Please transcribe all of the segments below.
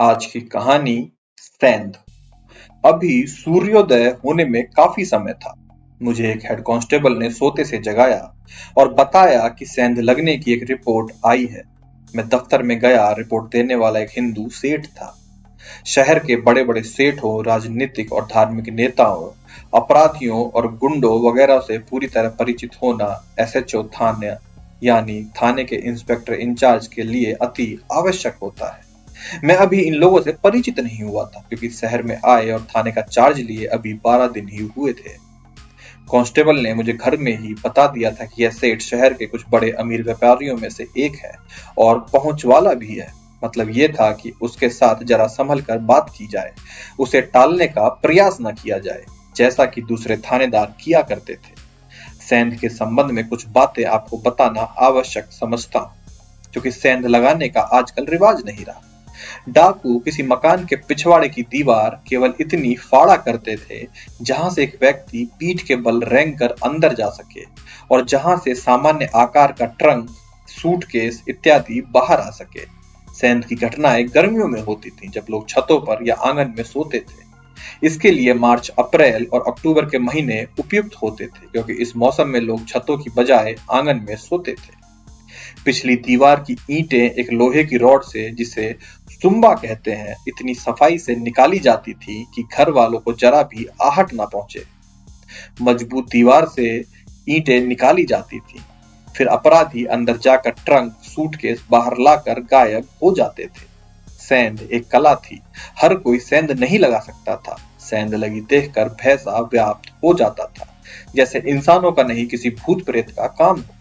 आज की कहानी सेंध। अभी सूर्योदय होने में काफी समय था। मुझे एक हेड कांस्टेबल ने सोते से जगाया और बताया कि सेंध लगने की एक रिपोर्ट आई है। मैं दफ्तर में गया। रिपोर्ट देने वाला एक हिंदू सेठ था। शहर के बड़े बड़े सेठों, राजनीतिक और धार्मिक नेताओं, अपराधियों और गुंडों वगैरह से पूरी तरह परिचित होना एसएचओ थाने यानी थाने के इंस्पेक्टर इंचार्ज के लिए अति आवश्यक होता है। मैं अभी इन लोगों से परिचित नहीं हुआ था, क्योंकि शहर में आए और थाने का चार्ज लिए अभी 12 दिन ही हुए थे। कांस्टेबल ने मुझे घर में ही बता दिया था कि यह सेठ शहर के कुछ बड़े अमीर व्यापारियों में से एक है और पहुंच वाला भी है। मतलब ये था कि उसके साथ जरा संभल कर बात की जाए, उसे टालने का प्रयास न किया जाए, जैसा कि दूसरे थानेदार किया करते थे। सेंध के संबंध में कुछ बातें आपको बताना आवश्यक समझता हूँ, क्योंकि सेंध लगाने का आजकल रिवाज नहीं रहा। डाकू किसी मकान के पिछवाड़े की दीवार केवल इतनी फाड़ा करते थे जहां से एक व्यक्ति पीठ के बल रेंग कर अंदर जा सके, और जहां से सामान्य आकार का ट्रंक, सूटकेस इत्यादि बाहर आ सके। सेंध की घटनाएं गर्मियों में होती थीं, जब लोग छतों पर या आंगन में सोते थे। इसके लिए मार्च, अप्रैल और अक्टूबर के महीने उपयुक्त होते थे, क्योंकि इस मौसम में लोग छतों की बजाय आंगन में सोते थे। पिछली दीवार की ईंटें एक लोहे की रॉड से, जिसे सुम्बा कहते हैं, इतनी सफाई से निकाली जाती थी कि घर वालों को जरा भी आहट ना पहुंचे। मजबूत दीवार से ईंटें निकाली जाती थी। फिर अपराधी अंदर जाकर ट्रंक, सूटकेस बाहर लाकर गायब हो जाते थे। सेंध एक कला थी। हर कोई सेंध नहीं लगा सकता था। सेंध लगी देखकर भय सा व्याप्त हो जाता था, जैसे इंसानों का नहीं, किसी भूत प्रेत का काम हो।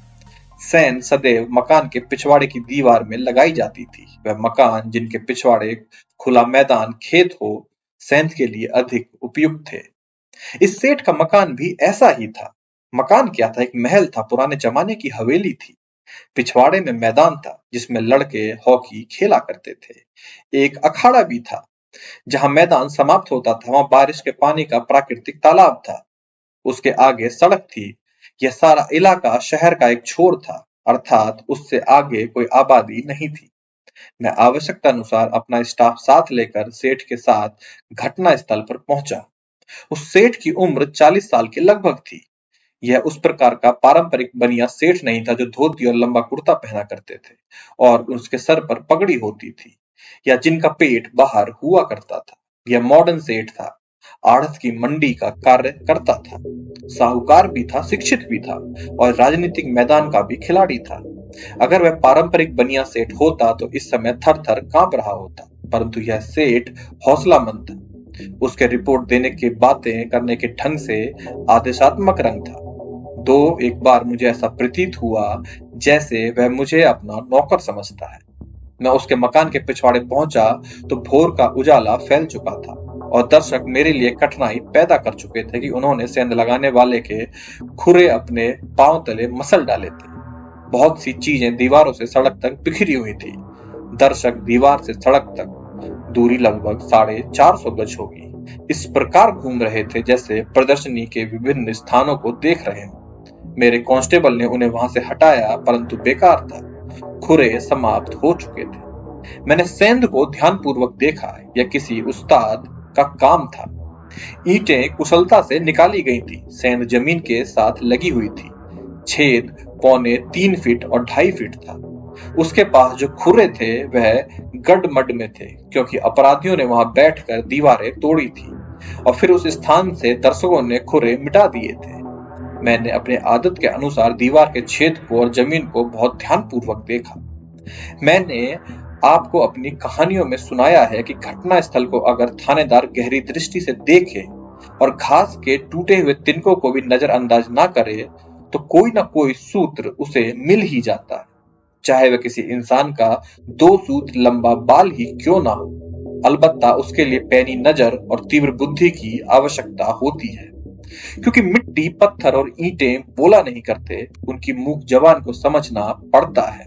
सेंध सदैव मकान के पिछवाड़े की दीवार में लगाई जाती थी। वह मकान जिनके पिछवाड़े खुला मैदान, खेत हो, सेंध के लिए अधिक उपयुक्त थे। इस सेठ का मकान भी ऐसा ही था। मकान क्या था, एक महल था, पुराने जमाने की हवेली थी। पिछवाड़े में मैदान था, जिसमें लड़के हॉकी खेला करते थे। एक अखाड़ा भी था। जहां मैदान समाप्त होता था, वहां बारिश के पानी का प्राकृतिक तालाब था। उसके आगे सड़क थी। यह सारा इलाका शहर का एक छोर था, अर्थात उससे आगे कोई आबादी नहीं थी। मैं आवश्यकता अनुसार अपना स्टाफ साथ लेकर सेठ के साथ घटना स्थल पर पहुंचा। उस सेठ की उम्र 40 साल के लगभग थी। यह उस प्रकार का पारंपरिक बनिया सेठ नहीं था जो धोती और लंबा कुर्ता पहना करते थे और उसके सर पर पगड़ी होती थी, या जिनका पेट बाहर हुआ करता था। यह मॉडर्न सेठ था। आढ़त की मंडी का कार्य करता था। साहूकार भी था, शिक्षित भी था और राजनीतिक मैदान का भी खिलाड़ी था। अगर वह पारंपरिक बनिया सेठ होता तो इस समय थर थर कांप रहा होता, परंतु यह सेठ हौसलामंद था। उसके रिपोर्ट देने के, बातें करने के ढंग से आदेशात्मक रंग था। एक बार मुझे ऐसा प्रतीत हुआ जैसे वह मुझे अपना नौकर समझता है। मैं उसके मकान के पिछवाड़े पहुंचा तो भोर का उजाला फैल चुका था और दर्शक मेरे लिए कठिनाई पैदा कर चुके थे कि उन्होंने सेंध लगाने वाले के खुरे अपने पांव तले मसल डाले थे। बहुत सी चीजें दीवारों से सड़क तक बिखरी हुई थी। दर्शक दीवार से सड़क तक दूरी लगभग 450 गज होगी, इस प्रकार घूम रहे थे जैसे प्रदर्शनी के विभिन्न स्थानों को देख रहे हों। मेरे कांस्टेबल ने उन्हें वहां से हटाया, परंतु बेकार था। खुरे समाप्त हो चुके थे। मैंने सेंध को ध्यानपूर्वक देखा। यह किसी उस्ताद का काम था। ईंटें कुशलता से निकाली गई थी। सेंध जमीन के साथ लगी हुई थी। छेद 3.25 फीट और 2.5 फीट था। उसके पास जो खुरे थे वह गड्ढ-मड्ढ में थे, क्योंकि अपराधियों ने वहां बैठकर दीवारें तोड़ी थी और फिर उस स्थान से दर्शकों ने खुरे मिटा दिए थे। मैंने अपने आदत के अनुसार दीवार के छेद को और जमीन को बहुत ध्यानपूर्वक देखा। मैंने आपको अपनी कहानियों में सुनाया है कि घटना स्थल को अगर थानेदार गहरी दृष्टि से देखे और घास के टूटे हुए तिनकों को भी नजरअंदाज ना करे, तो कोई ना कोई सूत्र उसे मिल ही जाता है, चाहे वह किसी इंसान का 2 सूत लंबा बाल ही क्यों ना हो। अलबत्ता उसके लिए पैनी नजर और तीव्र बुद्धि की आवश्यकता होती है, क्योंकि मिट्टी, पत्थर और ईंटें बोला नहीं करते, उनकी मूक जबान को समझना पड़ता है।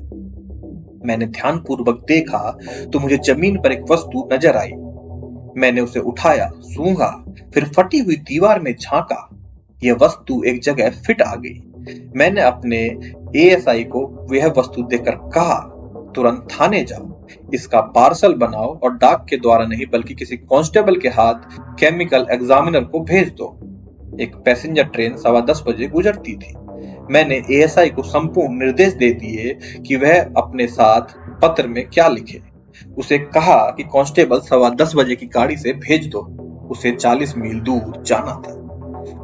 मैंने ध्यानपूर्वक देखा तो मुझे जमीन पर एक वस्तु नजर आई। मैंने उसे उठाया, सूंघा, फिर फटी हुई दीवार में झांका। यह वस्तु एक जगह फिट आ गई। मैंने अपने एएसआई को यह वस्तु देखकर कहा, तुरंत थाने जाओ। इसका पार्सल बनाओ और डाक के द्वारा नहीं बल्कि किसी कांस्टेबल के हाथ केमिकल एग्जामिनर को भेज दो। एक पैसेंजर ट्रेन 10:15 बजे गुजरती थी। मैंने एएसआई को संपूर्ण निर्देश दे दिए कि वह अपने साथ पत्र में क्या लिखे। उसे कहा कि कांस्टेबल 10:15 बजे की गाड़ी से भेज दो, उसे 40 मील दूर जाना था।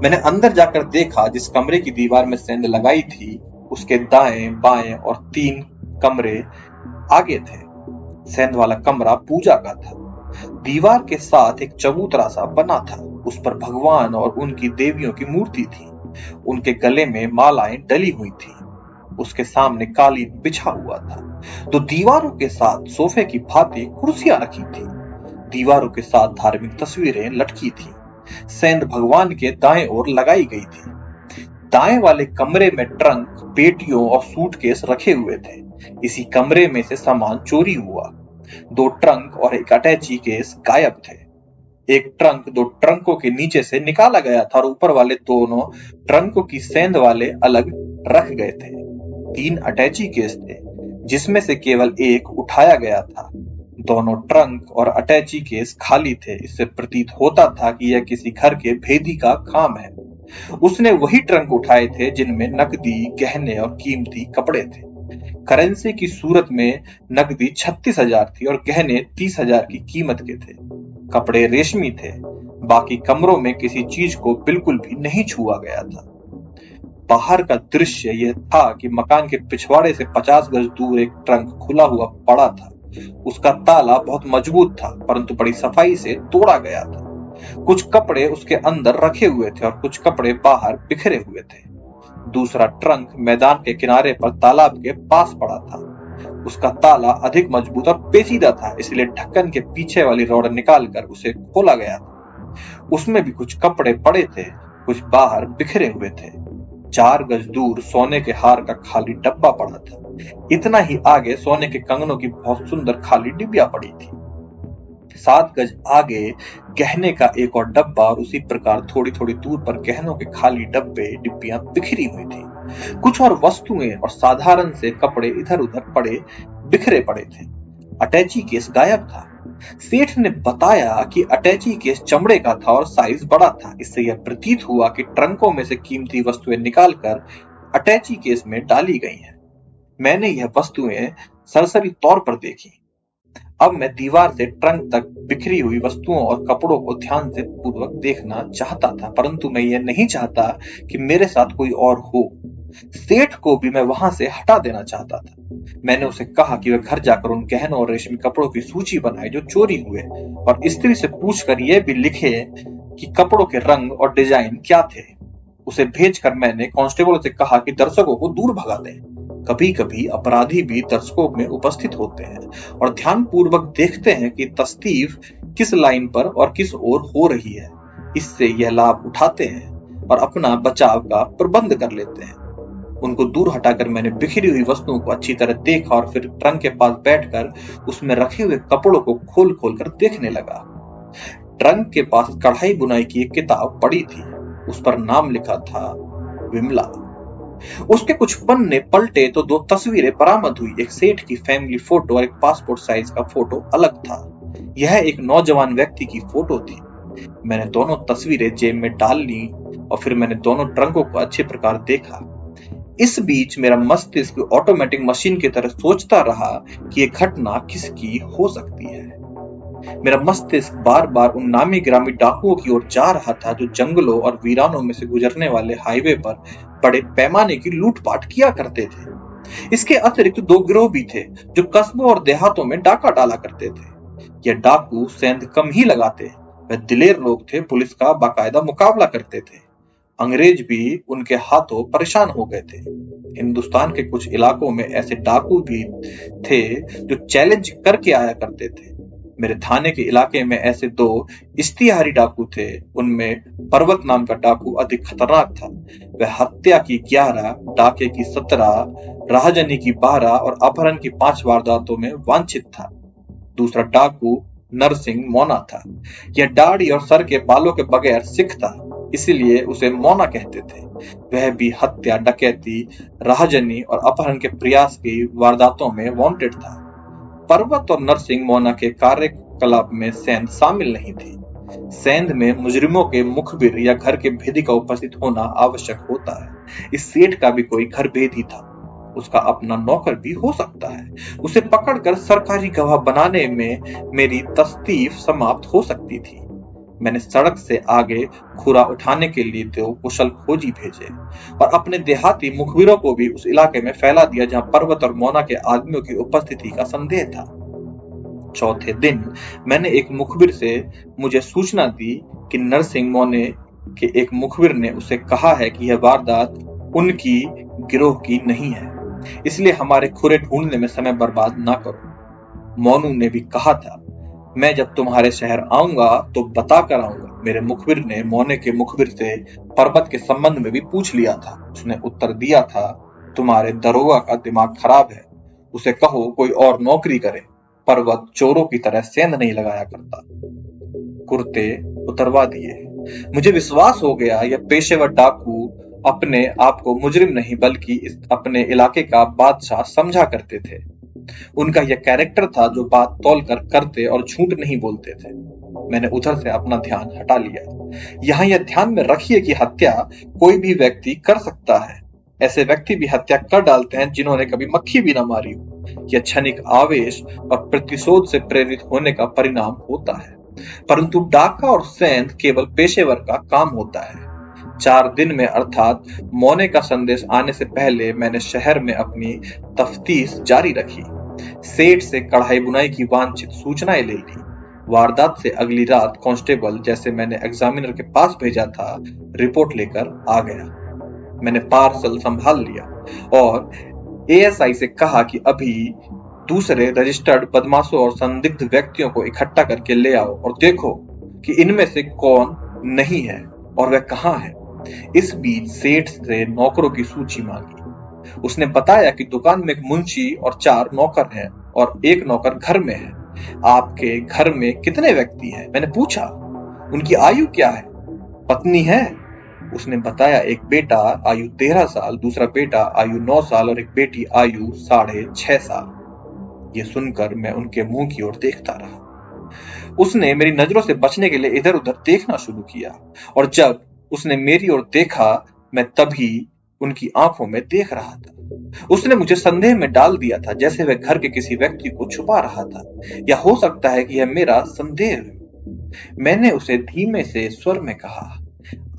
मैंने अंदर जाकर देखा, जिस कमरे की दीवार में सेंध लगाई थी उसके दाएं बाएं और 3 कमरे आगे थे। सेंध वाला कमरा पूजा का था। दीवार के साथ एक चबूतरा सा बना था, उस पर भगवान और उनकी देवियों की मूर्ति थी। उनके गले में मालाएं डली हुई थी। उसके सामने कालीन बिछा हुआ था। तो दीवारों के साथ सोफे की भांति कुर्सियां रखी थी। दीवारों के साथ धार्मिक तस्वीरें लटकी थी। सेंध भगवान के दाएं ओर लगाई गई थी। दाएं वाले कमरे में ट्रंक, पेटियों और सूटकेस रखे हुए थे। इसी कमरे में से सामान चोरी हुआ। 2 ट्रंक और एक अटैची केस गायब थे। एक ट्रंक 2 ट्रंकों के नीचे से निकाला गया था और ऊपर वाले दोनों ट्रंकों की सेंध वाले अलग रख गए थे। 3 अटैची केस थे, जिसमें से केवल एक उठाया गया था। दोनों ट्रंक और अटैची केस खाली थे। इससे प्रतीत होता था कि यह किसी घर के भेदी का काम है। उसने वही ट्रंक उठाए थे जिनमें नकदी, गहने और कीमती कपड़े थे। करेंसी की सूरत में नकदी 36,000 थी और गहने 30,000 की कीमत के थे। कपड़े रेशमी थे। बाकी कमरों में किसी चीज को बिल्कुल भी नहीं छुआ गया था। बाहर का दृश्य यह था कि मकान के पिछवाड़े से 50 गज दूर एक ट्रंक खुला हुआ पड़ा था। उसका ताला बहुत मजबूत था, परंतु बड़ी सफाई से तोड़ा गया था। कुछ कपड़े उसके अंदर रखे हुए थे और कुछ कपड़े बाहर बिखरे हुए थे। दूसरा ट्रंक मैदान के किनारे पर तालाब के पास पड़ा था। उसका ताला अधिक मजबूत और पेचीदा था, इसलिए ढक्कन के पीछे वाली रॉड निकालकर उसे खोला गया था। उसमें भी कुछ कपड़े पड़े थे, कुछ बाहर बिखरे हुए थे। 4 गज दूर सोने के हार का खाली डब्बा पड़ा था। इतना ही आगे सोने के कंगनों की बहुत सुंदर खाली डिबिया पड़ी थी। 7 गज आगे गहने का एक और डब्बा और उसी प्रकार थोड़ी थोड़ी दूर पर गहनों के खाली डब्बे डिब्बियां बिखरी हुई थी। कुछ और वस्तुएं और साधारण से कपड़े इधर उधर पड़े बिखरे पड़े थे। अटैची केस गायब था। सेठ ने बताया कि अटैची केस चमड़े का था और साइज बड़ा था। इससे यह प्रतीत हुआ कि ट्रंकों में से कीमती वस्तुएं निकालकर अटैची केस में डाली गई हैं। मैंने यह वस्तुएं सरसरी तौर पर देखी। अब मैं दीवार से ट्रंक तक बिखरी हुई वस्तुओं और कपड़ों को ध्यान से पूर्वक देखना चाहता था, परंतु मैं यह नहीं चाहता कि मेरे साथ कोई और हो। सेठ को भी मैं वहां से हटा देना चाहता था। मैंने उसे कहा कि वह घर जाकर उन गहनों और रेशमी कपड़ों की सूची बनाए जो चोरी हुए और स्त्री से पूछकर यह भी लिखे कि कपड़ों के रंग और डिजाइन क्या थे। उसे भेजकर मैंने कांस्टेबलों से कहा कि दर्शकों को दूर भगा दें। कभी कभी अपराधी भी दर्शकों में उपस्थित होते हैं और ध्यानपूर्वक देखते हैं कि तस्तीफ किस लाइन पर और किस ओर हो रही है। इससे यह लाभ उठाते हैं और अपना बचाव का प्रबंध कर लेते हैं। उनको दूर हटाकर मैंने बिखरी हुई वस्तुओं को अच्छी तरह देखा और फिर ट्रंक के पास बैठकर उसमें रखे हुए कपड़ों को खोल खोल कर देखने लगा। ट्रंक के पास कढ़ाई बुनाई की एक किताब पड़ी थी। उस पर नाम लिखा था विमला। उसके कुछ पन्ने पलटे तो 2 तस्वीरें बरामद हुई। एक सेठ की फैमिली फोटो और एक पासपोर्ट साइज का फोटो अलग था। यह एक नौजवान व्यक्ति की फोटो थी। मैंने दोनों तस्वीरें जेब में डाल ली और फिर मैंने दोनों ट्रंकों को अच्छे प्रकार देखा। इस बीच मेरा मस्तिष्क ऑटोमेटिक मशीन की तरह सोचता रहा कि यह घटना किसकी हो सकती है। मेरा मस्तिष्क बार बार उन नामी ग्रामी डाकुओं की ओर जा रहा था जो जंगलों और वीरानों में से गुजरने वाले हाईवे पर बड़े पैमाने की लूटपाट किया करते थे। इसके अतिरिक्त 2 गिरोह भी थे जो कस्बों और देहातों में डाका डाला करते थे। ये डाकू सेंध कम ही लगाते, वह दिलेर लोग थे, पुलिस का बाकायदा मुकाबला करते थे। अंग्रेज भी उनके हाथों परेशान हो गए थे। हिंदुस्तान के कुछ इलाकों में ऐसे डाकू भी थे जो चैलेंज करके आया करते थे। मेरे थाने के इलाके में ऐसे 2 इश्तिहारी डाकू थे। उनमें पर्वत नाम का डाकू अधिक खतरनाक था। वह हत्या की 11, डाके की 17, राहजनी की 12 और अपहरण की 5 वारदातों में वांछित था। दूसरा डाकू नरसिंह मौना था। यह दाढ़ी और सर के बालों के बगैर सिख था, इसलिए उसे मौना कहते थे। वह भी हत्या, डकैती, राहजनी और अपहरण के प्रयास की वारदातों में वांटेड था। पर्वत और नरसिंह मोना के कार्यकलाप में सेंध शामिल नहीं थी। सेंध में मुजरिमों के मुखबिर या घर के भेदी का उपस्थित होना आवश्यक होता है। इस सेठ का भी कोई घर भेदी था, उसका अपना नौकर भी हो सकता है। उसे पकड़कर सरकारी गवाह बनाने में मेरी तस्तीफ समाप्त हो सकती थी। मैंने सड़क से आगे खुरा उठाने के लिए तो कुशल खोजी भेजे और अपने देहाती मुखबिरों को भी उस इलाके में फैला दिया जहां पर्वत और मोना के आदमियों की उपस्थिति का संदेह था। चौथे दिन मैंने एक मुखबिर से मुझे सूचना दी कि नरसिंह मोने के एक मुखबिर ने उसे कहा है कि यह वारदात उनकी गिरोह की नहीं है, इसलिए हमारे खुरे ढूंढने में समय बर्बाद ना करो। मोनू ने भी कहा था, मैं जब तुम्हारे शहर आऊंगा तो बता कर आऊंगा। मेरे मुखबिर ने मोने के मुखबिर से पर्वत के संबंध में भी पूछ लिया था। उसने उत्तर दिया था, तुम्हारे दरोगा का दिमाग खराब है, उसे कहो कोई और नौकरी करे। पर्वत चोरों की तरह सेंध नहीं लगाया करता। कुर्ते उतरवा दिए। मुझे विश्वास हो गया यह पेशेवर डाकू अपने आप को मुजरिम नहीं बल्कि अपने इलाके का बादशाह समझा करते थे। उनका यह कैरेक्टर था जो बात तौल कर करते और झूठ नहीं बोलते थे। मैंने उधर से अपना ध्यान हटा लिया। यहाँ यह ध्यान में रखिए कि हत्या कोई भी व्यक्ति कर सकता है। ऐसे व्यक्ति भी हत्या कर डालते हैं जिन्होंने कभी मक्खी भी न मारी हो। यह क्षणिक आवेश और प्रतिशोध से प्रेरित होने का परिणाम होता है, परंतु डाका और सेंध केवल पेशेवर का काम होता है। 4 दिन में अर्थात मोने का संदेश आने से पहले मैंने शहर में अपनी तफ्तीश जारी रखी। सेठ से कढ़ाई बुनाई की वांछित सूचनाएं ले ली। वारदात से अगली रात कांस्टेबल, जैसे मैंने एग्जामिनर के पास भेजा था, रिपोर्ट लेकर आ गया। मैंने पार्सल संभाल लिया और एएसआई से कहा कि अभी दूसरे रजिस्टर्ड बदमाशों और संदिग्ध व्यक्तियों को इकट्ठा करके ले आओ और देखो कि इनमें से कौन नहीं है और वह कहाँ है। इस बीच सेठ से नौकरों की सूची मांगी। उसने बताया कि दुकान में एक मुंशी और 4 नौकर हैं और एक नौकर घर में है। आपके घर में कितने व्यक्ति हैं? मैंने पूछा। उनकी आयु क्या है? पत्नी है? उसने बताया, एक बेटा आयु 13 साल, दूसरा बेटा आयु 9 साल और एक बेटी आयु 6.5 साल। ये सुनकर मैं उनके मुंह की ओर देखता रहा। उसने मेरी नजरों से बचने के लिए इधर उधर देखना शुरू किया और जब उसने मेरी ओर देखा मैं तभी उनकी आंखों में देख रहा था। उसने मुझे संदेह में डाल दिया था, जैसे वह घर के किसी व्यक्ति को छुपा रहा था, या हो सकता है कि यह मेरा संदेह है। मैंने उसे धीमे से स्वर में कहा,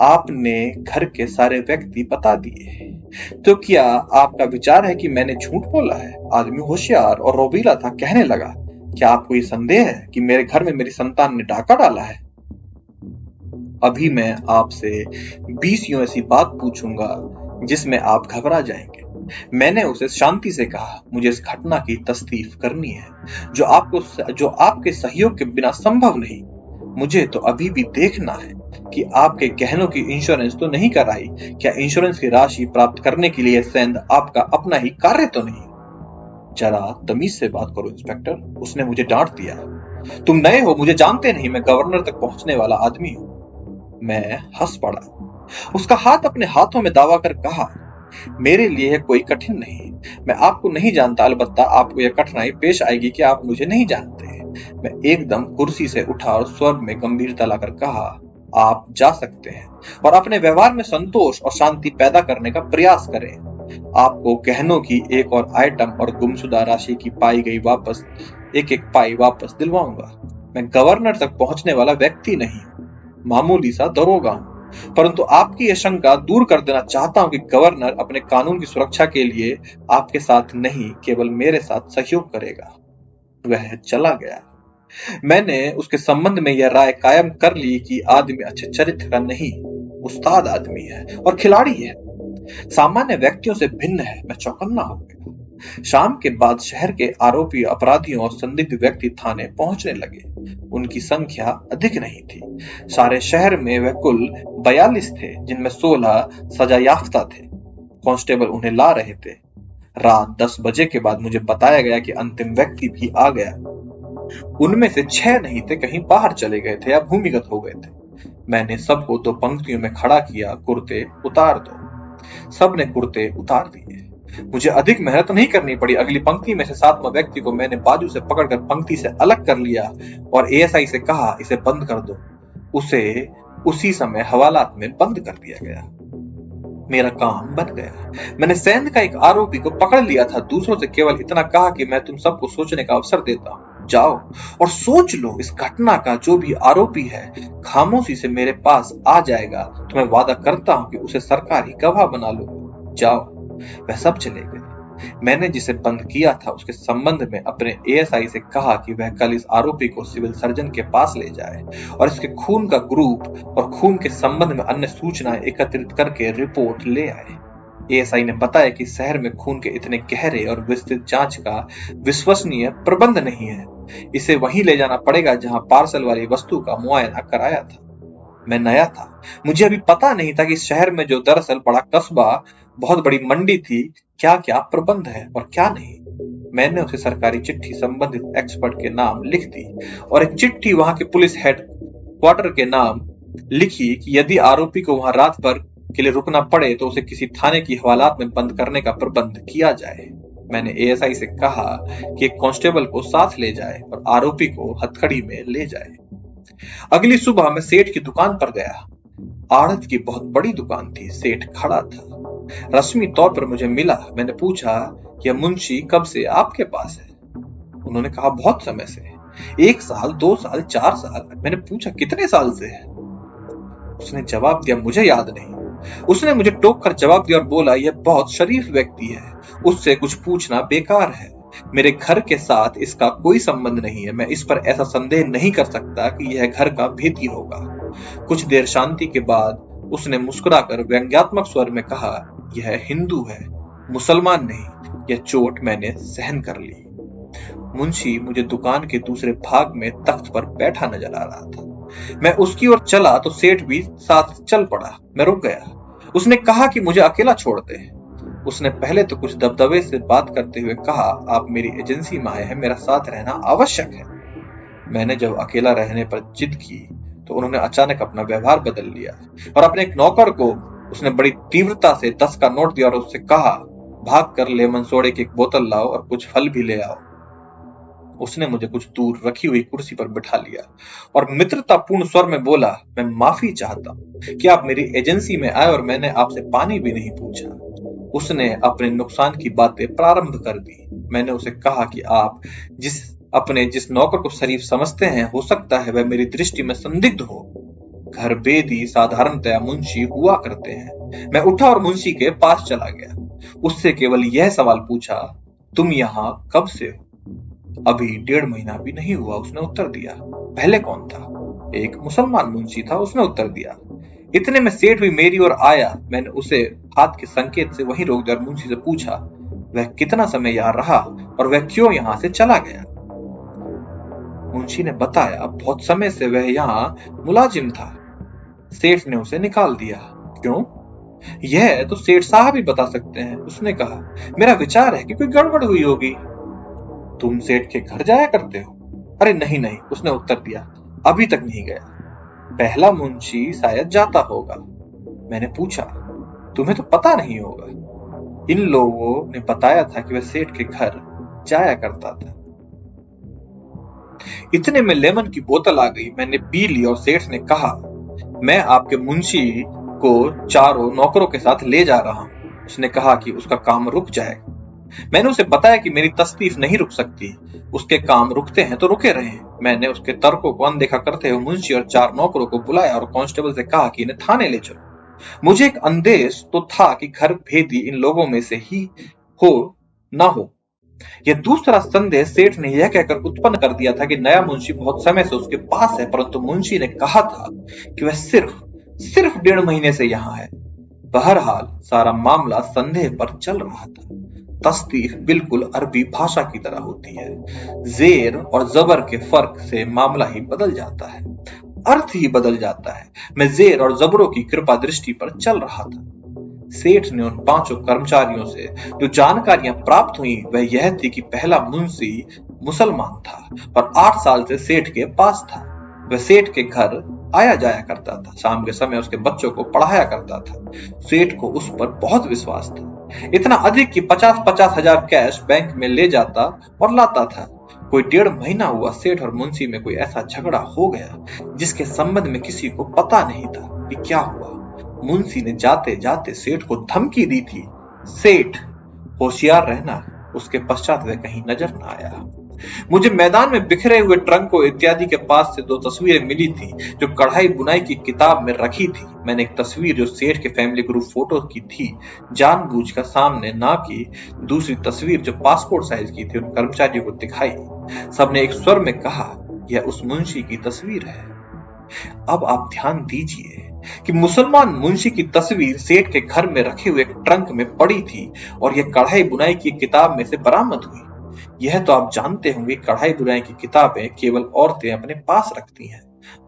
आपने घर के सारे व्यक्ति बता दिए, तो क्या आपका विचार है कि मैंने झूठ बोला है? आदमी होशियार और रोबीला था, कहने लगा, क्या आपको ये संदेह है कि मेरे घर में मेरी संतान ने डाका डाला है? अभी मैं आपसे 20 यूं ऐसी बात पूछूंगा जिसमें आप घबरा जाएंगे। मैंने उसे शांति से कहा, मुझे इस घटना की तस्दीक करनी है जो आपके सहयोग के बिना संभव नहीं। मुझे तो अभी भी देखना है कि आपके गहनों की इंश्योरेंस तो नहीं कराई। क्या इंश्योरेंस की राशि प्राप्त करने के लिए सेंध आपका अपना ही कार्य तो नहीं? जरा तमीज से बात करो इंस्पेक्टर, उसने मुझे डांट दिया। तुम नए हो, मुझे जानते नहीं, मैं गवर्नर तक पहुंचने वाला आदमी हूं। मैं हंस पड़ा। उसका हाथ अपने हाथों में दबा कर कहा, मेरे लिए यह कोई कठिन नहीं। मैं आपको नहीं जानता, अलबत्ता आपको यह कठिनाई पेश आएगी कि आप मुझे नहीं जानते। मैं एकदम कुर्सी से उठा और स्वर में गंभीरता लाकर कहा, आप जा सकते हैं और अपने व्यवहार में संतोष और शांति पैदा करने का प्रयास करें। आपको गहनों की एक और आइटम और गुमशुदा राशि की एक पाई वापस दिलवाऊंगा। मैं गवर्नर तक पहुंचने वाला व्यक्ति नहीं हूं, मामूली सा दरोगा हूं, परंतु आपकी यह शंका दूर कर देना चाहता हूं कि गवर्नर अपने कानून की सुरक्षा के लिए आपके साथ नहीं, केवल मेरे साथ सहयोग करेगा। वह चला गया। मैंने उसके संबंध में यह राय कायम कर ली कि आदमी अच्छे चरित्र का नहीं, उस्ताद आदमी है और खिलाड़ी है, सामान्य व्यक्तियों से भिन्न है। मैं चौकन्ना हो गया। शाम के बाद शहर के आरोपी, अपराधियों और संदिग्ध व्यक्ति थाने पहुंचने लगे। उनकी संख्या अधिक नहीं थी। सारे शहर में वह कुल 42 थे, जिनमें 16 सजायाफ्ता थे। कांस्टेबल उन्हें ला रहे थे। रात 10 बजे के बाद मुझे बताया गया कि अंतिम व्यक्ति भी आ गया। उनमें से 6 नहीं थे, कहीं बाहर चले गए थे या भूमिगत हो गए थे। मैंने सबको 2 पंक्तियों में खड़ा किया, कुर्ते उतार दो। सबने कुर्ते उतार दिए। मुझे अधिक मेहनत नहीं करनी पड़ी। अगली पंक्ति में से 7वां व्यक्ति को मैंने बाजू से पकड़कर पंक्ति से अलग कर लिया और एएसआई से कहा, इसे बंद कर दो। उसे उसी समय हवालात में बंद कर दिया गया। मेरा काम बन गया। मैंने सैंध का एक आरोपी को पकड़ लिया था। दूसरों से केवल इतना कहा कि मैं तुम सबको सोचने का अवसर देता हूं। जाओ और सोच लो इस घटना का। जो भी आरोपी है खामोशी से मेरे पास आ जाएगा तो मैं वादा करता हूं कि उसे सरकारी गवाह बना लूंगा। जाओ। वह सब चले गए। मैंने जिसे बंद किया था उसके संबंध में अपने एएसआई से कहा कि वह कल इस आरोपी को सिविल सर्जन के पास ले जाए और इसके खून का ग्रुप और खून के संबंध में अन्य सूचनाएं एकत्रित करके रिपोर्ट ले आए। एएसआई ने बताया कि शहर में खून के इतने गहरे और विस्तृत जांच का विश्वसनीय प्रबंध नहीं है। इसे वहीं ले जाना पड़ेगा जहां पार्सल वाली वस्तु का मुआयना कराया था। मैं नया था। मुझे अभी पता नहीं था कि शहर में जो दरअसल बड़ा कस्बा, बहुत बड़ी मंडी थी, क्या क्या प्रबंध है और क्या नहीं। मैंने उसे सरकारी चिट्ठी संबंधित एक्सपर्ट के नाम लिख दी और एक चिट्ठी वहां के पुलिस हेड क्वार्टर के नाम लिखी कि यदि आरोपी को वहां रात भर के लिए रुकना पड़े तो उसे किसी थाने की हवालात में बंद करने का प्रबंध किया जाए। मैंने एएसआई से कहा कि एक कांस्टेबल को साथ ले जाए और आरोपी को हथकड़ी में ले जाए। अगली सुबह मैं सेठ की दुकान पर गया। आड़त की बहुत बड़ी दुकान थी। सेठ खड़ा था। रस्मी तौर पर मुझे मिला। मैंने पूछा, यह मुंशी कब से आपके पास है? उन्होंने कहा, बहुत समय से। 1 साल, 2 साल, 4 साल। मैंने पूछा, कितने साल से है? उसने जवाब दिया, मुझे याद नहीं। उसने मुझे टोक कर जवाब दिया और बोला, यह बहुत शरीफ व्यक्ति है, उससे कुछ पूछना बेकार है। मेरे घर के साथ इसका कोई संबंध नहीं है। मैं इस पर ऐसा संदेह नहीं कर सकता कि यह घर का भेदी होगा। कुछ देर शांति के बाद उसने मुस्कुराकर व्यंग्यात्मक स्वर में कहा, यह हिंदू है, मुसलमान नहीं। यह चोट मैंने सहन कर ली। मुंशी मुझे दुकान के दूसरे भाग में तख्त पर बैठा नजर आ रहा था। मैं उसकी ओर चला तो सेठ भी साथ चल पड़ा। मैं रुक गया। उसने कहा कि मुझे अकेला छोड़ दे। उसने पहले तो कुछ दबदबे से बात करते हुए कहा, आप मेरी एजेंसी में आए हैं, मेरा साथ रहना आवश्यक है। मैंने जब अकेला रहने पर जिद की तो उन्होंने अचानक अपना व्यवहार बदल लिया और अपने एक नौकर को उसने बड़ी तीव्रता से 10 का नोट दिया और उससे कहा, भाग कर लेमन सोडे की एक बोतल लाओ और कुछ फल भी ले आओ। उसने मुझे कुछ दूर रखी हुई कुर्सी पर बिठा लिया और मित्रतापूर्ण स्वर में बोला, मैं माफी चाहता हूं कि आप मेरी एजेंसी में आए और मैंने आपसे पानी भी नहीं पूछा। उसने अपने नुकसान की बातें प्रारंभ कर दी। मैंने उसे कहा कि आप जिस नौकर को शरीफ समझते हैं, हो सकता है वह मेरी दृष्टि में संदिग्ध हो। घर बेदी साधारणतया मुंशी हुआ करते हैं। मैं उठा और मुंशी के पास चला गया। उससे केवल यह सवाल पूछा, तुम यहाँ कब से हो? अभी 1.5 महीना भी नहीं हुआ, उसने उत्तर दिया। पहले कौन था? एक मुसलमान मुंशी था, उसने उत्तर दिया। इतने में सेठ भी मेरी ओर आया। मैंने उसे हाथ के संकेत से वहीं रोक दिया और मुंशी से पूछा, वह कितना समय यहाँ रहा और वह क्यों यहाँ से चला गया? मुंशी ने बताया, बहुत समय से वह यहाँ मुलाजिम था। सेठ ने उसे निकाल दिया। क्यों? यह तो सेठ साहब ही बता सकते हैं। उसने कहा, मेरा विचार है कि कोई गड़बड़ हुई होगी। तुम सेठ के घर जाया करते हो? अरे नहीं नहीं, उसने उत्तर दिया, अभी तक नहीं गया। पहला मुंशी शायद जाता होगा। मैंने पूछा, तुम्हें तो पता नहीं होगा। इन लोगों ने बताया था कि वह सेठ के घर जाया करता था। इतने में लेमन की बोतल आ गई। मैंने पी ली और सेठ ने कहा, मैं आपके मुंशी को 4 नौकरों के साथ ले जा रहा हूं। उसने कहा कि उसका काम रुक जाएगा। मैंने उसे बताया कि मेरी तस्तीफ नहीं रुक सकती, उसके काम रुकते हैं तो रुके रहे। मैंने उसके तर्कों को अनदेखा करते हुए मुंशी और 4 नौकरों को बुलाया और कांस्टेबल से कहा कि इन्हें थाने ले चलो। मुझे एक अंदेश तो था कि घर भेदी इन लोगों में से ही हो ना हो। यह दूसरा संदेह सेठ ने यह कहकर उत्पन्न कर दिया था कि नया मुंशी बहुत समय से उसके पास है, परंतु मुंशी ने कहा था कि वह सिर्फ 1.5 महीने से यहाँ है। बहरहाल सारा मामला संदेह पर चल रहा था। तस्दीक बिल्कुल अरबी भाषा की तरह होती है। जेर और जबर के फर्क से मामला ही बदल जाता है, अर्थ ही बदल जाता है। मैं जेर और जबरों की कृपा दृष्टि पर चल रहा था। सेठ ने उन 5 कर्मचारियों से जो जानकारियां प्राप्त हुई वह यह थी कि पहला मुंशी मुसलमान था और 8 साल से सेठ के पास था। वह सेठ के घर आया जाया करता था। शाम के समय उसके बच्चों को पढ़ाया करता था। सेठ को उस पर बहुत विश्वास था, इतना अधिक कि 50-50 हजार कैश बैंक में ले जाता और लाता था। कोई 1.5 महीना हुआ, सेठ और मुंशी में कोई ऐसा झगड़ा हो गया जिसके संबंध में किसी को पता नहीं था कि क्या हुआ। मुंशी ने जाते जाते सेठ को धमकी दी थी, सेठ होशियार रहना, उसके पश्चात वह कहीं नजर न आया। मुझे मैदान में बिखरे हुए ट्रंकों इत्यादि के पास से 2 तस्वीरें मिली थी जो कढ़ाई बुनाई की किताब में रखी थी। मैंने एक तस्वीर जो सेठ के फैमिली ग्रुप फोटो की थी जानबूझकर सामने ना की, दूसरी तस्वीर जो पासपोर्ट साइज की थी उन कर्मचारियों को दिखाई। सबने एक स्वर में कहा, यह उस मुंशी की तस्वीर है। अब आप ध्यान दीजिए कि मुसलमान मुंशी की तस्वीर सेठ के घर में रखे हुए एक ट्रंक में पड़ी थी और यह कढ़ाई बुनाई की किताब में से बरामद हुई। यह तो आप जानते होंगे, कढ़ाई बुनाई की किताबें केवल औरतें अपने पास रखती हैं,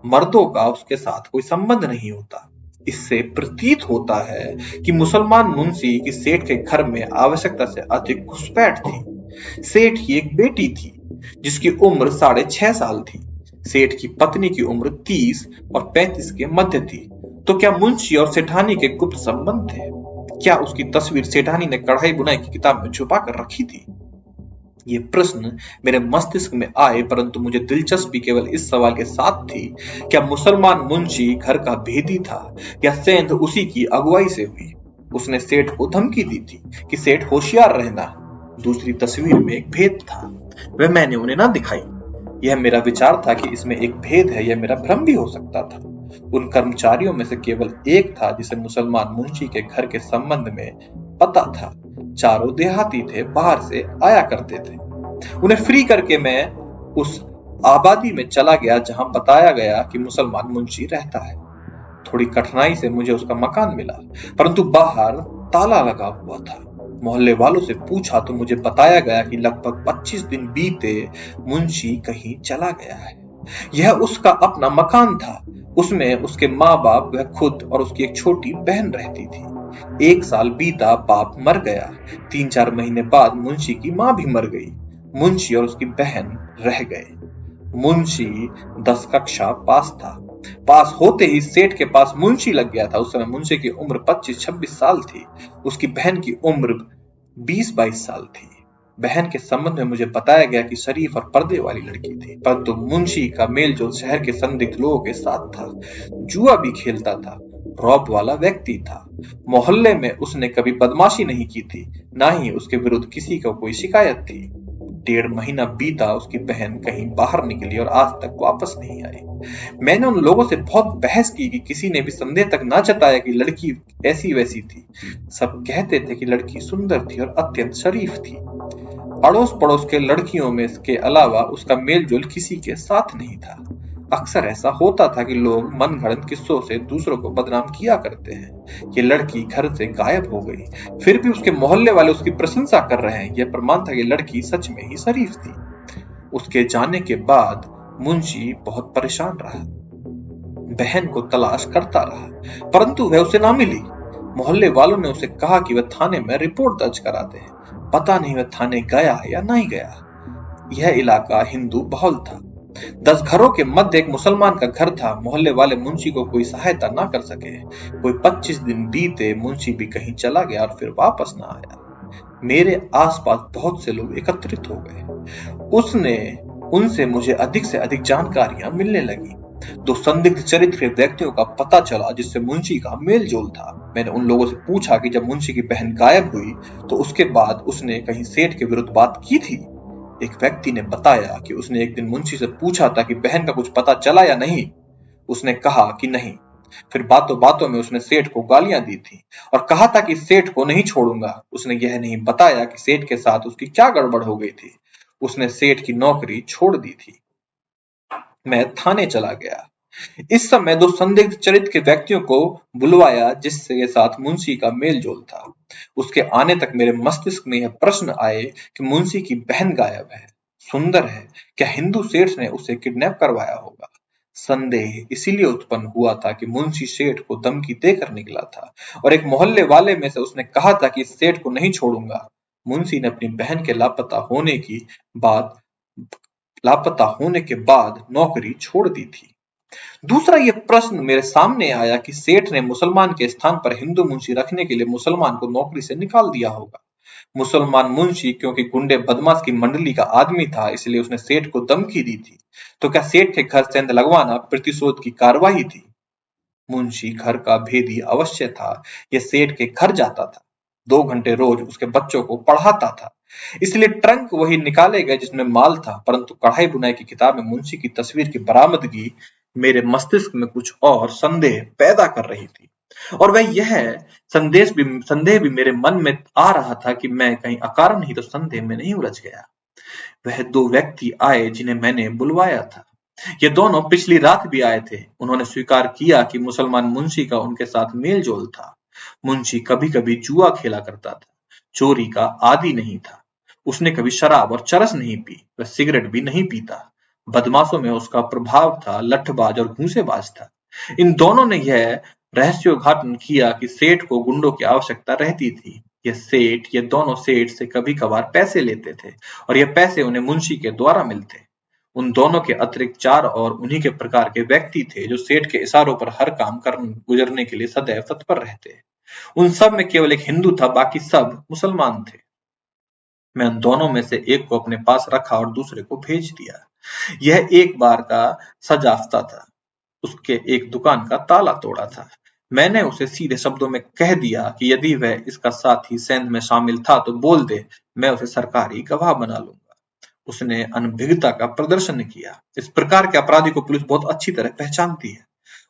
मर्दों का उसके साथ कोई संबंध नहीं होता। इससे प्रतीत होता है कि मुसलमान मुंशी की सेठ के घर में आवश्यकता से अधिक घुसपैठ थी। सेठ की एक बेटी थी जिसकी उम्र 6.5 साल थी। सेठ की पत्नी की उम्र 30 और 35 के मध्य थी। तो क्या मुंशी और सेठानी के गुप्त संबंध थे? क्या उसकी तस्वीर सेठानी ने कढ़ाई बुनाई की किताब में छुपा कर रखी थी? ये प्रश्न मेरे मस्तिष्क में आए, परंतु मुझे दिलचस्पी केवल इस सवाल के साथ थी, क्या मुसलमान मुंशी घर का भेदी था या सेंध उसी की अगुवाई से हुई? उसने सेठ को धमकी दी थी कि सेठ होशियार रहना। दूसरी तस्वीर में एक भेद था, वह मैंने उन्हें ना दिखाई। यह मेरा विचार था कि इसमें एक भेद है, यह मेरा भ्रम भी हो सकता था। उन कर्मचारियों में से केवल एक था जिसे मुसलमान मुंशी के घर के संबंध में पता था। चारों देहाती थे, बाहर से आया करते थे। उन्हें फ्री करके मैं उस आबादी में चला गया जहां बताया गया कि मुसलमान मुंशी रहता है। थोड़ी कठिनाई से मुझे उसका मकान मिला, परंतु बाहर ताला लगा हुआ था। मोहल्ले वालों से पूछा तो मुझे बताया गया कि लगभग 25 दिन बीते मुंशी कहीं चला गया है। यह उसका अपना मकान था। उसमें उसके माँ बाप, वह खुद और उसकी एक छोटी बहन रहती थी। 1 साल बीता, बाप मर गया। 3-4 महीने बाद मुंशी की माँ भी मर गई। मुंशी और उसकी बहन रह गए। मुंशी 10 कक्षा पास था। पास होते ही सेठ के पास मुंशी लग गया था। उस समय मुंशी की उम्र 25-26 साल थी। उसकी बहन की उम्र 20-22 साल थी। बहन के संबंध में मुझे बताया गया कि शरीफ और पर्दे वाली लड़की थी, परंतु मुंशी का मेलजोल शहर के संदिग्ध लोगों के साथ था। जुआ भी खेलता था, रौब वाला व्यक्ति था। मोहल्ले में उसने कभी बदमाशी नहीं की थी, ना ही उसके विरुद्ध किसी को कोई शिकायत थी। 1.5 महीना बीता, उसकी बहन कहीं बाहर निकली और आज तक वापस नहीं आई। मैंने उन लोगों से बहुत बहस की कि किसी ने भी संदेह तक ना जताया कि लड़की ऐसी वैसी थी। सब कहते थे कि लड़की सुंदर थी और अत्यंत शरीफ थी। अड़ोस पड़ोस के लड़कियों में के अलावा उसका मेलजोल किसी के साथ नहीं था। अक्सर ऐसा होता था कि लोग मनगढ़ंत किस्सों से दूसरों को बदनाम किया करते हैं। ये लड़की घर से गायब हो गई, फिर भी उसके मोहल्ले वाले उसकी प्रशंसा कर रहे हैं। यह प्रमाण था कि लड़की सच में ही शरीफ थी। उसके जाने के बाद मुंशी बहुत परेशान रहा। बहन को तलाश करता रहा, परंतु वह उसे ना मिली। मोहल्ले वालों ने उसे कहा कि वह थाने में रिपोर्ट दर्ज करा दे। पता नहीं वह थाने गया या नहीं गया। यह इलाका हिंदू बहुल था। 10 घरों के मध्य एक मुसलमान का घर था। मोहल्ले वाले मुंशी को कोई सहायता ना कर सके। कोई 25 दिन बीते, मुंशी भी कहीं चला गया और फिर वापस ना आया। मेरे आसपास बहुत से लोग एकत्रित हो गए। उनसे मुझे अधिक से अधिक जानकारियां मिलने लगी। 2 संदिग्ध चरित्र के व्यक्तियों का पता चला जिससे मुंशी का मेल जोल था। मैंने उन लोगों से पूछा कि जब मुंशी की बहन गायब हुई तो उसके बाद उसने कहीं सेठ के विरुद्ध बात की थी। एक व्यक्ति ने बताया कि उसने एक दिन मुंशी से पूछा था कि बहन का कुछ पता चला या नहीं। उसने कहा कि नहीं। फिर बातों बातों में उसने सेठ को गालियां दी थी और कहा था कि सेठ को नहीं छोड़ूंगा। उसने यह नहीं बताया कि सेठ के साथ उसकी क्या गड़बड़ हो गई थी। उसने सेठ की नौकरी छोड़ दी थी। मैं थाने चला गया। इस समय 2 संदिग्ध चरित्र के व्यक्तियों को बुलवाया जिसके साथ मुंशी का मेलजोल था। उसके आने तक मेरे मस्तिष्क में यह प्रश्न आए कि मुंशी की बहन गायब है, सुंदर है, क्या हिंदू सेठ ने उसे किडनैप करवाया होगा? संदेह इसीलिए उत्पन्न हुआ था कि मुंशी सेठ को धमकी देकर निकला था और एक मोहल्ले वाले में से उसने कहा था कि सेठ को नहीं छोड़ूंगा। मुंशी ने अपनी बहन के लापता होने के बाद नौकरी छोड़ दी थी। दूसरा ये प्रश्न मेरे सामने आया कि सेठ ने मुसलमान के स्थान पर हिंदू मुंशी रखने के लिए मुसलमान को नौकरी से निकाल दिया होगा। मुसलमान मुंशी क्योंकि गुंडे बदमाश की मंडली का आदमी था, इसलिए उसने सेठ को धमकी दी थी। तो क्या सेठ के घर सेंध लगवाना प्रतिशोध की कार्रवाई थी? मुंशी घर का भेदी अवश्य था। यह सेठ के घर जाता था, 2 घंटे रोज उसके बच्चों को पढ़ाता था। इसलिए ट्रंक वही निकाले गए जिसमें माल था, परंतु कढ़ाई बुनाई की किताब में मुंशी की तस्वीर की बरामदगी मेरे मस्तिष्क में कुछ और संदेह पैदा कर रही थी। और वह यह संदेह भी मेरे मन में आ रहा था कि मैं कहीं अकारण ही तो संदेह में नहीं उलझ गया। वह 2 व्यक्ति आए जिन्हें मैंने बुलवाया था। ये दोनों पिछली रात भी आए थे। उन्होंने स्वीकार किया कि मुसलमान मुंशी का उनके साथ मेल जोल था। मुंशी कभी कभी जुआ खेला करता था, चोरी का आदी नहीं था। उसने कभी शराब और चरस नहीं पी, वह सिगरेट भी नहीं पीता। बदमाशों में उसका प्रभाव था, लठबाज और घूंसेबाज था। इन दोनों ने यह रहस्योद्घाटन किया कि सेठ को गुंडों की आवश्यकता रहती थी। ये दोनों सेठ से कभी कभार पैसे लेते थे और ये पैसे उन्हें मुंशी के द्वारा मिलते। उन दोनों के अतिरिक्त 4 और उन्हीं के प्रकार के व्यक्ति थे जो सेठ के इशारों पर हर काम कर गुजरने के लिए सदैव तत्पर रहते। उन सब में केवल एक हिंदू था, बाकी सब मुसलमान थे। मैं उन दोनों में से एक को अपने पास रखा और दूसरे को भेज दिया। यह एक बार का सजाफ्ता था। उसके एक दुकान का ताला तोड़ा था। मैंने उसे सीधे शब्दों में कह दिया कि यदि वह इसका साथी सेंध में शामिल था तो बोल दे, मैं उसे सरकारी गवाह बना लूंगा। उसने अनभिज्ञता का प्रदर्शन किया। इस प्रकार के अपराधी को पुलिस बहुत अच्छी तरह पहचानती है।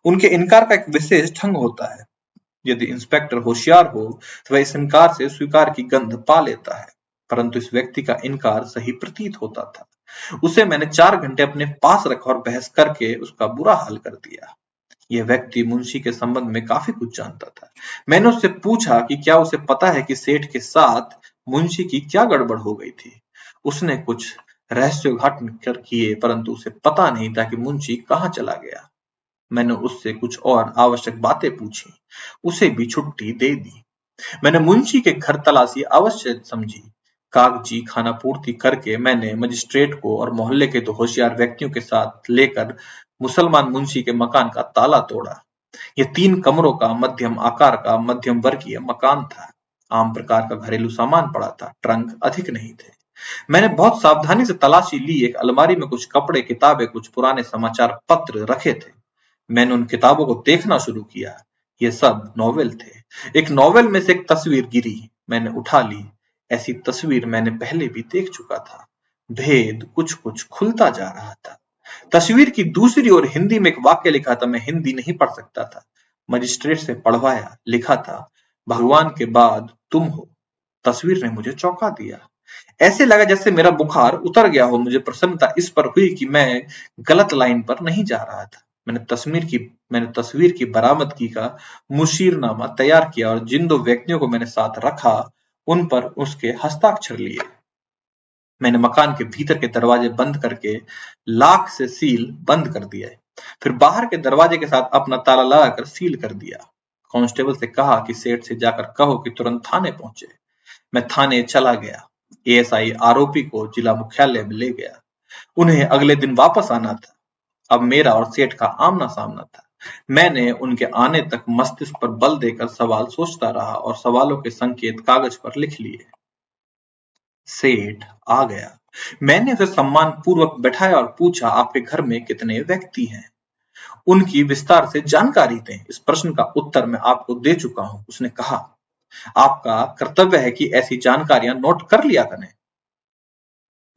उनके इनकार का एक विशेष ढंग होता है। यदि इंस्पेक्टर होशियार हो तो वह इस इनकार से स्वीकार की गंध पा लेता है, परंतु इस व्यक्ति का इनकार सही प्रतीत होता था। उसे मैंने 4 घंटे अपने पास रखा और बहस करके उसका बुरा हाल कर दिया। यह व्यक्ति मुंशी के संबंध में काफी कुछ जानता था। मैंने उससे पूछा कि क्या उसे पता है कि सेठ के साथ मुंशी की क्या गड़बड़ हो गई थी। उसने कुछ रहस्योद्घाटन किए, परंतु उसे पता नहीं था कि मुंशी कहाँ चला गया। मैंने उससे कुछ और आवश्यक बातें पूछी, उसे भी छुट्टी दे दी। मैंने मुंशी के घर तलाशी अवश्य समझी। कागजी खाना पूर्ति करके मैंने मजिस्ट्रेट को और मोहल्ले के 2 होशियार व्यक्तियों के साथ लेकर मुसलमान मुंशी के मकान का ताला तोड़ा। यह 3 कमरों का मध्यम आकार का मध्यम वर्गीय मकान था। आम प्रकार का घरेलू सामान पड़ा था, ट्रंक अधिक नहीं थे। मैंने बहुत सावधानी से तलाशी ली। एक अलमारी में कुछ कपड़े, किताबें, कुछ पुराने समाचार पत्र रखे थे। मैंने उन किताबों को देखना शुरू किया। ये सब नॉवेल थे। एक नॉवेल में से एक तस्वीर गिरी, मैंने उठा ली। ऐसी तस्वीर मैंने पहले भी देख चुका था। भेद कुछ कुछ खुलता जा रहा था। तस्वीर की दूसरी ओर हिंदी में एक वाक्य लिखा था। मैं हिंदी नहीं पढ़ सकता था। मजिस्ट्रेट से पढ़वाया। लिखा था, भगवान के बाद तुम हो। तस्वीर ने मुझे चौंका दिया। ऐसे लगा जैसे मेरा बुखार उतर गया हो। मुझे प्रसन्नता इस पर हुई कि मैं गलत लाइन पर नहीं जा रहा था। मैंने तस्वीर की बरामदगी का मुशीरनामा तैयार किया और जिन 2 व्यक्तियों को मैंने साथ रखा उन पर उसके हस्ताक्षर लिए। मैंने मकान के भीतर के दरवाजे बंद करके लाख से सील बंद कर दिए। फिर बाहर के दरवाजे के साथ अपना ताला लगाकर सील कर दिया। कांस्टेबल से कहा कि सेठ से जाकर कहो कि तुरंत थाने पहुंचे। मैं थाने चला गया। एएसआई आरोपी को जिला मुख्यालय में ले गया। उन्हें अगले दिन वापस आना था। अब मेरा और सेठ का आमना सामना था। मैंने उनके आने तक मस्तिष्क पर बल देकर सवाल सोचता रहा और सवालों के संकेत कागज पर लिख लिए। सेठ आ गया। मैंने उसे सम्मान पूर्वक बैठाया और पूछा, आपके घर में कितने व्यक्ति हैं? उनकी विस्तार से जानकारी दें। इस प्रश्न का उत्तर मैं आपको दे चुका हूं। उसने कहा, आपका कर्तव्य है कि ऐसी जानकारियां नोट कर लिया करें।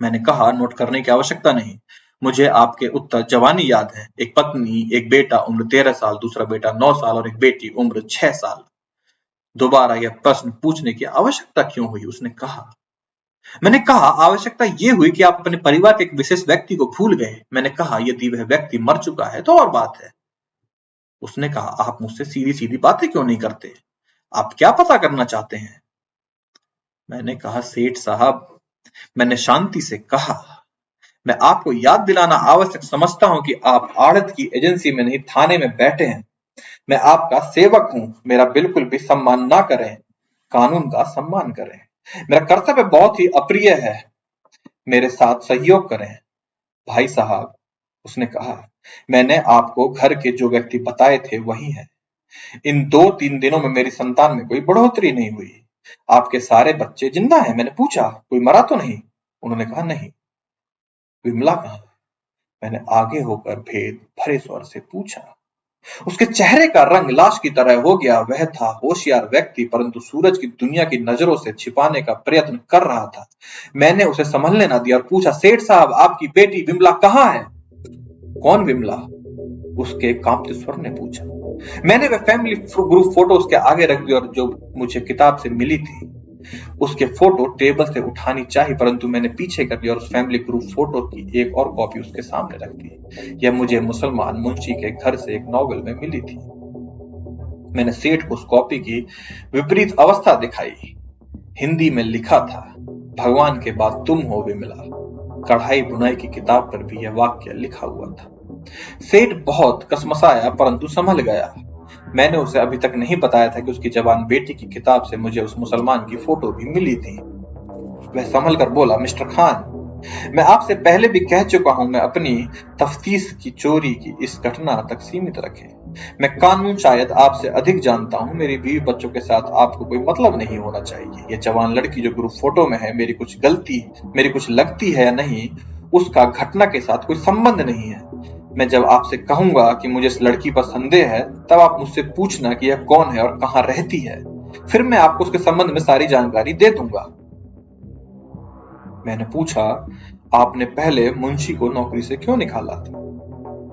मैंने कहा, नोट करने की आवश्यकता नहीं। मुझे आपके उत्तर जवानी याद है। एक पत्नी, एक बेटा उम्र 13 साल, दूसरा बेटा 9 साल और एक बेटी उम्र 6 साल। दोबारा यह प्रश्न पूछने की आवश्यकता क्यों हुई? उसने कहा। मैंने कहा, आवश्यकता ये हुई कि आप अपने परिवार के एक विशेष व्यक्ति को भूल गए। मैंने कहा, यदि वह व्यक्ति मर चुका है तो और बात है। उसने कहा, आप मुझसे सीधी सीधी बातें क्यों नहीं करते? आप क्या पता करना चाहते हैं? मैंने कहा, सेठ साहब, मैंने शांति से कहा, मैं आपको याद दिलाना आवश्यक समझता हूं कि आप आड़त की एजेंसी में नहीं, थाने में बैठे हैं। मैं आपका सेवक हूं। मेरा बिल्कुल भी सम्मान ना करें, कानून का सम्मान करें। मेरा कर्तव्य बहुत ही अप्रिय है। मेरे साथ सहयोग करें। भाई साहब, उसने कहा, मैंने आपको घर के जो व्यक्ति बताए थे वही हैं। इन 2-3 दिनों में मेरी संतान में कोई बढ़ोतरी नहीं हुई। आपके सारे बच्चे जिंदा हैं। मैंने पूछा, कोई मरा तो नहीं? उन्होंने कहा, नहीं। विमला कहाँ? मैंने आगे होकर भेद भरे स्वर से पूछा। उसके चेहरे का रंग लाश की तरह हो गया। वह था होशियार व्यक्ति, परंतु सूरज की दुनिया की नजरों से छिपाने का प्रयत्न कर रहा था। मैंने उसे संभलने न दिया और पूछा, सेठ साहब, आपकी बेटी विमला कहाँ है? कौन विमला? उसके कांपते स्वर ने पूछा। मैंने वह फैमिली ग्रुप फोटो उसके आगे रख दी और जो मुझे किताब से मिली थी उसके फोटो टेबल से उठानी चाहिए, परंतु मैंने पीछे कर लिया और उस फैमिली ग्रुप फोटो की एक और कॉपी उसके सामने रख दी। यह मुझे मुसलमान मुंशी के घर से एक नॉवेल में मिली थी। मैंने सेठ को उस कॉपी की विपरीत अवस्था दिखाई। हिंदी में लिखा था, भगवान के बाद तुम हो विमला। कढ़ाई बुनाई की किताब पर भी यह वाक्य लिखा हुआ था। सेठ बहुत कसमसाया, परंतु संभल गया। मैंने उसे अभी तक नहीं बताया था कि उसकी जवान बेटी की किताब से मुझे उस मुसलमान की फोटो भी मिली थी। वह संभल कर बोला, मिस्टर खान, मैं आपसे पहले भी कह चुका हूं, मैं अपनी तफ्तीश की चोरी की इस घटना तक सीमित रखें। मैं कानून शायद आपसे अधिक जानता हूं। मेरी बीवी बच्चों के साथ आपको कोई मतलब नहीं होना चाहिए। यह जवान लड़की जो ग्रुप फोटो में है, मेरी कुछ लगती है या नहीं, उसका घटना के साथ कोई संबंध नहीं है। मैं जब आपसे कहूंगा कि मुझे इस लड़की पर संदेह है, तब आप मुझसे पूछना कि यह कौन है और कहां रहती है। फिर मैं आपको उसके संबंध में सारी जानकारी दे दूंगा। मैंने पूछा, आपने पहले मुंशी को नौकरी से क्यों निकाला था?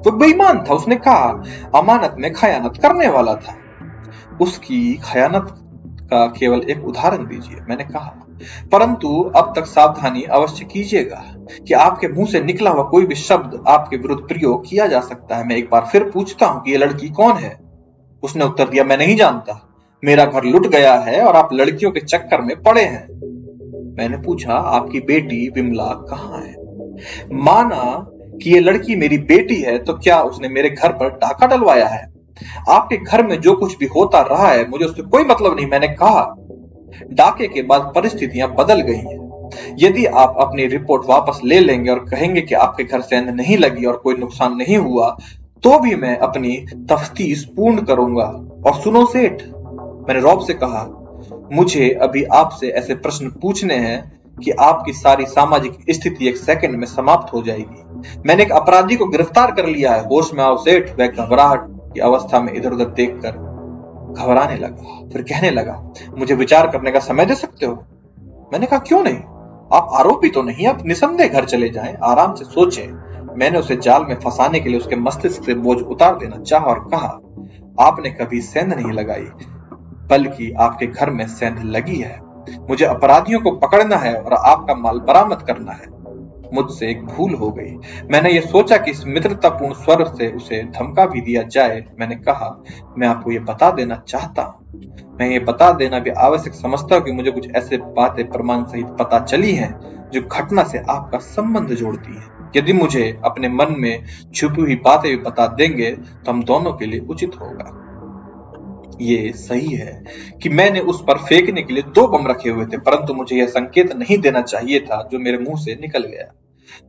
वो बेईमान था। उसने कहा, अमानत में खयानत करने वाला था। उसकी खयानत का केवल एक उदाहरण दीजिए। मैंने कहा, परंतु अब तक सावधानी अवश्य कीजिएगा कि आपके मुंह से निकला हुआ कोई भी शब्द आपके विरुद्ध प्रयोग किया जा सकता है। मैं एक बार फिर पूछता हूं कि ये लड़की कौन है? उसने उत्तर दिया, मैं नहीं जानता। मेरा घर लुट गया है और आप लड़कियों के चक्कर में पड़े हैं। मैंने पूछा, आपकी बेटी विमला कहाँ है? माना कि ये लड़की मेरी बेटी है, तो क्या उसने मेरे घर पर डाका डलवाया है? आपके घर में जो कुछ भी होता रहा है, मुझे उससे कोई मतलब नहीं। मैंने कहा, डाके के बाद परिस्थितियां बदल गई हैं। यदि आप अपनी रिपोर्ट वापस ले लेंगे और कहेंगे कि आपके घर सेंध नहीं लगी और कोई नुकसान नहीं हुआ, तो भी मैं अपनी तफ्तीश पूर्ण करूंगा। और सुनो सेठ, मैंने रौब से कहा, मुझे अभी आपसे ऐसे प्रश्न पूछने हैं कि आपकी सारी सामाजिक स्थिति एक सेकंड में समाप्त हो जाएगी। मैंने एक अपराधी को गिरफ्तार कर लिया है। होश में आओ सेठ। वह घबराहट की अवस्था में इधर उधर देखकर घबराने लगा। फिर कहने लगा, मुझे विचार करने का समय दे सकते हो? मैंने कहा, क्यों नहीं? आप आरोपी तो नहीं, आप निसंदेह घर चले जाएं, आराम से सोचें। मैंने उसे जाल में फंसाने के लिए उसके मस्तिष्क से बोझ उतार देना चाहा और कहा, आपने कभी सेंध नहीं लगाई, बल्कि आपके घर में सेंध लगी है। मुझे अपराधियों को पकड़ना है और आपका माल बरामद करना है। मुझसे एक भूल हो गई। मैंने ये सोचा कि इस मित्रतापूर्ण स्वर से उसे धमका भी दिया जाए। मैंने कहा, मैं आपको ये बता देना चाहता हूँ। मैं ये बता देना भी आवश्यक समझता हूँ कि मुझे कुछ ऐसे बातें प्रमाण सहित पता चली हैं जो घटना से आपका संबंध जोड़ती है। यदि मुझे अपने मन में छुपी हुई बातें भी बता देंगे तो हम दोनों के लिए उचित होगा। ये सही है कि मैंने उस पर फेंकने के लिए 2 बम रखे हुए थे, परंतु मुझे यह संकेत नहीं देना चाहिए था जो मेरे मुंह से निकल गया।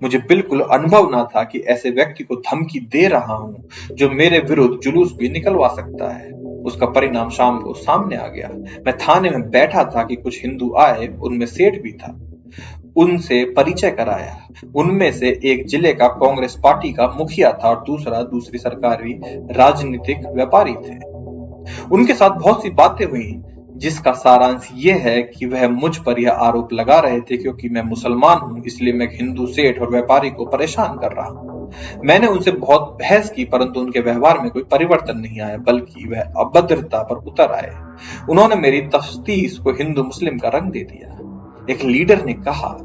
मुझे बिल्कुल अनुभव ना था कि ऐसे व्यक्ति को धमकी दे रहा हूं जो मेरे विरुद्ध जुलूस भी निकलवा सकता है। उसका परिणाम शाम को सामने आ गया। मैं थाने में बैठा था कि कुछ हिंदू आए, उनमें सेठ भी था। उनसे परिचय कराया। उनमें से एक जिले का कांग्रेस पार्टी का मुखिया था और दूसरी सरकारी राजनीतिक व्यापारी थे। उनके साथ बहुत सी बातें हुई, जिसका सारांश ये है कि वह मुझ पर यह आरोप लगा रहे थे क्योंकि मैं मुसलमान हूं, इसलिए मैं हिंदू सेठ और व्यापारी को परेशान कर रहा हूं। मैंने उनसे बहुत बहस की, परंतु उनके व्यवहार में कोई परिवर्तन नहीं आया, बल्कि वह अभद्रता पर उतर आए। उन्होंने मेरी तफ्तीश को हिंदू मुस्लिम का रंग दे दिया। एक लीडर ने कहा,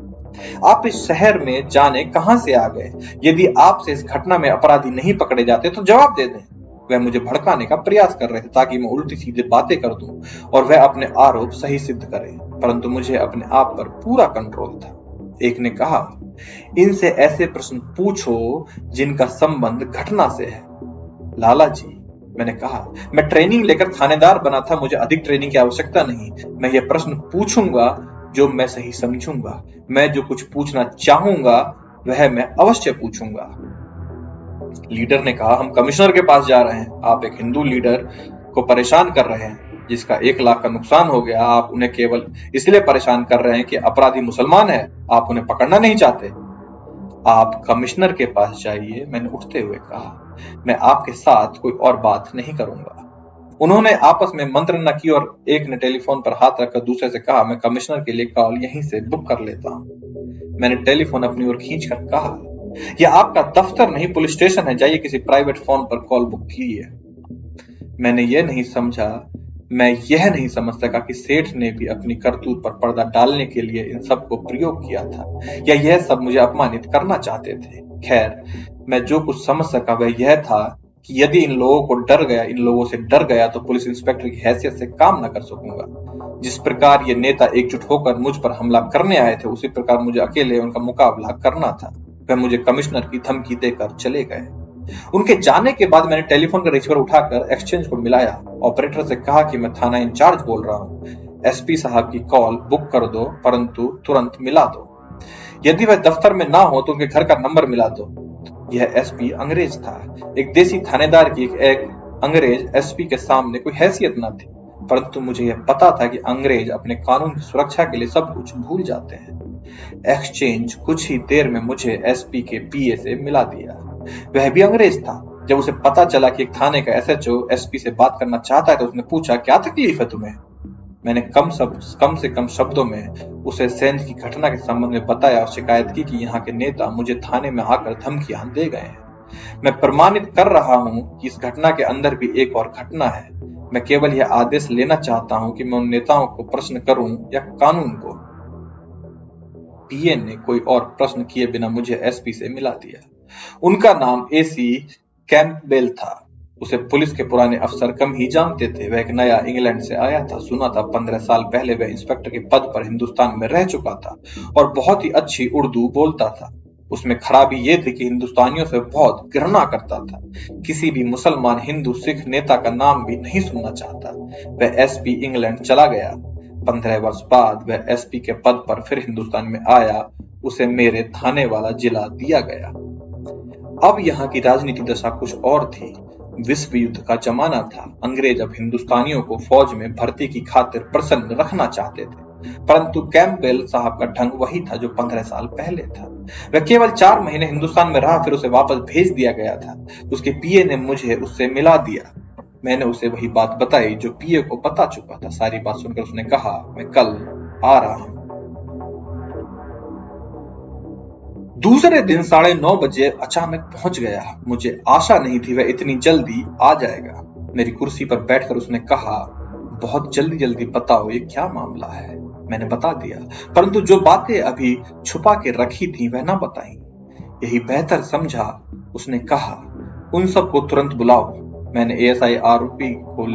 आप इस शहर में जाने कहां से आ गए? यदि आपसे इस घटना में अपराधी नहीं पकड़े जाते तो जवाब दे दें। वह मुझे भड़काने का प्रयास कर रहे थे ताकि मैं उल्टी सीधी बातें कर दूं और वह अपने आरोप सही सिद्ध करे, परंतु मुझे अपने आप पर पूरा कंट्रोल था। एक ने कहा, इनसे ऐसे प्रश्न पूछो जिनका संबंध घटना से है। लाला जी, मैंने कहा, मैं ट्रेनिंग लेकर थानेदार बना था, मुझे अधिक ट्रेनिंग की आवश्यकता नहीं। मैं ये प्रश्न पूछूंगा जो मैं सही समझूंगा। मैं जो कुछ पूछना चाहूंगा वह मैं अवश्य पूछूंगा। लीडर ने कहा, हम कमिश्नर के पास जा रहे हैं। आप एक हिंदू लीडर को परेशान कर रहे हैं जिसका 1 लाख का नुकसान हो गया। आप उन्हें केवल इसलिए परेशान कर रहे हैं कि अपराधी मुसलमान है, आप उन्हें पकड़ना नहीं चाहते। आप कमिश्नर के पास जाइए, मैंने उठते हुए कहा। मैं आपके साथ कोई और बात नहीं करूंगा। उन्होंने आपस में मंत्र न की और एक ने टेलीफोन पर हाथ रखकर दूसरे से कहा, मैं कमिश्नर के लिए कॉल यहीं से बुक कर लेता हूं। मैंने टेलीफोन अपनी ओर खींचकर कहा, यह आपका दफ्तर नहीं पुलिस स्टेशन है, जाइए किसी प्राइवेट फोन पर कॉल बुक कीजिए। मैं यह नहीं समझ सका कि सेठ ने भी अपनी करतूत पर पर्दा डालने के लिए इन सब को प्रयोग किया था, या यह सब मुझे अपमानित करना चाहते थे। खैर, मैं जो कुछ समझ सका वह यह था कि यदि इन लोगों से डर गया तो पुलिस इंस्पेक्टर की हैसियत से काम न कर सकूंगा। जिस प्रकार ये नेता एकजुट होकर मुझ पर हमला करने आए थे, उसी प्रकार मुझे अकेले उनका मुकाबला करना था। वह मुझे कमिश्नर की धमकी देकर चले गए। उनके जाने के बाद मैंने टेलीफोन का रिसीवर उठाकर एक्सचेंज को मिलाया। ऑपरेटर से कहा कि मैं थाना इंचार्ज बोल रहा हूँ, एसपी साहब की कॉल बुक कर दो, परंतु तुरंत मिला दो। यदि वह दफ्तर में ना हो तो उनके घर का नंबर मिला दो। यह एसपी अंग्रेज था। एक देसी थानेदार की एक अंग्रेज एसपी के सामने कोई हैसियत न थी, परंतु मुझे यह पता था कि अंग्रेज अपने कानून की सुरक्षा के लिए सब कुछ भूल जाते हैं। एक्सचेंज कुछ ही देर में मुझे एसपी के पीए से मिला दिया। वह भी अंग्रेज था। जब उसे पता चला कि एक थाने का एसएचओ एसपी से बात करना चाहता है तो उसने पूछा, क्या तकलीफ है तुम्हें? मैंने कम से कम शब्दों में उसे सेंध की घटना के संबंध में बताया और शिकायत की कि यहाँ के नेता मुझे थाने में आकर धमकियां दे गए हैं। मैं प्रमाणित कर रहा हूँ कि इस घटना के अंदर भी एक और घटना है। मैं केवल यह आदेश लेना चाहता हूँ कि मैं उन नेताओं को प्रश्न करूं या कानून को। पीए ने कोई और प्रश्न किए बिना मुझे एसपी से मिला दिया। उनका नाम एसी कैंपबेल था। उसे पुलिस के पुराने अफसर कम ही जानते थे। वह एक नया इंग्लैंड से आया था। सुना था 15 साल पहले वह इंस्पेक्टर के पद पर हिंदुस्तान में रह चुका था और बहुत ही अच्छी उर्दू बोलता था। उसमें खराबी यह थी कि हिंदुस्तानियों से बहुत घृणा करता था। किसी भी मुसलमान, हिंदू, सिख नेता का नाम भी नहीं सुनना चाहता। वह एसपी इंग्लैंड चला गया। 15 वर्ष बाद वह एसपी के पद पर फिर हिंदुस्तान में आया। उसे मेरे थाने वाला जिला दिया गया। अब यहाँ की राजनीति दशा कुछ और थी। विश्व युद्ध का जमाना था। अंग्रेज अब हिंदुस्तानियों को फौज में भर्ती की खातिर प्रसन्न रखना चाहते थे, परंतु कैंपबेल साहब का ढंग वही था जो 15 साल पहले था। वह केवल 4 महीने हिंदुस्तान में रहा, फिर उसे वापस भेज दिया गया था। उसके पीए ने मुझे उससे मिला दिया। मैंने उसे वही बात बताई जो पीए को बता चुका था। सारी बात सुनकर उसने कहा, मैं कल आ रहा हूं। दूसरे दिन 9:30 बजे अचानक पहुंच गया। मुझे आशा नहीं थी वह इतनी जल्दी आ जाएगा। मेरी कुर्सी पर बैठकर उसने कहा, बहुत जल्दी बताओ ये क्या मामला है। मैंने बता दिया, परंतु जो बातें अभी छुपा के रखी थी वह ना बताई। यही बेहतर समझा। उसने कहा, उन सबको तुरंत बुलाओ। मैंने एएसआई आरोपी को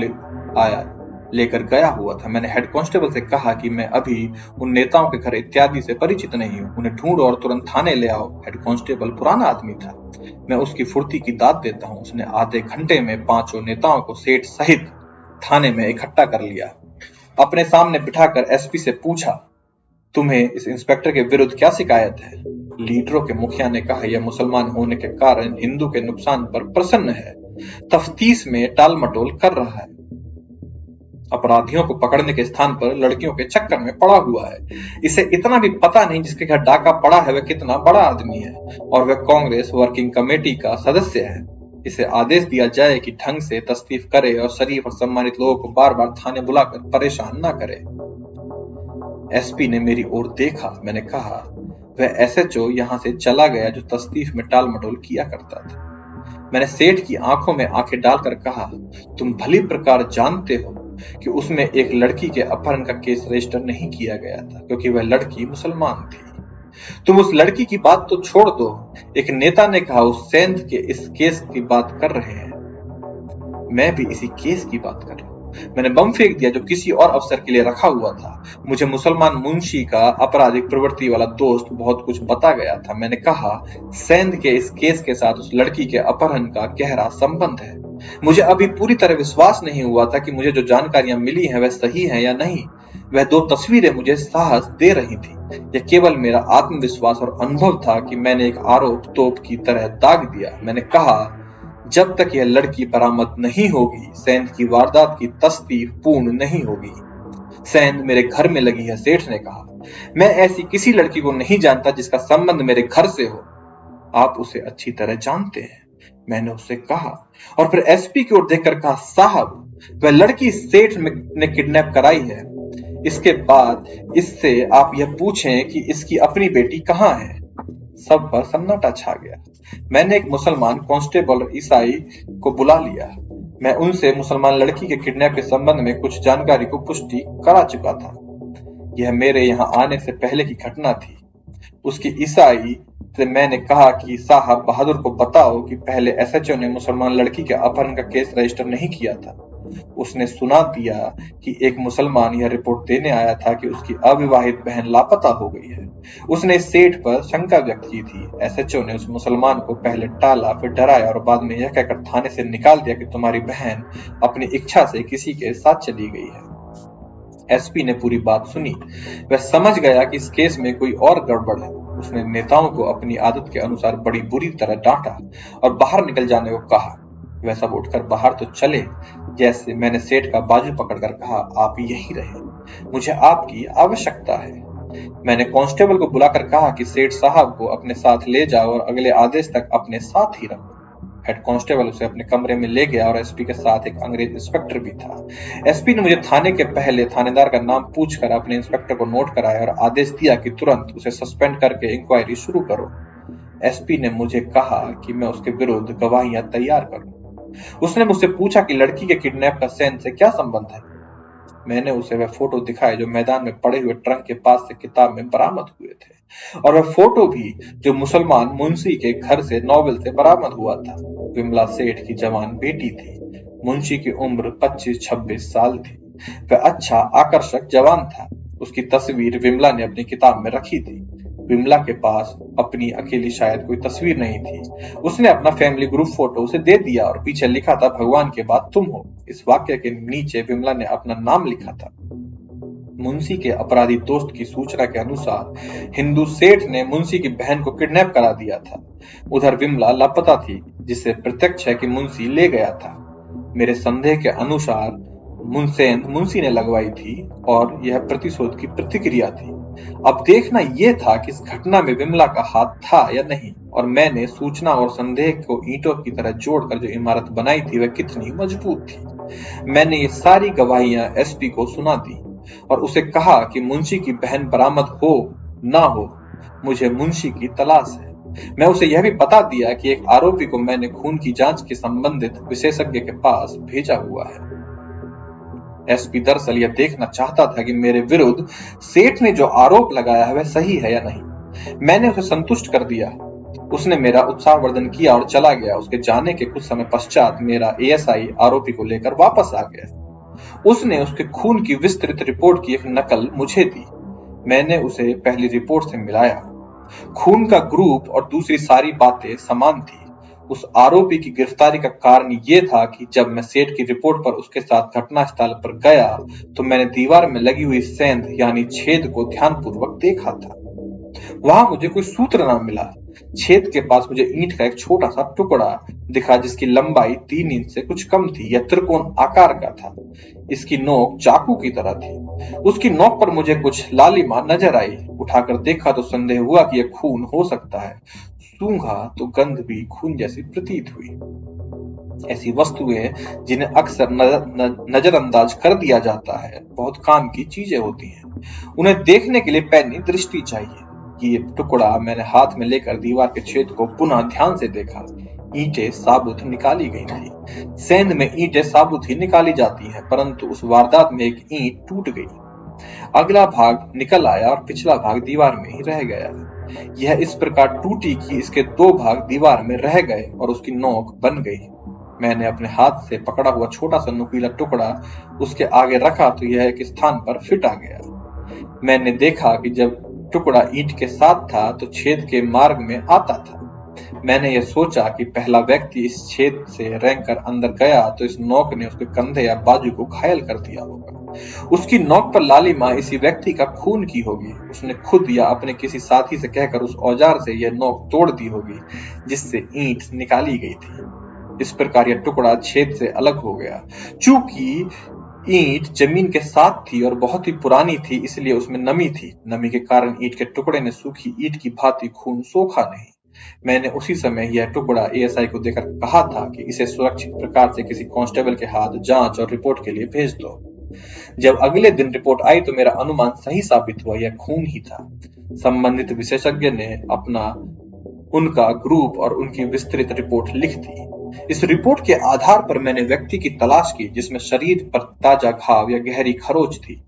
लेकर गया हुआ था। मैंने हेड कांस्टेबल से कहा कि मैं अभी उन नेताओं के घर इत्यादि से परिचित नहीं हूं, उन्हें ढूंढो और तुरंत थाने ले आओ। हेड कांस्टेबल पुराना आदमी था। मैं उसकी फुर्ती की दाद देता हूं। उसने आधे घंटे में 5 नेताओं को सेठ सहित थाने में इकट्ठा कर लिया। अपने सामने बिठाकर एसपी से पूछा, तुम्हें इस इंस्पेक्टर के विरुद्ध क्या शिकायत है? लीडरों के मुखिया ने कहा, यह मुसलमान होने के कारण हिंदू के नुकसान पर प्रसन्न है, तफ्तीश में टालमटोल कर रहा है, अपराधियों को पकड़ने के स्थान पर लड़कियों के चक्कर में पड़ा हुआ है। इसे इतना भी पता नहीं जिसके घर डाका पड़ा है वह कितना बड़ा आदमी है और वह कांग्रेस वर्किंग कमेटी का सदस्य है। इसे आदेश दिया जाए कि ढंग से तस्दीफ करे और शरीफ और सम्मानित लोगों को बार बार थाने बुलाकर परेशान ना करे। एसपी ने मेरी ओर देखा। मैंने कहा, वह एसएचओ यहां से चला गया जो तस्दीफ में टाल मटोल किया करता था। मैंने सेठ की आंखों में आंखें डालकर कहा, तुम भली प्रकार जानते हो कि उसमें एक लड़की के अपहरण का केस रजिस्टर नहीं किया गया था क्योंकि वह लड़की मुसलमान थी। तुम उस लड़की की बात तो छोड़ दो, एक नेता ने कहा उस सेंध के इस केस की बात कर रहे हैं। मैं भी इसी केस की बात कर रहा हूं। मैंने बम फेंक दिया जो किसी और अफसर के लिए रखा हुआ था। मुझे मुसलमान मुंशी का आपराधिक प्रवृत्ति वाला दोस्त बहुत कुछ बता गया था। मैंने कहा, सेंध के इस केस के साथ उस लड़की के अपहरण का गहरा संबंध है। मुझे अभी पूरी तरह विश्वास नहीं हुआ था कि मुझे जो जानकारियां मिली हैं वह सही हैं या नहीं। वह दो तस्वीरें मुझे साहस दे रही थी। यह केवल मेरा आत्मविश्वास और अनुभव था कि मैंने एक आरोप तोप की तरह दाग दिया। मैंने कहा, जब तक यह लड़की बरामद नहीं होगी, सेंध की वारदात की तस्दीक पूर्ण नहीं होगी। सेंध मेरे घर में लगी है, सेठ ने कहा। मैं ऐसी किसी लड़की को नहीं जानता जिसका संबंध मेरे घर से हो। आप उसे अच्छी तरह जानते हैं, मैंने उससे कहा, और फिर एसपी की ओर देखकर कहा, साहब, वह लड़की सेठ ने किडनैप कराई है। इसके बाद इससे आप यह पूछें कि इसकी अपनी बेटी कहाँ है। सब पर सन्नाटा छा गया। मैंने एक मुसलमान कांस्टेबल और ईसाई को बुला लिया। मैं उनसे मुसलमान लड़की के किडनैप के संबंध में कुछ जानकारी को पुष्टि करा चुका था। यह मेरे यहाँ आने से पहले की घटना थी। उसकी ईसाई से मैंने कहा कि साहब बहादुर को बताओ कि पहले एसएचओ ने मुसलमान लड़की के अपहरण का केस रजिस्टर नहीं किया था। उसने सुना दिया कि एक मुसलमान यह रिपोर्ट देने आया था कि उसकी अविवाहित बहन लापता हो गई है। उसने इस सेठ पर शंका व्यक्त की थी। एसएचओ ने उस मुसलमान को पहले टाला, फिर डराया और बाद में यह कहकर थाने से निकाल दिया कि तुम्हारी बहन अपनी इच्छा से किसी के साथ चली गई है। एसपी ने पूरी बात सुनी। वह समझ गया कि इस केस में कोई और गड़बड़ है। उसने नेताओं को अपनी आदत के अनुसार बड़ी बुरी तरह डांटा और बाहर निकल जाने को कहा। वह सब उठकर बाहर तो चले, जैसे मैंने सेठ का बाजू पकड़कर कहा, आप यहीं रहे, मुझे आपकी आवश्यकता है। मैंने कांस्टेबल को बुलाकर कहा कि सेठ साहब को अपने साथ ले जाओ और अगले आदेश तक अपने साथ ही रखो। हेड कांस्टेबल उसे अपने कमरे में ले गया और एसपी के साथ एक अंग्रेज इंस्पेक्टर भी था। एसपी ने मुझे थाने के पहले थानेदार का नाम पूछकर अपने इंस्पेक्टर को नोट कराया और आदेश दिया कि तुरंत उसे सस्पेंड करके इंक्वायरी शुरू करो। एसपी ने मुझे कहा कि मैं उसके विरुद्ध गवाहियां तैयार करूं। उसने मुझसे पूछा कि लड़की के किडनैप का सेंध से क्या संबंध है। मैंने उसे वह फोटो दिखाए जो मैदान में पड़े हुए ट्रंक के पास से किताब में बरामद हुए थे, और वह फोटो भी जो मुसलमान मुंशी के घर से नोवेल से बरामद हुआ था। विमला सेठ की जवान बेटी थी। मुंशी की उम्र 25-26 साल थी। वह अच्छा आकर्षक जवान था। उसकी तस्वीर विमला ने अपनी किताब में रखी थी। विमला के पास अपनी अकेली शायद कोई तस्वीर नहीं थी। उसने अपना फैमिली ग्रुप फोटो उसे दे दिया और पीछे लिखा था, भगवान के बाद तुम हो। इस वाक्य के नीचे विमला ने अपना नाम लिखा था। मुंशी के अपराधी दोस्त की सूचना के अनुसार हिंदू सेठ ने मुंशी की बहन को किडनैप करा दिया था। उधर विमला लापता थी, जिससे प्रत्यक्ष है कि मुंशी ले गया था। मेरे संदेह के अनुसार सेंध मुंशी ने लगवाई थी और यह प्रतिशोध की प्रतिक्रिया थी। अब देखना यह था कि इस घटना में विमला का हाथ था या नहीं, और मैंने सूचना और संदेह को ईंटों की तरह जोड़कर जो इमारत बनाई थी वह कितनी मजबूत थी। मैंने ये सारी गवाहियां एसपी को सुना दी और उसे कहा कि मुंशी की बहन बरामद हो ना हो, मुझे मुंशी की तलाश है। मैं उसे यह भी बता दिया कि एक आरोपी को मैंने खून की जांच के संबंधित विशेषज्ञ के पास भेजा हुआ है। एसपी दरअसल यह देखना चाहता था कि मेरे विरुद्ध सेठ ने जो आरोप लगाया है वह सही है या नहीं। मैंने उसे संतुष्ट कर दिया। उसने मेरा उत्साहवर्धन किया और चला गया। उसके जाने के कुछ समय पश्चात मेरा एएसआई आरोपी को लेकर वापस आ गया। उसने उसके खून की विस्तृत रिपोर्ट की एक नकल मुझे दी। मैंने उसे पहली रिपोर्ट से मिलाया। खून का ग्रुप और दूसरी सारी बातें समान थी। उस आरोपी की गिरफ्तारी का कारण यह था कि जब मैं सेठ की रिपोर्ट पर उसके साथ घटनास्थल पर गया तो मैंने दीवार में लगी हुई सेंध यानी छेद को ध्यानपूर्वक देखा था। वहां मुझे कोई सूत्र न मिला। छेद के पास मुझे ईंट का एक छोटा सा टुकड़ा दिखा जिसकी लंबाई 3 इंच से कुछ कम थी। यह त्रिकोण आकार का था। इसकी नोक चाकू की तरह थी। उसकी नोक पर मुझे कुछ लालिमा नजर आई। उठाकर देखा तो संदेह हुआ कि यह खून हो सकता है। सूंघा तो गंध भी खून जैसी प्रतीत हुई। ऐसी वस्तुएं जिन्हें अक्सर नजरअंदाज कर दिया जाता है बहुत काम की चीजें होती हैं। उन्हें देखने के लिए पैनी दृष्टि चाहिए। ये टुकड़ा मैंने हाथ में लेकर दीवार के छेद को पुनः ध्यान से देखा। ईंटें साबुत निकाली गई थी। सेंध में ईंटें साबुत ही निकाली जाती हैं, परंतु उस वारदात में एक ईंट टूट गई। अगला भाग निकल आया और पिछला भाग दीवार में ही रह गया। यह इस प्रकार टूटी कि इसके 2 भाग दीवार में रह गए और उसकी नोक बन गई। मैंने अपने हाथ से पकड़ा हुआ छोटा सा नुकीला टुकड़ा उसके आगे रखा तो यह एक स्थान पर फिट आ गया। मैंने देखा कि जब टुकड़ा ईंट के साथ था तो छेद के मार्ग में आता था। मैंने यह सोचा कि पहला व्यक्ति इस छेद से रेंगकर अंदर गया तो इस नोक ने उसके कंधे या बाजू को घायल कर दिया होगा। उसकी नोक पर लालिमा इसी व्यक्ति का खून की होगी। उसने खुद या अपने किसी साथी से कहकर उस औजार से यह नोक तोड़ दी होगी जिससे ईंट निकाली गई थी। इस प्रकार यह टुकड़ा छेद से अलग हो गया। चूंकि ईंट जमीन के साथ थी और बहुत ही पुरानी थी, इसलिए उसमें नमी थी। नमी के कारण ईंट के टुकड़े ने सूखी ईंट की भांति खून सोखा नहीं। मैंने उसी समय यह टुकड़ा एएसआई को देकर कहा था कि इसे सुरक्षित प्रकार से किसी कांस्टेबल के हाथ जांच और रिपोर्ट के लिए भेज दो। जब अगले दिन रिपोर्ट आई तो मेरा अनुमान सही साबित हुआ, यह खून ही था। संबंधित विशेषज्ञ ने उनका ग्रुप और उनकी विस्तृत रिपोर्ट लिख दी। इस रिपोर्ट के आधार पर मैंने व्यक्ति की तलाश की जिसमें शरीर पर ताजा घाव या गहरी खरोच थी।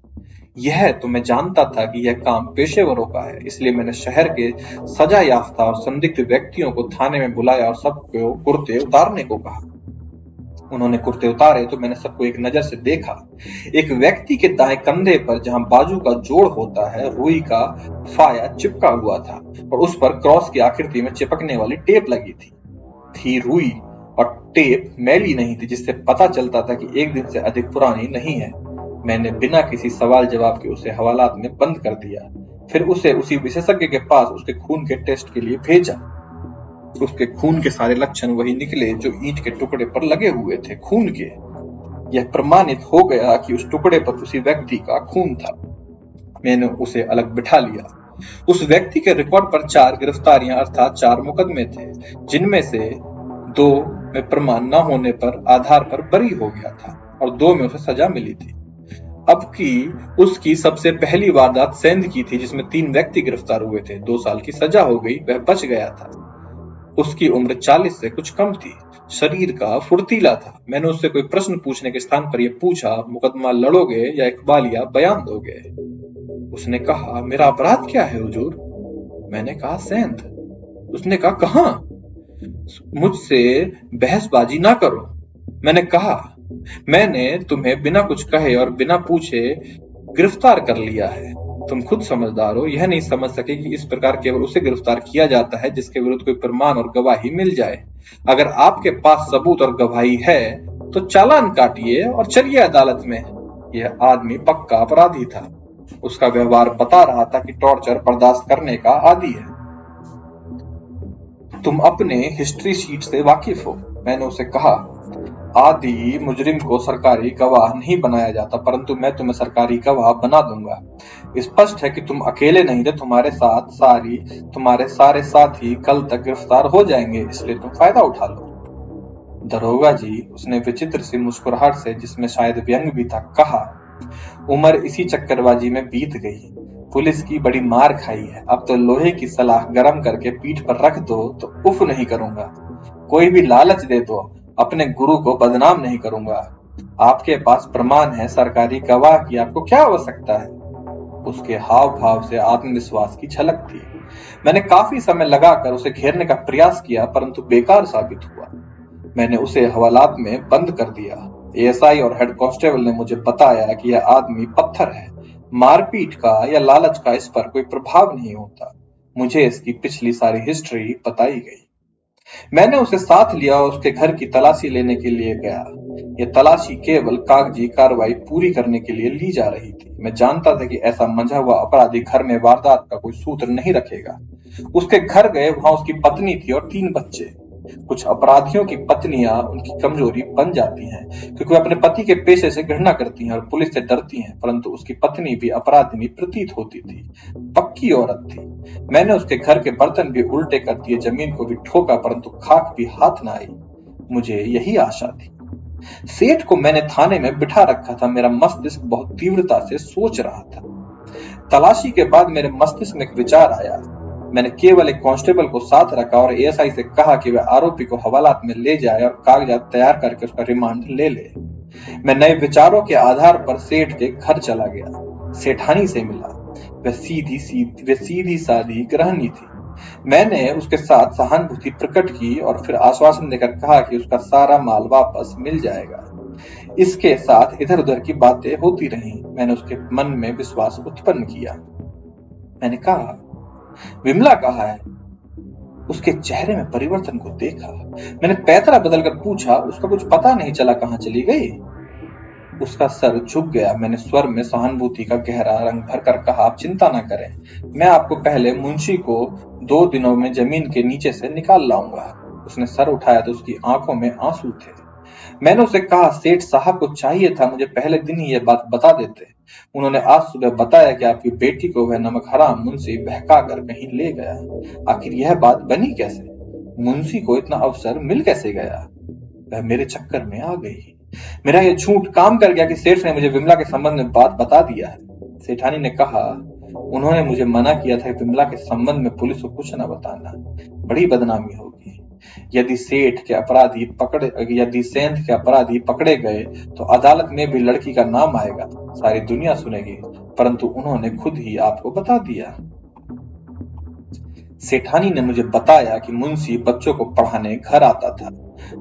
यह तो मैं जानता था कि यह काम पेशेवरों का है, इसलिए मैंने शहर के सजा याफ्ता और संदिग्ध व्यक्तियों को थाने में बुलाया और सबको कुर्ते उतारने को कहा। उन्होंने कुर्ते उतारे तो मैंने सबको एक नजर से देखा। एक व्यक्ति के दाएं कंधे पर, जहां बाजू का जोड़ होता है, रुई का फाया चिपका हुआ था और उस पर क्रॉस की आकृति में चिपकने वाली टेप लगी थी। रुई और टेप मैली नहीं थी, जिससे पता चलता था कि एक दिन से अधिक पुरानी नहीं है। मैंने बिना किसी सवाल जवाब के उसे हवालात में बंद कर दिया। फिर उसे उसी विशेषज्ञ के पास उसके खून के टेस्ट के लिए भेजा। उसके खून के सारे लक्षण वही निकले जो ईंट के टुकड़े पर लगे हुए थे, खून के। यह प्रमाणित हो गया कि उस टुकड़े पर उसी व्यक्ति का खून था। मैंने उसे अलग बिठा लिया। उस व्यक्ति के रिकॉर्ड पर 4 गिरफ्तारियां अर्थात 4 मुकदमे थे, जिनमें से 2 में प्रमाण न होने पर आधार पर बरी हो गया था और 2 में उसे सजा मिली थी। अब की उसकी सबसे पहली वारदात सेंध की थी, जिसमें 3 व्यक्ति गिरफ्तार हुए थे। 2 साल की सजा हो गई, वह बच गया था। उसकी उम्र 40 से कुछ कम थी, शरीर का फुर्तीला था। मैंने उससे कोई प्रश्न पूछने के स्थान पर यह पूछा, मुकदमा लड़ोगे या इकबालिया बयान दोगे? उसने कहा, मेरा अपराध क्या है हुजूर? मैंने कहा, सेंध। उसने कहा, कहां? मुझसे बहसबाजी ना करो। मैंने कहा, मैंने तुम्हें बिना कुछ कहे और बिना पूछे गिरफ्तार कर लिया है। तुम खुद समझदार हो, यह नहीं समझ सके कि इस प्रकार केवल उसे गिरफ्तार किया जाता है जिसके विरुद्ध कोई प्रमाण और गवाही मिल जाए। अगर आपके पास सबूत और गवाही है तो चालान काटिए और चलिए अदालत में। यह आदमी पक्का अपराधी था। उसका व्यवहार बता रहा था कि टॉर्चर बर्दाश्त करने का आदी है। तुम अपने हिस्ट्री शीट से वाकिफ हो, मैंने उसे कहा। आदि मुजरिम को सरकारी गवाह नहीं बनाया जाता, परंतु मैं तुम्हें सरकारी गवाह बना दूंगा। स्पष्ट है कि तुम अकेले नहीं थे, तुम्हारे सारे साथी कल तक गिरफ्तार हो जाएंगे, इसलिए तुम फायदा उठा लो। दरोगा जी, उसने विचित्र सी मुस्कुराहट से, जिसमें शायद व्यंग भी था, कहा, उम्र इसी चक्करबाजी में बीत गई। पुलिस की बड़ी मार खाई है। अब तो लोहे की सलाख गरम करके पीठ पर रख दो तो उफ नहीं करूंगा। कोई भी लालच दे दो, अपने गुरु को बदनाम नहीं करूंगा। आपके पास प्रमाण है, सरकारी गवाह की आपको क्या आवश्यकता है? उसके हाव भाव से आत्मविश्वास की झलक थी। मैंने काफी समय लगाकर उसे घेरने का प्रयास किया, परंतु बेकार साबित हुआ। मैंने उसे हवालात में बंद कर दिया। एएसआई और हेड कांस्टेबल ने मुझे बताया कि यह आदमी पत्थर है। मारपीट का या लालच का इस पर कोई प्रभाव नहीं होता। मुझे इसकी पिछली सारी हिस्ट्री बताई गई। मैंने उसे साथ लिया और उसके घर की तलाशी लेने के लिए गया। यह तलाशी केवल कागजी कार्रवाई पूरी करने के लिए ली जा रही थी। मैं जानता था कि ऐसा मंझा हुआ अपराधी घर में वारदात का कोई सूत्र नहीं रखेगा। उसके घर गए, वहां उसकी पत्नी थी और 3 बच्चे। कुछ अपराधियों की पत्नियां उनकी कमजोरी बन जाती हैं, क्योंकि वे अपने पति के पेशे से घृणा करती हैं और पुलिस से डरती हैं, परंतु उसकी पत्नी भी अपराधिनी प्रतीत होती थी। पक्की औरत थी। मैंने उसके घर के बर्तन भी उल्टे कर दिए, जमीन को भी ठोका, परंतु खाक भी हाथ न आई। मुझे यही आशा थी। सेठ को मैंने थाने में बिठा रखा था। मेरा मस्तिष्क बहुत तीव्रता से सोच रहा था। तलाशी के बाद मेरे मस्तिष्क में एक विचार आया। मैंने केवल एक कांस्टेबल को साथ रखा और एएसआई से कहा कि वह आरोपी को हवालात में ले जाए और कागजात तैयार करके उसका रिमांड ले ले। मैं नए विचारों के आधार पर सेठ के घर चला गया। सेठानी से मिला। वह सीधी सादी गृहिणी थी। मैंने उसके साथ सहानुभूति प्रकट की और फिर आश्वासन देकर कहा कि उसका सारा माल वापस मिल जाएगा। इसके साथ इधर उधर की बातें होती रहीं। मैंने उसके मन में विश्वास उत्पन्न किया। मैंने कहा, विमला कहाँ है? उसके चेहरे में परिवर्तन को देखा। मैंने पैतरा बदलकर पूछा, उसका कुछ पता नहीं चला कहाँ चली गई? उसका सर झुक गया। मैंने स्वर में सहानुभूति का गहरा रंग भरकर कहा, आप चिंता न करें, मैं आपको पहले मुंशी को 2 दिनों में जमीन के नीचे से निकाल लाऊंगा। उसने सर उठाया तो उसकी आंखों में आंसू थे। मैंने उसे कहा, सेठ साहब को चाहिए था मुझे पहले दिन ही यह बात बता देते। उन्होंने आज सुबह बताया कि आपकी बेटी को वह नमक हराम मुंशी बहका कर कहीं ले गया। आखिर यह बात बनी कैसे? मुंशी को इतना अवसर मिल कैसे गया? वह मेरे चक्कर में आ गई। मेरा यह झूठ काम कर गया कि सेठ ने मुझे विमला के संबंध में बात बता दिया है। सेठानी ने कहा, उन्होंने मुझे मना किया था कि विमला के संबंध में पुलिस को कुछ न बताना, बड़ी बदनामी होगी। यदि सेंध के अपराधी पकड़े गए तो अदालत में भी लड़की का नाम आएगा, सारी दुनिया सुनेगी, परंतु उन्होंने खुद ही आपको बता दिया। सेठानी ने मुझे बताया कि मुंशी बच्चों को पढ़ाने घर आता था।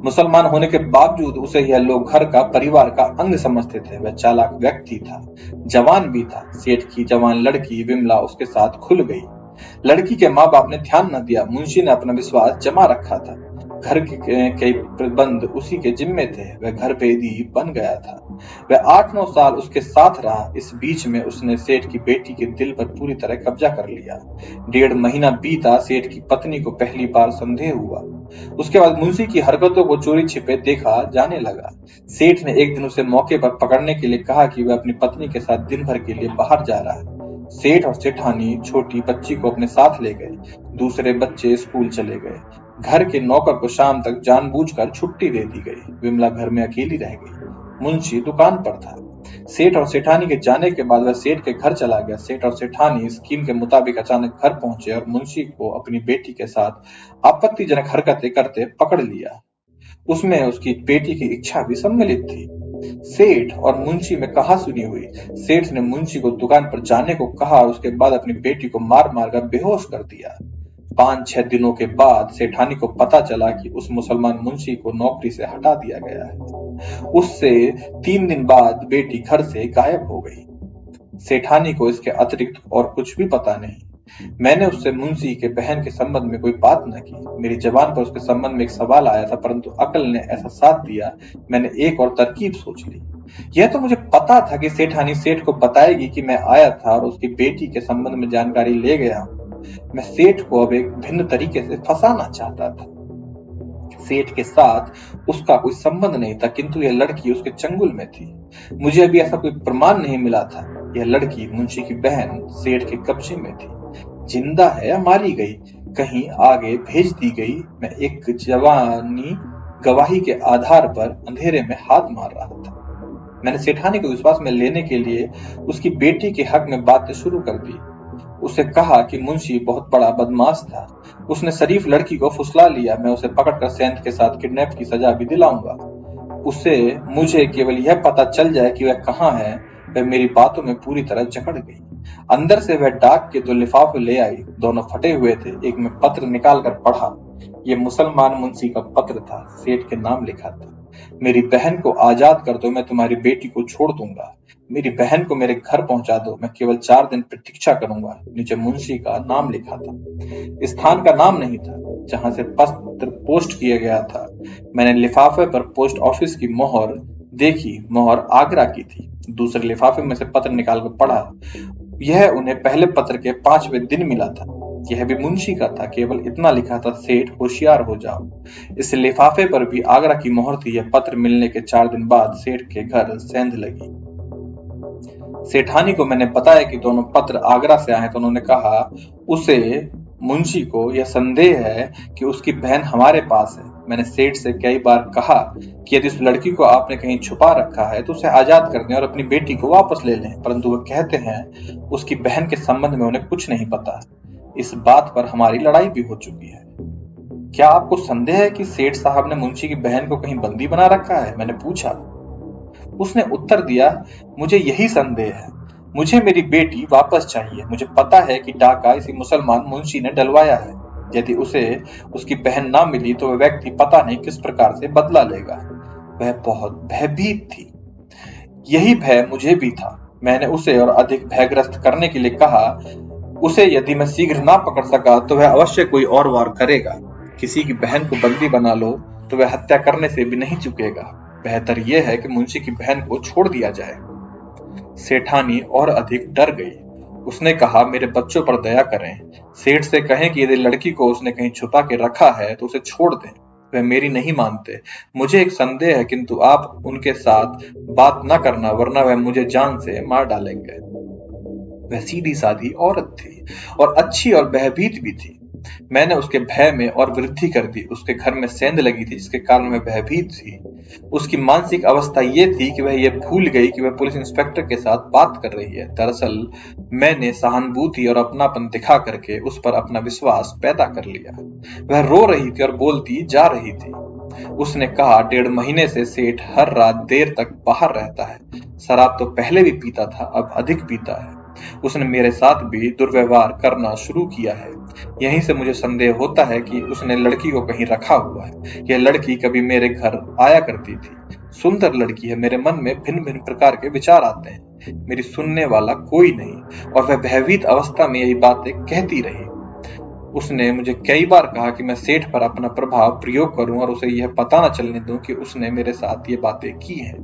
मुसलमान होने के बावजूद उसे यह लोग घर का परिवार का अंग समझते थे। वह चालाक व्यक्ति था, जवान भी था। सेठ की जवान लड़की विमला उसके साथ खुल गई। लड़की के माँ बाप ने ध्यान न दिया। मुंशी ने अपना विश्वास जमा रखा था। घर के प्रबंध उसी के जिम्मे थे। वह घर भेदी बन गया था। वह 8-9 साल उसके साथ रहा। इस बीच में उसने सेठ की बेटी के दिल पर पूरी तरह कब्जा कर लिया। 1.5 महीना बीता। सेठ की पत्नी को पहली बार संदेह हुआ। उसके बाद मुंशी की हरकतों को चोरी छिपे देखा जाने लगा। सेठ ने एक दिन उसे मौके पर पकड़ने के लिए कहा कि वह अपनी पत्नी के साथ दिन भर के लिए बाहर जा रहा है। सेठ और सेठानी छोटी बच्ची को अपने साथ ले गए। दूसरे बच्चे स्कूल चले गए। घर के नौकर को शाम तक जानबूझकर छुट्टी दे दी गई। विमला घर में अकेली रह गई। मुंशी दुकान पर था। सेठ और सेठानी के जाने के बाद वह सेठ के घर चला गया। सेठ और सेठानी स्कीम के मुताबिक अचानक घर पहुंचे और मुंशी को अपनी बेटी के साथ आपत्तिजनक हरकतें करते पकड़ लिया। उसमें उसकी बेटी की इच्छा भी सम्मिलित थी। सेठ और मुंशी में कहासुनी हुई। सेठ ने मुंशी को दुकान पर जाने को कहा और उसके बाद अपनी बेटी को मार मार कर बेहोश कर दिया। 5-6 दिनों के बाद सेठानी को पता चला कि उस मुसलमान मुंशी को नौकरी से हटा दिया गया है। उससे 3 दिन बाद बेटी घर से गायब हो गई। सेठानी को इसके अतिरिक्त और कुछ भी पता नहीं। मैंने उससे मुंशी के बहन के संबंध में कोई बात न की। मेरी जबान पर उसके संबंध में एक सवाल आया था, परंतु अकल ने ऐसा साथ दिया, मैंने एक और तरकीब सोच ली। यह तो मुझे पता था कि सेठानी सेठ को बताएगी कि मैं आया था और उसकी बेटी के संबंध में जानकारी ले गया हूं। मैं सेठ को अब एक भिन्न तरीके से फंसाना चाहता था। सेठ के साथ उसका कोई संबंध नहीं था, किंतु यह लड़की उसके चंगुल में थी। मुझे अभी ऐसा कोई प्रमाण नहीं मिला था। यह लड़की मुंशी की बहन सेठ के कब्जे में थी। जिंदा है या मारी गई, कहीं आगे भेज दी गई, मैं एक जवानी गवाही के आधार पर अंधेरे में हाथ मार रहा था। मैंने सेठानी को विश्वास में लेने के लिए उसकी बेटी के हक में बातें शुरू कर दी। उसे कहा कि मुंशी बहुत बड़ा बदमाश था। उसने शरीफ लड़की को फुसला लिया। मैं उसे पकड़कर सेंध के साथ किडनैप की सजा भी दिलाऊंगा। मुझे केवल यह पता चल जाए कि वह कहाँ है। वह मेरी बातों में पूरी तरह जकड़ गई। अंदर से वह डाक के 2 लिफाफे ले आई। दोनों फटे हुए थे। एक में पत्र निकाल कर पढ़ा। यह मुसलमान मुंशी का पत्र था। सेठ के नाम लिखा था, मेरी बहन को आजाद कर दो, मैं तुम्हारी बेटी को छोड़ दूंगा। मेरी बहन को मेरे घर पहुंचा दो, मैं केवल 4 दिन प्रतीक्षा करूंगा। नीचे मुंशी का नाम लिखा था। स्थान का नाम नहीं था जहां से पत्र पोस्ट किया गया था। मैंने लिफाफे पर पोस्ट ऑफिस की मोहर देखी। मोहर आगरा की थी। दूसरे लिफाफे में से पत्र निकालकर पढ़ा। यह उन्हें पहले पत्र के 5वें दिन मिला था। यह भी मुंशी का था। केवल इतना लिखा था, सेठ होशियार हो जाओ। इस लिफाफे पर भी आगरा की मोहर थी। यह पत्र मिलने के 4 दिन बाद सेठ के घर सेंध लगी। सेठानी को मैंने बताया कि दोनों पत्र आगरा से आए तो उन्होंने कहा, उसे मुंशी को यह संदेह है कि उसकी बहन हमारे पास है। मैंने सेठ से कई बार कहा कि यदि उस लड़की को आपने कहीं छुपा रखा है तो उसे आजाद कर दें और अपनी बेटी को वापस ले लें, परंतु वह कहते हैं उसकी बहन के संबंध में उन्हें कुछ नहीं पता। इस बात पर हमारी लड़ाई भी हो चुकी है। क्या आपको संदेह है कि सेठ साहब ने मुंशी की बहन को कहीं बंदी बना रखा है? मैंने पूछा। उसने उत्तर दिया, मुझे यही संदेह है। मुझे मेरी बेटी वापस चाहिए। मुझे पता है कि डाका इसी मुसलमान मुंशी ने डलवाया है। यदि उसे उसकी बहन ना मिली तो वह व्यक्ति पता नहीं किस प्रकार से बदला लेगा। वह बहुत भयभीत थी। यही भय मुझे भी था। मैंने उसे और अधिक भयग्रस्त करने के लिए कहा, उसे यदि मैं शीघ्र ना पकड़ सका तो वह अवश्य कोई और वार करेगा। किसी की बहन को बंदी बना लो तो वह हत्या करने से भी नहीं चूकेगा। बेहतर यह है कि मुंशी की बहन को छोड़ दिया जाए। सेठानी और अधिक डर गई। उसने कहा, मेरे बच्चों पर दया करें। सेठ से कहें कि यदि लड़की को उसने कहीं छुपा के रखा है तो उसे छोड़ दें। वह मेरी नहीं मानते। मुझे एक संदेह है, किंतु आप उनके साथ बात न करना, वरना वह मुझे जान से मार डालेंगे। वह सीधी साधी औरत थी और अच्छी और भयभीत भी थी। मैंने उसके भय में और वृद्धि कर दी। उसके घर में सेंध लगी थी, जिसके कारण वह भयभीत थी। उसकी मानसिक अवस्था ये थी कि वह ये भूल गई कि वह पुलिस इंस्पेक्टर के साथ बात कर रही है। दरअसल मैंने सहानुभूति और अपनापन दिखा करके उस पर अपना विश्वास पैदा कर लिया। वह रो रही थी और बोलती जा रही थी। उसने कहा, 1.5 महीने से सेठ हर रात देर तक बाहर रहता है। शराब तो पहले भी पीता था, अब अधिक पीता है। उसने मेरे साथ भी दुर्व्यवहार करना शुरू किया है। यहीं से मुझे संदेह होता है कि उसने लड़की को कहीं रखा हुआ है। यह लड़की कभी मेरे घर आया करती थी। सुंदर लड़की है। मेरे मन में भिन्न भिन्न प्रकार के विचार आते हैं। मेरी सुनने वाला कोई नहीं, और वह भयभीत अवस्था में यही बातें कहती रही। उसने मुझे कई बार कहा कि मैं सेठ पर अपना प्रभाव प्रयोग करूं और उसे यह पता न चलने दूं कि उसने मेरे साथ ये बातें की हैं।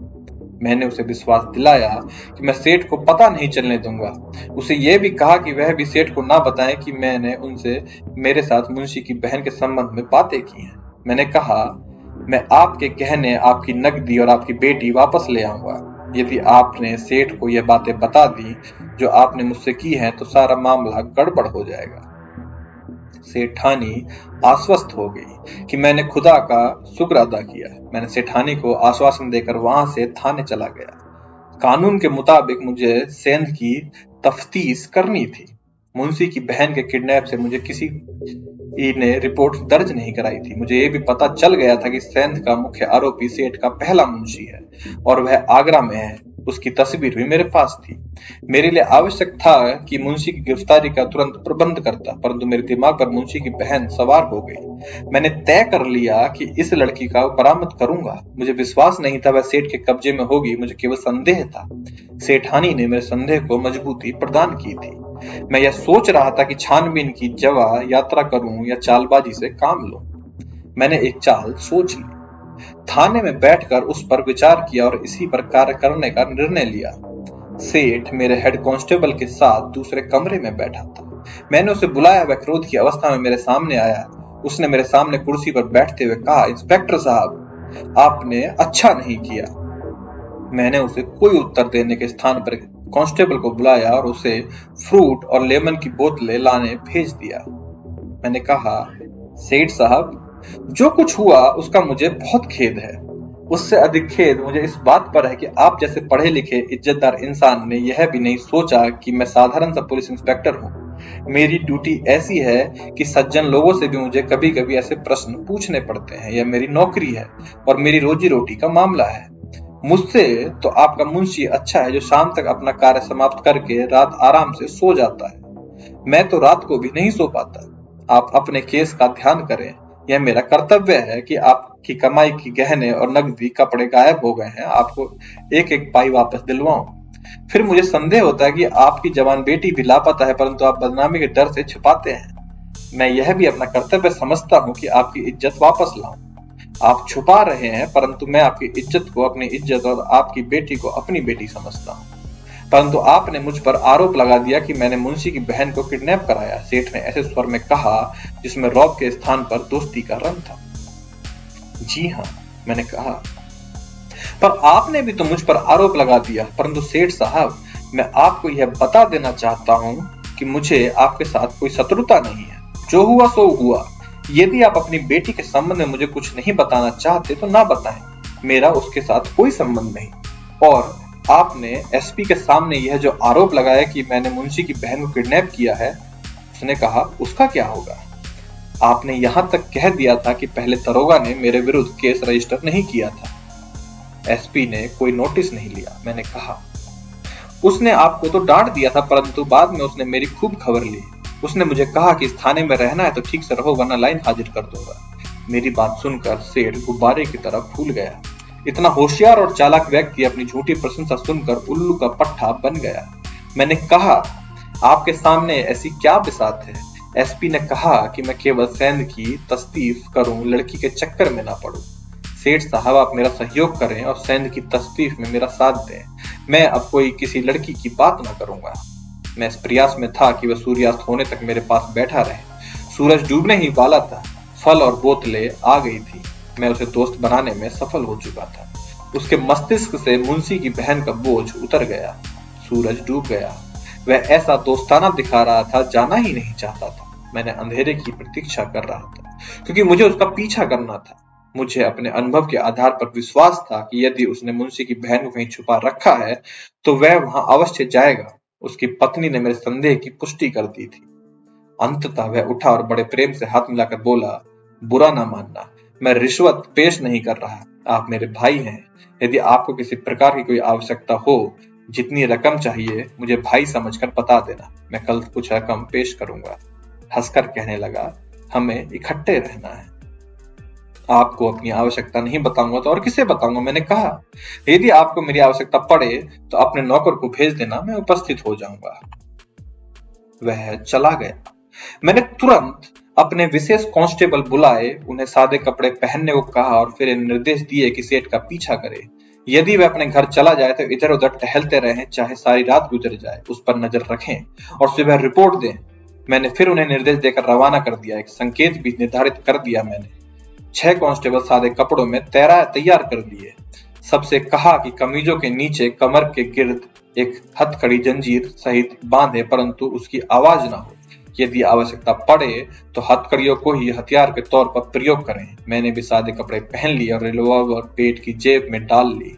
मैंने उसे विश्वास दिलाया कि मैं सेठ को पता नहीं चलने दूंगा। उसे यह भी कहा कि वह भी सेठ को ना बताए कि मैंने उनसे मेरे साथ मुंशी की बहन के संबंध में बातें की हैं। मैंने कहा, मैं आपके कहने आपकी नकदी और आपकी बेटी वापस ले आऊंगा। यदि आपने सेठ को यह बातें बता दी जो आपने मुझसे की हैं, तो सारा मामला गड़बड़ हो जाएगा। सेठानी आश्वस्त हो गई कि मैंने खुदा का शुक्र अदा किया। मैंने सेठानी को आश्वासन देकर वहां से थाने चला गया। कानून के मुताबिक मुझे सेंध की तफ्तीश करनी थी। मुंशी की बहन के किडनैप से मुझे किसी ने रिपोर्ट दर्ज नहीं कराई थी। मुझे ये भी पता चल गया था कि सेंध का मुख्य आरोपी सेठ का पहला मुंशी है और वह आगरा में है। उसकी तस्वीर भी मेरे पास थी। मेरे लिए आवश्यक था कि मुंशी की गिरफ्तारी का तुरंत प्रबंध करता, परंतु मेरे दिमाग पर मुंशी की बहन सवार हो गई। मैंने तय कर लिया कि इस लड़की का बरामद करूंगा। मुझे विश्वास नहीं था वह सेठ के कब्जे में होगी, मुझे केवल संदेह था। सेठानी ने मेरे संदेह को मजबूती प्रदान की थी। मैं यह सोच रहा था कि छानबीन की जगह यात्रा करूं या चालबाजी से काम लूं। मैंने एक चाल सोच ली। थाने में बैठकर उस पर विचार किया और इसी पर कार्य करने का निर्णय लिया। सेठ मेरे हेड कांस्टेबल के साथ दूसरे कमरे में बैठा था। मैंने उसे बुलाया। वह क्रोध की अवस्था में मेरे सामने आया। उसने मेरे सामने कुर्सी पर बैठते हुए कहा, इंस्पेक्टर साहब, आपने अच्छा नहीं किया। मैंने उसे कोई उत्तर देने के स्थान पर कांस्टेबल को बुलाया और उसे फ्रूट और लेमन की बोतलें लाने भेज दिया। मैंने कहा, सेठ साहब, जो कुछ हुआ उसका मुझे बहुत खेद है। उससे अधिक खेद मुझे इस बात पर है कि आप जैसे पढ़े लिखे इज्जतदार इंसान ने यह भी नहीं सोचा कि मैं साधारण सा पुलिस इंस्पेक्टर हूँ। मेरी ड्यूटी ऐसी है कि सज्जन लोगों से भी मुझे कभी कभी ऐसे प्रश्न पूछने पड़ते हैं। यह मेरी नौकरी है और मेरी रोजी रोटी का मामला है। मुझसे तो आपका मुंशी अच्छा है, जो शाम तक अपना कार्य समाप्त करके रात आराम से सो जाता है। मैं तो रात को भी नहीं सो पाता। आप अपने केस का ध्यान करें। यह मेरा कर्तव्य है कि आपकी कमाई की गहने और नकदी कपड़े गायब हो गए हैं, आपको एक एक पाई वापस दिलवाऊं। फिर मुझे संदेह होता है कि आपकी जवान बेटी भी लापता है, परंतु आप बदनामी के डर से छिपाते हैं। मैं यह भी अपना कर्तव्य समझता हूं कि आपकी इज्जत वापस लाऊं। आप छुपा रहे हैं, परंतु मैं आपकी इज्जत को अपनी इज्जत और आपकी बेटी को अपनी बेटी समझता हूं। परंतु आपने मुझ पर आरोप लगा दिया कि मैंने मुंशी की बहन को किडनैप कराया। सेठ ने ऐसे स्वर में कहा जिसमें रौब के स्थान पर दोस्ती का रंग था। जी हाँ, मैंने कहा, पर आपने भी तो मुझ पर आरोप लगा दिया। परंतु सेठ साहब, मैं आपको यह बता देना चाहता हूं कि मुझे आपके साथ कोई शत्रुता नहीं है। जो हुआ सो हुआ। यदि आप अपनी बेटी के संबंध में मुझे कुछ नहीं बताना चाहते तो ना बताएं। मेरा उसके साथ कोई संबंध नहीं। और आपने एसपी के सामने यह जो आरोप लगाया कि मैंने मुंशी की बहन को किडनैप किया है, उसने कहा, उसका क्या होगा? आपने यहां तक कह दिया था कि पहले दरोगा ने मेरे विरुद्ध केस रजिस्टर नहीं किया था। एसपी ने कोई नोटिस नहीं लिया। मैंने कहा, उसने आपको तो डांट दिया था, परंतु बाद में उसने मेरी खूब खबर ली। उसने मुझे कहा कि इस थाने में रहना है तो ठीक से रहो, वरना लाइन हाजिर कर दूंगा। मेरी बात सुनकर सेठ गुब्बारे की तरह फूल गया। इतना होशियार और चालाक व्यक्ति अपनी झूठी प्रशंसा सुनकर उल्लू का पट्टा बन गया। मैंने कहा, आपके सामने ऐसी क्या बिसात है? एसपी ने कहा कि मैं केवल सेंध की तस्दीफ करूं, लड़की के चक्कर में ना पड़ूं। सेठ साहब, आप मेरा सहयोग करें और सेंध की तस्दीफ में मेरा साथ दें। मैं अब कोई किसी लड़की की बात ना करूंगा। मैं इस प्रयास में था कि वह सूर्यास्त होने तक मेरे पास बैठा रहे। सूरज डूबने ही वाला था। फल और बोतलें आ गई थी। मैं उसे दोस्त बनाने में सफल हो चुका था। उसके मस्तिष्क से मुंशी की बहन का बोझ उतर गया। सूरज डूब गया। वह ऐसा दोस्ताना दिखा रहा था, जाना ही नहीं चाहता था। मैंने अंधेरे की प्रतीक्षा कर रहा था, क्योंकि मुझे उसका पीछा करना था। मुझे अपने अनुभव के आधार पर विश्वास था कि यदि उसने मुंशी की बहन को कहीं छुपा रखा है तो वह वहां अवश्य जाएगा। उसकी पत्नी ने मेरे संदेह की पुष्टि कर दी थी। अंततः वह उठा और बड़े प्रेम से हाथ मिलाकर बोला, बुरा ना मानना, मैं रिश्वत पेश नहीं कर रहा। आप मेरे भाई हैं। यदि आपको किसी प्रकार की कोई आवश्यकता हो, जितनी रकम चाहिए मुझे भाई समझकर बता देना, मैं कल कुछ रकम पेश करूंगा। हंसकर कहने लगा, हमें इकट्ठे रहना है। आपको अपनी आवश्यकता नहीं बताऊंगा तो और किसे बताऊंगा? मैंने कहा, यदि आपको मेरी आवश्यकता पड़े तो अपने नौकर को भेज देना, मैं उपस्थित हो जाऊंगा। वह चला गया। मैंने तुरंत अपने विशेष कांस्टेबल बुलाए, उन्हें सादे कपड़े पहनने को कहा और फिर निर्देश दिए कि सेठ का पीछा करे। यदि वह अपने घर चला जाए तो इधर उधर टहलते रहें, चाहे सारी रात गुजर जाए, उस पर नजर रखें और सुबह रिपोर्ट दें। मैंने फिर उन्हें निर्देश देकर रवाना कर दिया। एक संकेत भी निर्धारित कर दिया। मैंने 6 कांस्टेबल सादे कपड़ों में तैयार कर दिए। सबसे कहा कि कमीजों के नीचे कमर के गिर्द एक हथकड़ी जंजीर सहित बांधे, परंतु उसकी आवाज ना हो। यदि आवश्यकता पड़े तो हथकड़ियों को ही हथियार के तौर पर प्रयोग करें। मैंने भी सादे कपड़े पहन लिए और रिवॉल्वर पेट की जेब में डाल ली।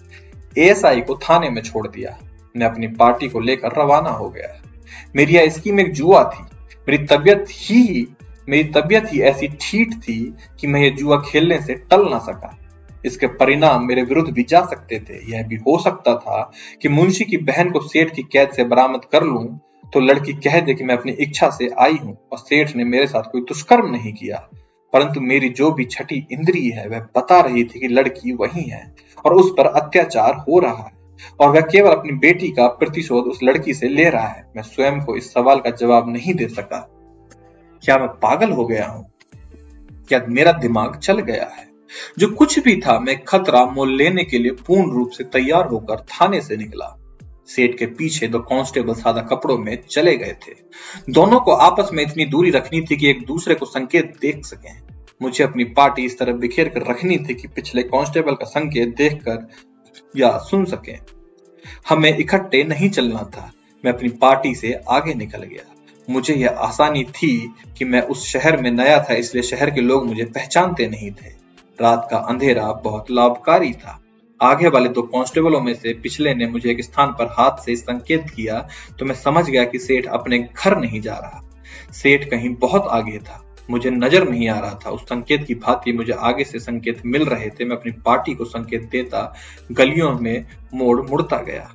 एएसआई को थाने में छोड़ दिया। मैं अपनी पार्टी को लेकर रवाना हो गया। मेरी यह स्कीम एक जुआ थी। मेरी तबीयत ही ऐसी ठीठ थी कि मैं ये जुआ खेलने से टल ना सका। इसके परिणाम मेरे विरुद्ध भी जा सकते थे। यह भी हो सकता था कि मुंशी की बहन को सेठ की कैद से बरामद कर लूं तो लड़की कह दे कि मैं अपनी इच्छा से आई हूं और सेठ ने मेरे साथ कोई दुष्कर्म नहीं किया। परंतु मेरी जो भी छठी इंद्रिय है वह बता रही थी कि लड़की वही है और उस पर अत्याचार हो रहा है और वह केवल अपनी बेटी का प्रतिशोध उस लड़की से ले रहा है। मैं स्वयं को इस सवाल का जवाब नहीं दे सका। क्या मैं पागल हो गया हूं? क्या मेरा दिमाग चल गया है? जो कुछ भी था, मैं खतरा मोल लेने के लिए पूर्ण रूप से तैयार होकर थाने से निकला। सेठ के पीछे 2 कांस्टेबल सादा कपड़ों में चले गए थे। दोनों को आपस में इतनी दूरी रखनी थी कि एक दूसरे को संकेत देख सकें। मुझे अपनी पार्टी इस तरह बिखेर कर रखनी थी कि पिछले कांस्टेबल का संकेत देखकर या सुन सकें। हमें इकट्ठे नहीं चलना था। मैं अपनी पार्टी से आगे निकल गया। मुझे यह आसानी थी कि मैं उस शहर में नया था, इसलिए शहर के लोग मुझे पहचानते नहीं थे। रात का अंधेरा बहुत लाभकारी था। आगे वाले 2 कांस्टेबलों में से पिछले ने मुझे एक स्थान पर हाथ से संकेत किया तो मैं समझ गया कि सेठ अपने घर नहीं जा रहा। सेठ कहीं बहुत आगे था। मुझे नजर नहीं आ रहा था। उस संकेत की भांति मुझे आगे से संकेत मिल रहे थे। मैं अपनी पार्टी को संकेत देता गलियों में मुड़ता गया।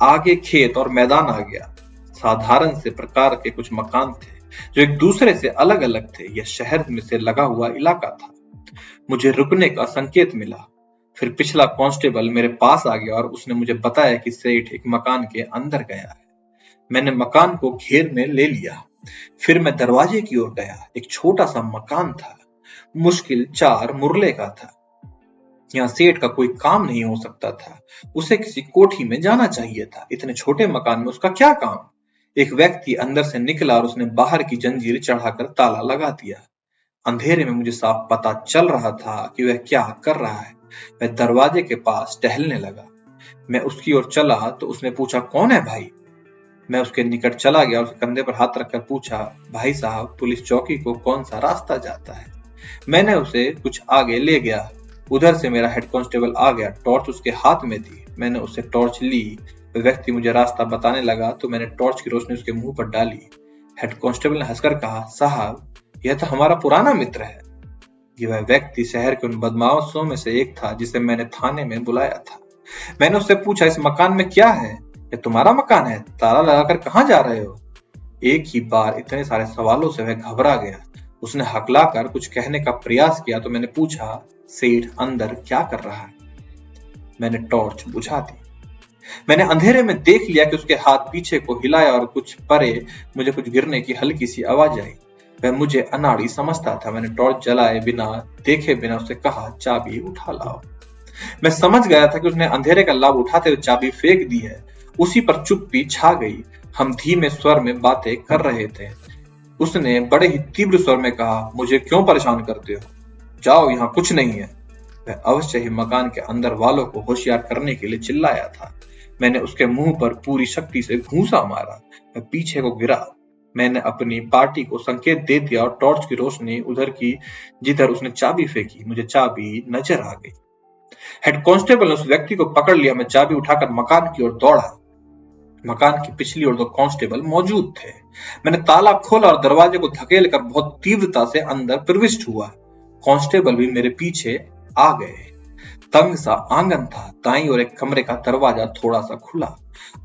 आगे खेत और मैदान आ गया। साधारण से प्रकार के कुछ मकान थे जो एक दूसरे से अलग अलग थे। यह शहर में से लगा हुआ इलाका था। मुझे रुकने का संकेत मिला। फिर पिछला कांस्टेबल मेरे पास आ गया और उसने मुझे बताया कि सेठ एक मकान के अंदर गया है। मैंने मकान को घेर में ले लिया। फिर मैं दरवाजे की ओर गया। एक छोटा सा मकान था। मुश्किल 4 मुरले का था। यहाँ सेठ का कोई काम नहीं हो सकता था। उसे किसी कोठी में जाना चाहिए था। इतने छोटे मकान में उसका क्या काम? एक व्यक्ति अंदर से निकला और उसने बाहर की जंजीर चढ़ाकर ताला लगा दिया। अंधेरे में मुझे साफ पता चल रहा था कि वह क्या कर रहा है। वह दरवाजे के पास टहलने लगा। मैं उसकी ओर चला तो उसने पूछा, कौन है भाई? मैं उसके निकट चला गया और उसके कंधे पर हाथ रखकर पूछा, भाई साहब, पुलिस चौकी को कौन सा रास्ता जाता है? मैंने उसे कुछ आगे ले गया। उधर से मेरा हेड कांस्टेबल आ गया। टॉर्च उसके हाथ में थी। मैंने उससे टॉर्च ली। वह व्यक्ति मुझे रास्ता बताने लगा तो मैंने टॉर्च की रोशनी उसके मुंह पर डाली। हेड कांस्टेबल ने हंसकर कहा, साहब, यह तो हमारा पुराना मित्र है। वह व्यक्ति शहर के उन बदमाशों में से एक था जिसे मैंने थाने में बुलाया था। मैंने उससे पूछा, इस मकान में क्या है? यह तुम्हारा मकान है? ताला लगाकर कहाँ जा रहे हो? एक ही बार इतने सारे सवालों से वह घबरा गया। उसने हकलाकर कुछ कहने का प्रयास किया तो मैंने पूछा, सेठ अंदर क्या कर रहा है? मैंने टॉर्च बुझा दी। मैंने अंधेरे में देख लिया कि उसके हाथ पीछे को हिलाया और कुछ परे मुझे कुछ गिरने की हल्की सी आवाज आई। वह मुझे अनाड़ी समझता था। मैंने टॉर्च जलाए बिना देखे बिना उससे कहा, चाबी उठा लाओ। मैं समझ गया था कि उसने अंधेरे का लाभ उठाते हुए चाबी फेंक दी है। उसी पर चुप्पी छा गई। हम धीमे स्वर में बातें कर रहे थे। उसने बड़े ही तीव्र स्वर में कहा, मुझे क्यों परेशान करते हो? जाओ, यहाँ कुछ नहीं है। वह अवश्य ही मकान के अंदर वालों को होशियार करने के लिए चिल्लाया था। मैंने उसके मुंह पर पूरी शक्ति से घूंसा मारा। वह पीछे को गिरा। मैंने अपनी पार्टी को संकेत दे दिया और टॉर्च की रोशनी उधर की जिधर उसने चाबी फेंकी। मुझे चाबी नजर आ गई। हेड कांस्टेबल ने उस व्यक्ति को पकड़ लिया। मैं चाबी उठाकर मकान की ओर दौड़ा। मकान की पिछली ओर 2 कांस्टेबल मौजूद थे। मैंने ताला खोला और दरवाजे को धकेलकर बहुत तीव्रता से अंदर प्रविष्ट हुआ। कांस्टेबल भी मेरे पीछे आ गए। तंग सा आंगन था। दाईं ओर एक कमरे का दरवाजा थोड़ा सा खुला।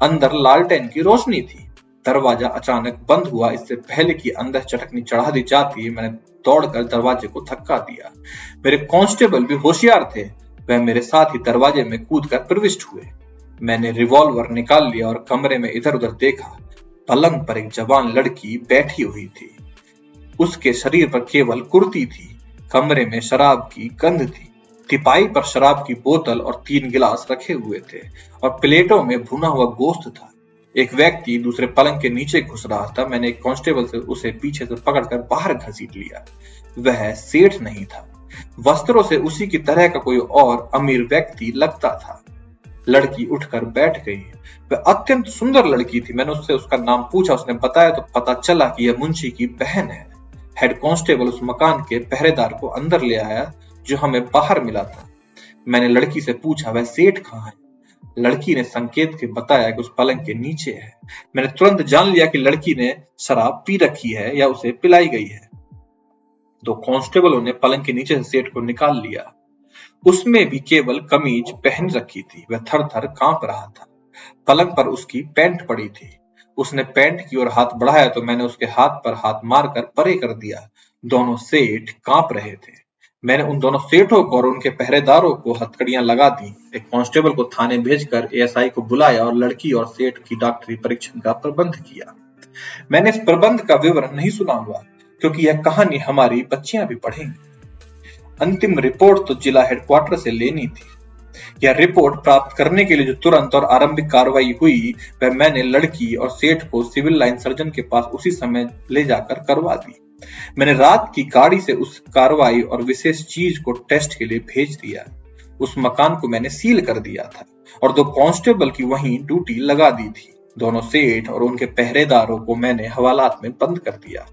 अंदर लालटेन की रोशनी थी। दरवाजा अचानक बंद हुआ। इससे पहले कि अंदर चटकनी चढ़ा दी जाती, मैंने दौड़कर दरवाजे को धक्का दिया। मेरे कांस्टेबल भी होशियार थे। वह मेरे साथ ही दरवाजे में कूदकर प्रविष्ट हुए। मैंने रिवॉल्वर निकाल लिया और कमरे में इधर उधर देखा। पलंग पर एक जवान लड़की बैठी हुई थी। उसके शरीर पर केवल कुर्ती थी। कमरे में शराब की गंध थी। टिपाई पर शराब की बोतल और 3 गिलास रखे हुए थे और प्लेटों में भुना हुआ गोश्त था। एक व्यक्ति दूसरे पलंग के नीचे घुस रहा था। मैंने एक कांस्टेबल से उसे पीछे से पकड़कर बाहर घसीट लिया। वह सेठ नहीं था। वस्त्रों से उसी की तरह का कोई और अमीर व्यक्ति लगता था। लड़की उठकर बैठ गई। वह अत्यंत सुंदर लड़की थी। मैंने उससे उसका नाम पूछा। उसने बताया तो पता चला कि यह मुंशी की बहन है। हेड कांस्टेबल उस मकान के पहरेदार को अंदर ले आया जो हमें बाहर मिला था। मैंने लड़की से पूछा, वह सेठ कहाँ है? लड़की ने संकेत के बताया कि उस पलंग के नीचे है। मैंने तुरंत जान लिया कि लड़की ने शराब पी रखी है या उसे पिलाई गई है। 2 कांस्टेबलों ने पलंग के नीचे से सेठ को निकाल लिया। उसमें भी केवल कमीज पहन रखी थी। वह थर-थर कांप रहा था। पलंग पर उसकी पैंट पड़ी थी। उसने पैंट की ओर हाथ बढ़ाया तो मैंने उसके हाथ पर हाथ मारकर परे कर दिया। दोनों सेठ कांप रहे थे। मैंने उन दोनों सेठों को और उनके पहरेदारों को हथकड़ियां लगा दी। एक कांस्टेबल को थाने भेजकर एएसआई को बुलाया और लड़की और सेठ की डॉक्टरी परीक्षण का प्रबंध किया। मैंने इस प्रबंध का विवरण नहीं सुनाऊंगा क्योंकि यह कहानी हमारी बच्चियां भी पढ़ेंगी। अंतिम रिपोर्ट तो जिला हेडक्वार्टर से लेनी थी। यह रिपोर्ट प्राप्त करने के लिए जो तुरंत और आरंभिक कार्रवाई हुई, वह मैंने लड़की और सेठ को सिविल लाइन सर्जन के पास उसी समय ले जाकर करवा दी। मैंने रात की गाड़ी से उस कार्रवाई और विशेष चीज को टेस्ट के लिए भेज दिया। उस मकान को मैंने सील कर दिया था और 2 कांस्टेबल की वहीं ड्यूटी लगा दी थी। दोनों सेठ और उनके पहरेदारों को मैंने हवालात में बंद कर दिया।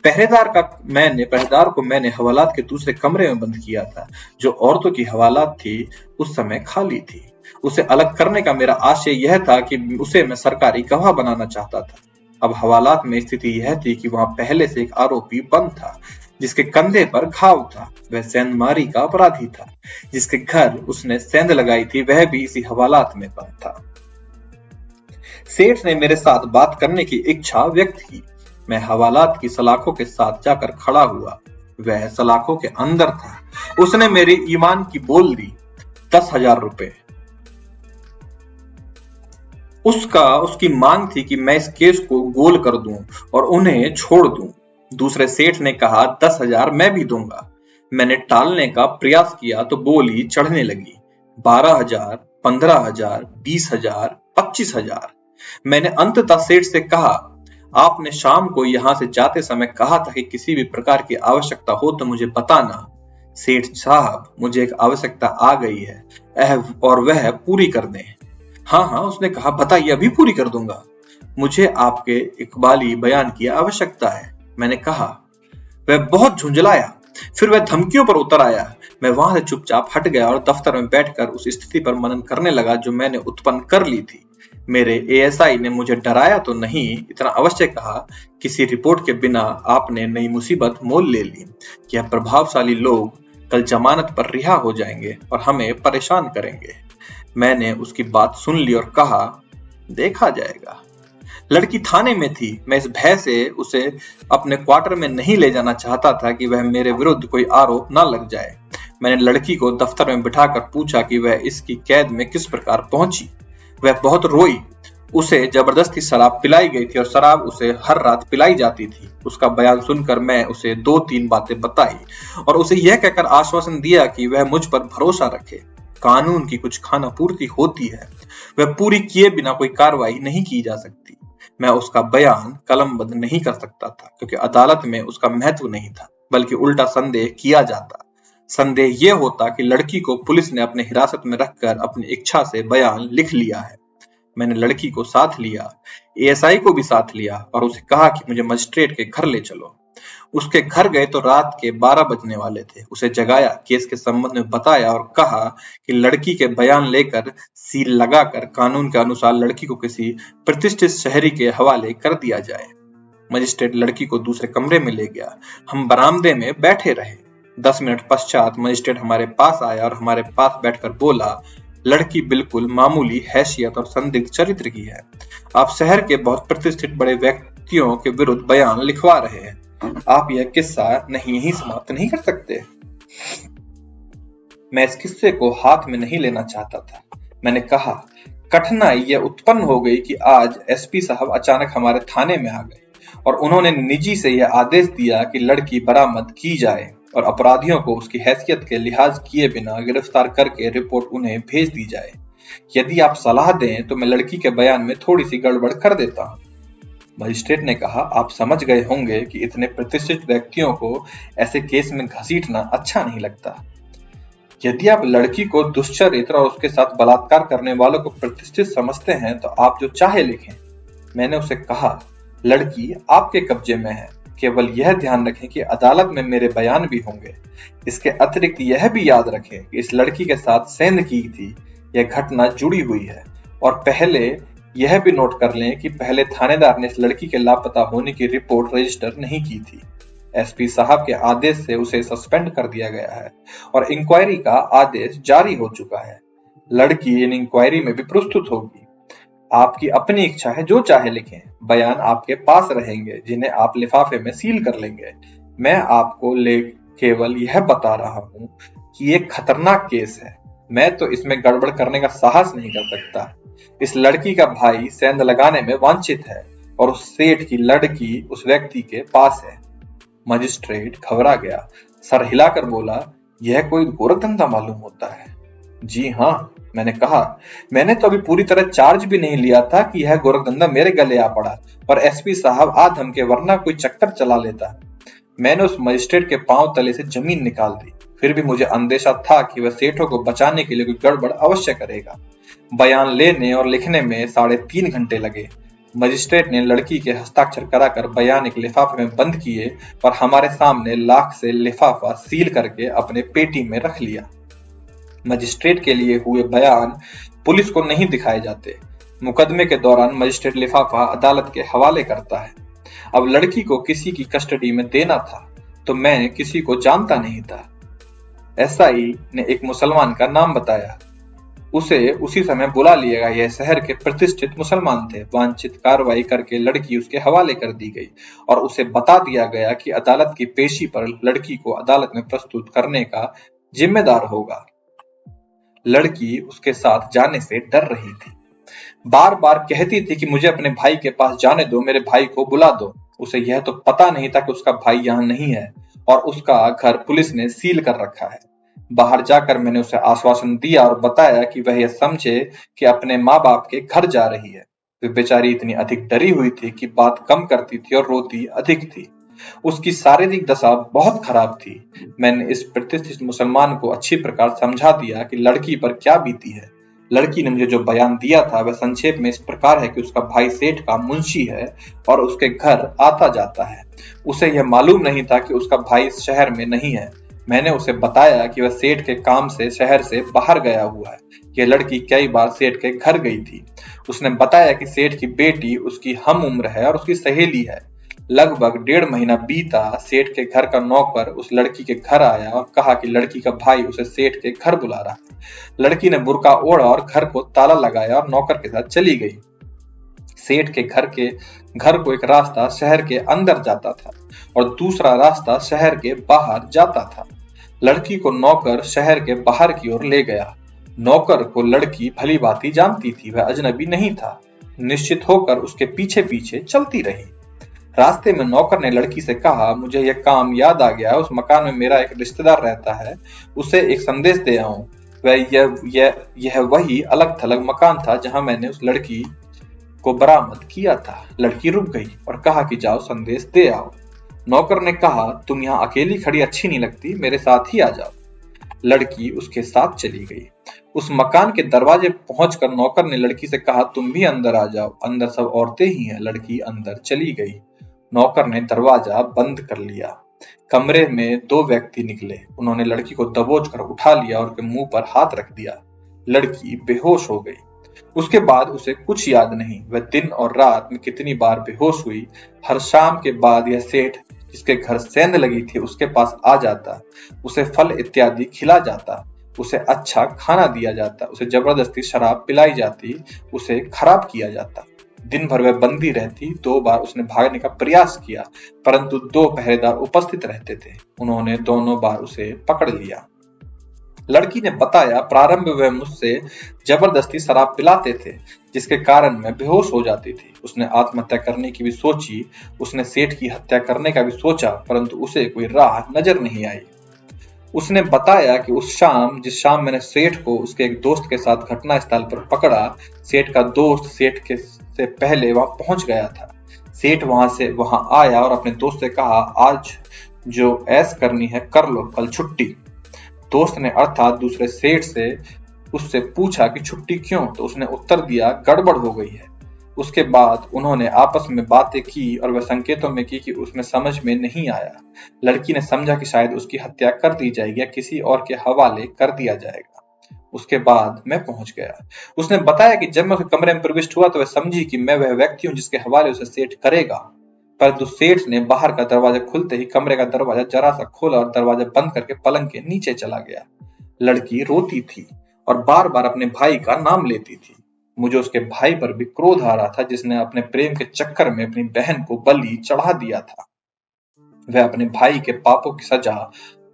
पहरेदार को मैंने हवालात के दूसरे कमरे में बंद किया था। जो औरतों की हवालात थी उस समय खाली थी। उसे अलग करने का मेरा आशय यह था कि उसे मैं सरकारी गवाह बनाना चाहता था। अब हवालात में स्थिति यह थी कि वहां पहले से एक आरोपी बंद था जिसके कंधे पर घाव था। वह सेंधमारी का अपराधी था। जिसके घर उसने सेंध लगाई थी वह भी इसी हवालात में बंद था। सेठ ने मेरे साथ बात करने की इच्छा व्यक्त की। मैं हवालात की सलाखों के साथ जाकर खड़ा हुआ। वह सलाखों के अंदर था। उसने मेरे ईमान की बोल दी। 10,000 रुपए। उसकी मांग थी कि मैं इस केस को गोल कर दूं और उन्हें छोड़ दूं। दूसरे सेठ ने कहा, 10,000 मैं भी दूंगा। मैंने टालने का प्रयास किया तो बोली चढ़ने लगी। 12,000, 15,000, 20,000, 25,000। मैंने अंततः सेठ से कहा, आपने शाम को यहां से जाते समय कहा था कि किसी भी प्रकार की आवश्यकता हो तो मुझे बताना। सेठ साहब, मुझे एक आवश्यकता आ गई है और वह पूरी कर दें। हाँ, उसने कहा, बताइए, अभी पूरी कर दूंगा। मुझे आपके इकबाली बयान की आवश्यकता है, मैंने कहा। वह बहुत झुंझलाया। फिर वह धमकियों पर उतर आया। मैं वहां से चुपचाप हट गया और दफ्तर में बैठकर उस स्थिति पर मनन करने लगा जो मैंने उत्पन्न कर ली थी। मेरे एएसआई ने मुझे डराया तो नहीं, इतना अवश्य कहा, किसी रिपोर्ट के बिना आपने नई मुसीबत मोल ले ली। यह प्रभावशाली लोग कल जमानत पर रिहा हो जाएंगे और हमें परेशान करेंगे। मैंने उसकी बात सुन ली और कहा, देखा जाएगा। लड़की थाने में थी। मैं इस भय से उसे अपने क्वार्टर में नहीं ले जाना चाहता था कि वह मेरे विरुद्ध कोई आरोप न लग जाए। मैंने लड़की को दफ्तर में बिठाकर पूछा कि वह इसकी कैद में किस प्रकार पहुंची। वह बहुत रोई। उसे जबरदस्ती शराब पिलाई गई थी और शराब उसे हर रात पिलाई जाती थी। उसका बयान सुनकर मैं उसे 2-3 बातें बताई और उसे यह कहकर आश्वासन दिया कि वह मुझ पर भरोसा रखे। कानून की कुछ खानापूर्ति होती है, वह पूरी किए बिना कोई कार्रवाई नहीं की जा सकती। मैं उसका बयान कलमबंद नहीं कर सकता था क्योंकि अदालत में उसका महत्व नहीं था, बल्कि उल्टा संदेह किया जाता। संदेह यह होता कि लड़की को पुलिस ने अपने हिरासत में रखकर अपनी इच्छा से बयान लिख लिया है। मैंने लड़की को साथ लिया, एएसआई को भी साथ लिया और उसे कहा कि मुझे मजिस्ट्रेट के घर ले चलो। उसके घर गए तो रात के 12 बजने वाले थे। उसे जगाया, केस के संबंध में बताया और कहा कि लड़की के बयान लेकर सील लगाकर कानून के अनुसार लड़की को किसी प्रतिष्ठित शहरी के हवाले कर दिया जाए। मजिस्ट्रेट लड़की को दूसरे कमरे में ले गया। हम बरामदे में बैठे रहे। 10 मिनट पश्चात मजिस्ट्रेट हमारे पास आया और हमारे पास बैठकर बोला, लड़की बिल्कुल मामूली हैसियत और संदिग्ध चरित्र की है। आप शहर के बहुत प्रतिष्ठित बड़े व्यक्तियों के विरुद्ध बयान लिखवा रहे हैं। आप यह किस्सा यहीं समाप्त नहीं कर सकते? मैं इस किस्से को हाथ में नहीं लेना चाहता था। मैंने कहा, कठिनाई यह उत्पन्न हो गई कि आज एसपी साहब अचानक हमारे थाने में आ गए और उन्होंने निजी से यह आदेश दिया कि लड़की बरामद की जाए और अपराधियों को उसकी हैसियत के लिहाज किए बिना गिरफ्तार करके रिपोर्ट उन्हें भेज दी जाए। यदि आप सलाह दें तो मैं लड़की के बयान में थोड़ी सी गड़बड़ कर देता हूँ। मजिस्ट्रेट ने कहा, आप समझ गए होंगे कि इतने प्रतिष्ठित व्यक्तियों को ऐसे केस में घसीटना अच्छा नहीं लगता। यदि आप लड़की को दुष्चरित्र और उसके साथ बलात्कार करने वालों को प्रतिष्ठित समझते हैं तो आप जो चाहे लिखें। मैंने उसे कहा, लड़की आपके कब्जे में है, केवल यह ध्यान रखें कि अदालत में मेरे बयान भी होंगे। इसके अतिरिक्त यह भी याद रखें कि इस लड़की के साथ सेंध की थी यह घटना जुड़ी हुई है। और पहले यह भी नोट कर लें कि पहले थानेदार ने इस लड़की के लापता होने की रिपोर्ट रजिस्टर नहीं की थी। एसपी साहब के आदेश से उसे सस्पेंड कर दिया गया है और इंक्वायरी का आदेश जारी हो चुका है। लड़की इन इंक्वायरी में भी प्रस्तुत होगी। आपकी अपनी इच्छा है, जो चाहे लिखें। बयान आपके पास रहेंगे जिन्हें आप लिफाफे में सील कर लेंगे। मैं आपको केवल यह बता रहा हूं कि ये खतरनाक केस है। मैं तो इसमें गड़बड़ करने का साहस नहीं कर सकता। इस लड़की का भाई सेंध लगाने में वांछित है और उस सेठ की लड़की उस व्यक्ति के पास है। मजिस्ट्रेट घबरा गया, सर हिलाकर बोला, यह कोई गोरखधंधा मालूम होता है। जी हाँ, मैंने कहा, मैंने तो अभी पूरी तरह चार्ज भी नहीं लिया था कि यह गोरखधंधा मेरे गले आ पड़ा और एसपी साहब आ धमके वरना कोई चक्कर चला लेता। मैंने उस मजिस्ट्रेट के पांव तले से जमीन निकाल दी। फिर भी मुझे अंदेशा था कि वह सेठों को बचाने के लिए कोई गड़बड़ अवश्य करेगा। बयान लेने और लिखने में 3.5 घंटे लगे। मजिस्ट्रेट ने लड़की के हस्ताक्षर कराकर बयान एक लिफाफे में बंद किए और हमारे सामने लाख से लिफाफा सील करके अपने पेटी में रख लिया। मजिस्ट्रेट के लिए हुए बयान पुलिस को नहीं दिखाए जाते। मुकदमे के दौरान मजिस्ट्रेट लिफाफा अदालत के हवाले करता है। अब लड़की को किसी की कस्टडी में देना था तो मैं किसी को जानता नहीं था। एसआई ने एक मुसलमान का नाम बताया। उसे उसी समय बुला लिया गया। यह शहर के प्रतिष्ठित मुसलमान थे। वांछित कार्रवाई करके लड़की उसके हवाले कर दी गई और उसे बता दिया गया कि अदालत की पेशी पर लड़की को अदालत में प्रस्तुत करने का जिम्मेदार होगा। लड़की उसके साथ जाने से डर रही थी। बार बार कहती थी कि मुझे अपने भाई के पास जाने दो, मेरे भाई को बुला दो। उसे यह तो पता नहीं था कि उसका भाई यहाँ नहीं है और उसका घर पुलिस ने सील कर रखा है। बाहर जाकर मैंने उसे आश्वासन दिया और बताया कि वह यह समझे कि अपने माँ बाप के घर जा रही है। वे बेचारी इतनी अधिक डरी हुई थी कि बात कम करती थी और रोती अधिक थी। उसकी शारीरिक दशा बहुत खराब थी। मैंने इस प्रतिष्ठित मुसलमान को अच्छी प्रकार समझा दिया कि लड़की पर क्या बीती है। लड़की ने मुझे जो बयान दिया था वह संक्षेप में इस प्रकार है कि उसका भाई सेठ का मुंशी है और उसके घर आता जाता है। उसे यह मालूम नहीं था कि उसका भाई इस शहर में नहीं है। मैंने उसे बताया कि वह सेठ के काम से शहर से बाहर गया हुआ है। यह लड़की कई बार सेठ के घर गई थी। उसने बताया कि सेठ की बेटी उसकी हम उम्र है और उसकी सहेली है। लगभग 1.5 महीना बीता। सेठ के घर का नौकर उस लड़की के घर आया और कहा कि लड़की का भाई उसे सेठ के घर बुला रहा है। लड़की ने बुर्का ओढ़ा और घर को ताला लगाया और नौकर के साथ चली गई। सेठ के घर को एक रास्ता शहर के अंदर जाता था और दूसरा रास्ता शहर के बाहर जाता था। लड़की को नौकर शहर के बाहर की ओर ले गया। नौकर को लड़की भली भांति जानती थी, वह अजनबी नहीं था। निश्चित होकर उसके पीछे पीछे चलती रही। रास्ते में नौकर ने लड़की से कहा, मुझे यह काम याद आ गया, उस मकान में मेरा एक रिश्तेदार रहता है, उसे एक संदेश दे आऊं। वह यह वही अलग थलग मकान था जहां मैंने उस लड़की को बरामद किया था। लड़की रुक गई और कहा कि जाओ संदेश दे आओ। नौकर ने कहा, तुम यहाँ अकेली खड़ी अच्छी नहीं लगती, मेरे साथ ही आ जाओ। लड़की उसके साथ चली गई। उस मकान के दरवाजे पहुंचकर नौकर ने लड़की से कहा, तुम भी अंदर आ जाओ, अंदर सब औरतें ही हैं। लड़की अंदर चली गई। नौकर ने दरवाजा बंद कर लिया। कमरे में 2 व्यक्ति निकले। उन्होंने लड़की को दबोच कर उठा लिया और उसके मुंह पर हाथ रख दिया। लड़की बेहोश हो गई। उसके बाद उसे कुछ याद नहीं। वह दिन और रात में कितनी बार बेहोश हुई। हर शाम के बाद यह सेठ जिसके घर सेंध लगी थी उसके पास आ जाता, उसे फल इत्यादि खिला जाता, उसे अच्छा खाना दिया जाता, उसे जबरदस्ती शराब पिलाई जाती, उसे खराब किया जाता। दिन भर वह बंदी रहती। 2 बार उसने भागने का प्रयास किया, परंतु 2 पहरेदार उपस्थित रहते थे। उन्होंने दोनों बार उसे पकड़ लिया। लड़की ने बताया, प्रारंभ में वह मुझसे जबरदस्ती शराब पिलाते थे, जिसके कारण मैं बेहोश हो जाती थी। उसने आत्महत्या करने की भी सोची, उसने सेठ की हत्या करने का भी सोचा, परंतु उसे कोई राह नजर नहीं आई। उसने बताया कि जिस शाम मैंने सेठ को उसके एक दोस्त के साथ घटना स्थल पर पकड़ा, सेठ का दोस्त से पहले वहां पहुंच गया था। सेठ वहां आया और अपने दोस्त से कहा, आज जो ऐश करनी है कर लो, कल छुट्टी। दोस्त ने अर्थात दूसरे सेठ से उससे पूछा कि छुट्टी क्यों, तो उसने उत्तर दिया, गड़बड़ हो गई है। उसके बाद उन्होंने आपस में बातें की और वह संकेतों में की कि उसमें समझ में नहीं आया। लड़की ने समझा कि शायद उसकी हत्या कर दी जाएगी या किसी और के हवाले कर दिया जाएगा। उसके बाद मैं पहुंच गया। उसने बताया कि जब मैं उसके कमरे में प्रविष्ट हुआ तो वह समझी कि मैं वह व्यक्ति हूं जिसके हवाले उसे सेठ करेगा। परंतु सेठ ने बाहर का दरवाजा खुलते ही कमरे का दरवाजा जरा सा खोला और दरवाजा बंद करके पलंग के नीचे चला गया। लड़की रोती थी और बार बार अपने भाई का नाम लेती थी। मुझे उसके भाई पर भी क्रोध आ रहा था, जिसने अपने प्रेम के चक्कर में अपनी बहन को बलि चढ़ा दिया था। वह अपने भाई के पापों की सजा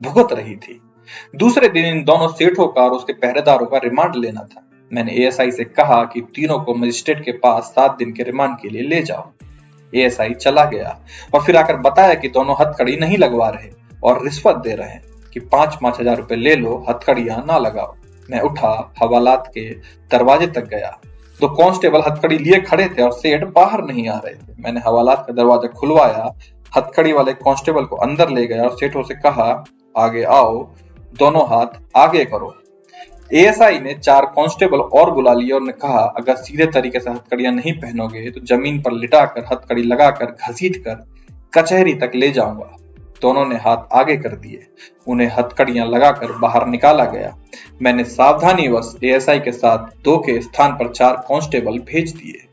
भुगत रही थी। दूसरे दिन इन दोनों सेठों का और उसके पहरेदारों का रिमांड लेना था। मैंने एएसआई से कहा कि तीनों को मजिस्ट्रेट के पास 7 दिन के रिमांड के लिए ले जाओ। एएसआई चला गया और फिर आकर बताया कि दोनों हथकड़ी नहीं लगवा रहे और रिश्वत दे रहे हैं कि 5-5 हजार रुपए ले लो, हथकड़ियां ना लगाओ। मैं उठा, हवालात के दरवाजे तक गया। 2 कांस्टेबल हथकड़ी लिए खड़े थे और सेठ बाहर नहीं आ रहे थे। मैंने हवालात का दरवाजा खुलवाया, हथकड़ी वाले कांस्टेबल को अंदर ले गया और सेठों से कहा, आगे आओ, दोनों हाथ आगे करो। एएसआई ने 4 कांस्टेबल और बुला लिए और ने कहा, अगर सीधे तरीके से हथकड़ियां नहीं पहनोगे तो जमीन पर लिटाकर हथकड़ी लगाकर घसीटकर कचहरी तक ले जाऊंगा। दोनों ने हाथ आगे कर दिए। उन्हें हथकड़ियां लगाकर बाहर निकाला गया। मैंने सावधानीवश एएसआई के साथ 2 के स्थान पर 4 कांस्टेबल भेज दिए।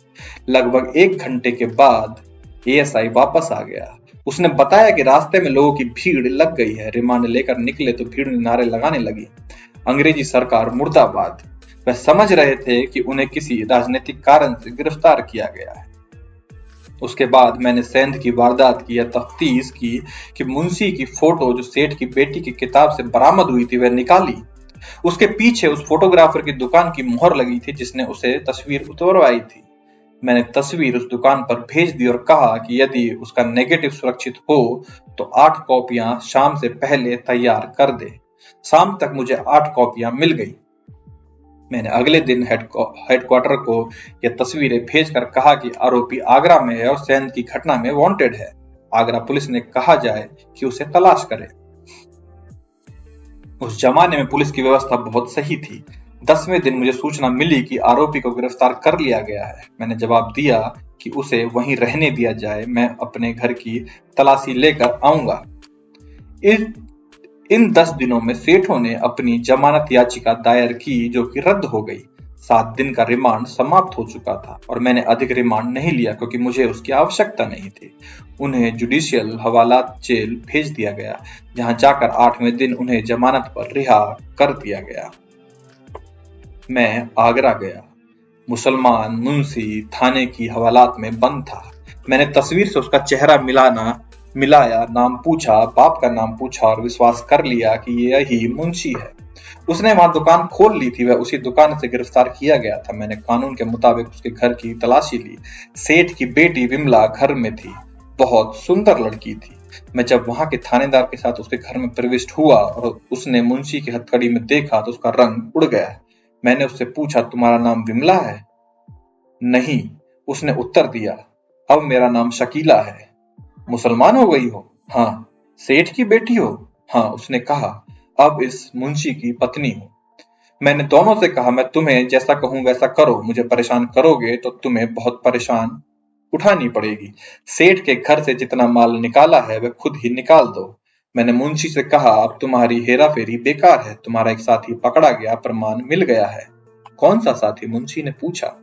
लगभग 1 घंटे के बाद एएसआई वापस आ गया। उसने बताया कि रास्ते में लोगों की भीड़ लग गई है। रिमांड लेकर निकले तो भीड़ ने नारे लगाने लगी, अंग्रेजी सरकार मुर्दाबाद। वह समझ रहे थे कि उन्हें किसी राजनीतिक कारण से गिरफ्तार किया गया है। उसके बाद मैंने सेंध की वारदात की या तफ्तीश की कि मुंशी की फोटो जो सेठ की बेटी की किताब से बरामद हुई थी वह निकाली। उसके पीछे उस फोटोग्राफर की दुकान की मोहर लगी थी जिसने उसे तस्वीर उतरवाई थी। मैंने तस्वीर उस दुकान पर भेज दी और कहा कि यदि उसका नेगेटिव सुरक्षित हो तो 8 कॉपियां शाम से पहले तैयार कर दे। शाम तक मुझे 8 कॉपियां मिल गई। मैंने अगले दिन हेडक्वार्टर को यह तस्वीरें भेजकर कहा कि आरोपी आगरा में है और सेंध की घटना में वांटेड है। आगरा पुलिस ने कहा जाए कि उसे तलाश करे। उस जमाने में पुलिस की व्यवस्था बहुत सही थी। 10वें दिन मुझे सूचना मिली कि आरोपी को गिरफ्तार कर लिया गया है। मैंने जवाब दिया कि उसे वहीं रहने दिया जाए, मैं अपने घर की तलाशी लेकर आऊंगा। इन 10 दिनों में सेठों ने अपनी जमानत याचिका दायर की जो कि रद्द हो गई। 7 दिन का रिमांड समाप्त हो चुका था और मैंने अधिक रिमांड नहीं लिया क्योंकि मुझे उसकी आवश्यकता नहीं थी। उन्हें जुडिशियल हवालात जेल भेज दिया गया, जहां जाकर 8वें दिन उन्हें जमानत पर रिहा कर दिया गया। मैं आगरा गया। मुसलमान मुंशी थाने की हवालात में बंद था। मैंने तस्वीर से उसका चेहरा मिलाया, नाम पूछा, बाप का नाम पूछा और विश्वास कर लिया कि यही मुंशी है। उसने वहां दुकान खोल ली थी, वह उसी दुकान से गिरफ्तार किया गया था। मैंने कानून के मुताबिक उसके घर की तलाशी ली। सेठ की बेटी विमला घर में थी। बहुत सुंदर लड़की थी। मैं जब वहां के थानेदार के साथ उसके घर में प्रविष्ट हुआ और उसने मुंशी की हथकड़ी में देखा तो उसका रंग उड़ गया। मैंने उससे पूछा, तुम्हारा नाम विमला है? नहीं, उसने उत्तर दिया। अब मेरा नाम शकीला है। मुसलमान हो गई हो? हाँ। सेठ की बेटी हो? हाँ, उसने कहा। अब इस मुंशी की पत्नी हो। मैंने दोनों से कहा, मैं तुम्हें जैसा कहूं वैसा करो, मुझे परेशान करोगे तो तुम्हें बहुत परेशान उठानी पड़ेगी। सेठ के घर से जितना माल निकाला है वह खुद ही निकाल दो। मैंने मुंशी से कहा, अब तुम्हारी हेरा फेरी बेकार है, तुम्हारा एक साथी पकड़ा गया, प्रमाण मिल गया है। कौन सा साथी? मुंशी ने पूछा।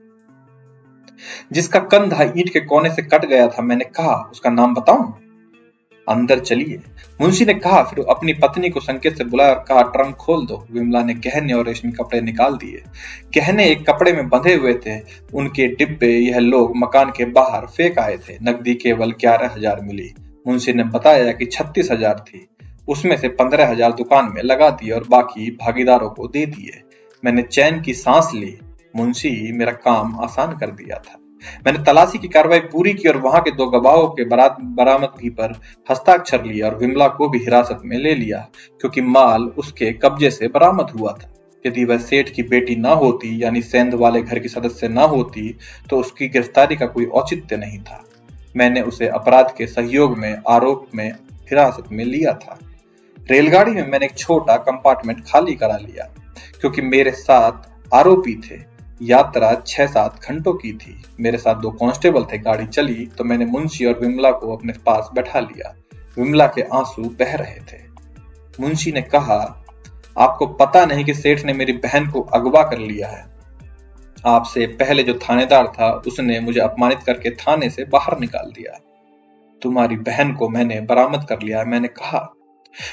जिसका कंधा ईंट के कोने से कट गया था। मैंने कहा, उसका नाम बताऊं? अंदर चलिए, मुंशी ने कहा। फिर अपनी पत्नी को संकेत से बुलाया और कहा, ट्रंक खोल दो। विमला ने गहने और रेशमी कपड़े निकाल दिए। गहने एक कपड़े में बंधे हुए थे। उनके डिब्बे यह लोग मकान के बाहर फेंक आए थे। नकदी केवल 11,000 मिली। मुंशी ने बताया कि 36,000 थी। उसमें से 15,000 दुकान में लगा दिए और बाकी भागीदारों को दे दिए। मैंने चैन की सांस ली। मुंशी मेरा काम आसान कर दिया था। मैंने तलाशी की कार्रवाई पूरी की और वहां के 2 गवाहों के बरामदगी पर हस्ताक्षर लिया और विमला को भी हिरासत में ले लिया, क्योंकि माल उसके कब्जे से बरामद हुआ था। यदि वह सेठ की बेटी ना होती, यानी सेंध वाले घर की सदस्य ना होती, तो उसकी गिरफ्तारी का कोई औचित्य नहीं था। मैंने उसे अपराध के सहयोग में आरोप में हिरासत में लिया था। रेलगाड़ी में मैंने एक छोटा कंपार्टमेंट खाली करा लिया, क्योंकि मेरे साथ आरोपी थे। यात्रा 6-7 घंटों की थी। मेरे साथ 2 कांस्टेबल थे। गाड़ी चली तो मैंने मुंशी और विमला को अपने पास बैठा लिया। विमला के आंसू बह रहे थे। मुंशी ने कहा, आपको पता नहीं कि सेठ ने मेरी बहन को अगवा कर लिया है। आपसे पहले जो थानेदार था उसने मुझे अपमानित करके थाने से बाहर निकाल दिया। तुम्हारी बहन को मैंने बरामद कर लिया है, मैंने कहा।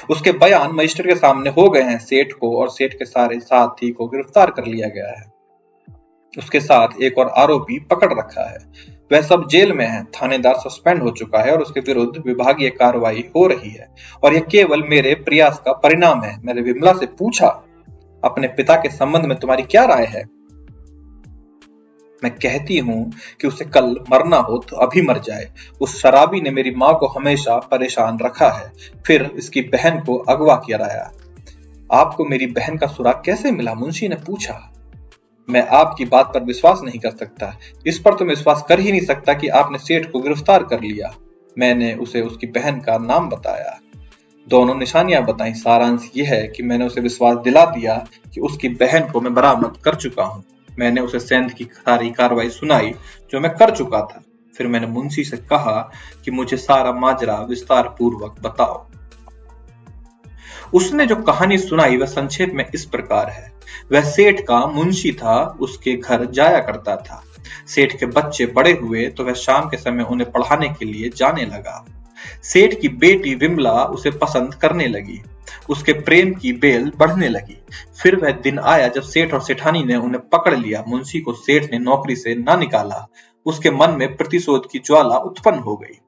उसके बयान मजिस्ट्रेट के सामने हो गए हैं। सेठ को और सेठ के सारे साथी को गिरफ्तार कर लिया गया है। उसके साथ एक और आरोपी पकड़ रखा है। वह सब जेल में है। थानेदार सस्पेंड हो चुका है और उसके विरुद्ध विभागीय कार्रवाई हो रही है, और यह केवल मेरे प्रयास का परिणाम है। मैंने विमला से पूछा, अपने पिता के संबंध में तुम्हारी क्या राय है? मैं कहती हूं कि उसे कल मरना हो तो अभी मर जाए। उस शराबी ने मेरी मां को हमेशा परेशान रखा है, फिर इसकी बहन को अगवा कराया। आपको मेरी बहन का सुराग कैसे मिला? मुंशी ने पूछा। मैं आपकी बात पर विश्वास नहीं कर सकता। इस पर तो मैं विश्वास कर ही नहीं सकता कि आपने सेठ को गिरफ्तार कर लिया। मैंने उसे उसकी बहन का नाम बताया, दोनों निशानियां बताई। सारांश यह है कि मैंने उसे विश्वास दिला दिया कि उसकी बहन को मैं बरामद कर चुका हूं। मैंने उसे सेंध की सारी कार्रवाई सुनाई जो मैं कर चुका था। फिर मैंने मुंशी से कहा कि मुझे सारा माजरा विस्तार पूर्वक बताओ। उसने जो कहानी सुनाई वह संक्षेप में इस प्रकार है। वह सेठ का मुंशी था, उसके घर जाया करता था। सेठ के बच्चे बड़े हुए तो वह शाम के समय उन्हें पढ़ाने के लिए जाने लगा। सेठ की बेटी विमला उसे पसंद करने लगी। उसके प्रेम की बेल बढ़ने लगी। फिर वह दिन आया जब सेठ और सेठानी ने उन्हें पकड़ लिया। मुंशी को सेठ ने नौकरी से ना निकाला। उसके मन में प्रतिशोध की ज्वाला उत्पन्न हो गई।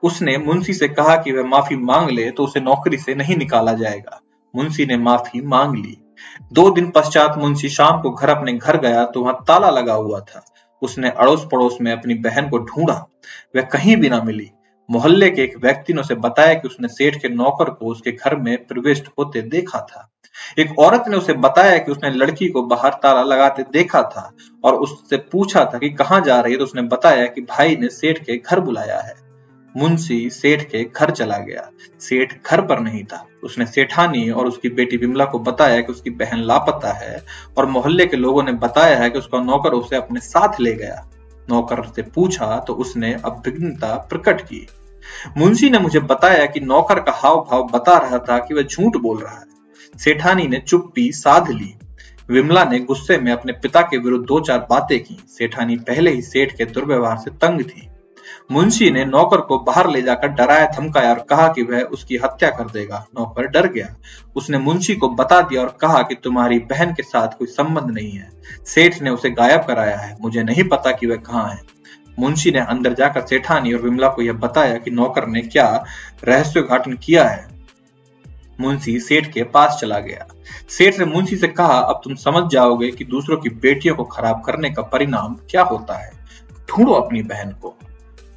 उसने मुंशी से कहा कि वह माफी मांग ले तो उसे नौकरी से नहीं निकाला जाएगा। मुंशी ने माफी मांग ली। 2 दिन पश्चात मुंशी शाम को अपने घर गया तो वहां ताला लगा हुआ था। उसने अड़ोस पड़ोस में अपनी बहन को ढूंढा, वह कहीं भी ना मिली। मोहल्ले के एक व्यक्ति ने उसे बताया कि उसने सेठ के नौकर को उसके घर में प्रविष्ट होते देखा था। एक औरत ने उसे बताया कि उसने लड़की को बाहर ताला लगाते देखा था और उससे पूछा था कि कहां जा रही है, तो उसने बताया कि भाई ने सेठ के घर बुलाया है। मुंशी सेठ के घर चला गया। सेठ घर पर नहीं था। उसने सेठानी और उसकी बेटी विमला को बताया कि उसकी बहन लापता है और मोहल्ले के लोगों ने बताया है कि उसका नौकर उसे अपने साथ ले गया। नौकर से पूछा तो उसने अभिज्ञता प्रकट की। मुंशी ने मुझे बताया कि नौकर का हाव भाव बता रहा था कि वह झूठ बोल रहा है। सेठानी ने चुप्पी साध ली। विमला ने गुस्से में अपने पिता के विरुद्ध 2-4 बातें की। सेठानी पहले ही सेठ के दुर्व्यवहार से तंग थी। मुंशी ने नौकर को बाहर ले जाकर डराया धमकाया और कहा कि वह उसकी हत्या कर देगा। नौकर डर गया। उसने मुंशी को बता दिया और कहा कि तुम्हारी बहन के साथ कोई संबंध नहीं है। सेठ ने उसे गायब कराया है, मुझे नहीं पता कि वह कहाँ है। मुंशी ने अंदर जाकर सेठानी और विमला को यह बताया कि नौकर ने क्या रहस्योद्घाटन किया है। मुंशी सेठ के पास चला गया। सेठ ने मुंशी से कहा, अब तुम समझ जाओगे कि दूसरों की बेटियों को खराब करने का परिणाम क्या होता है। ढूंढो अपनी बहन को।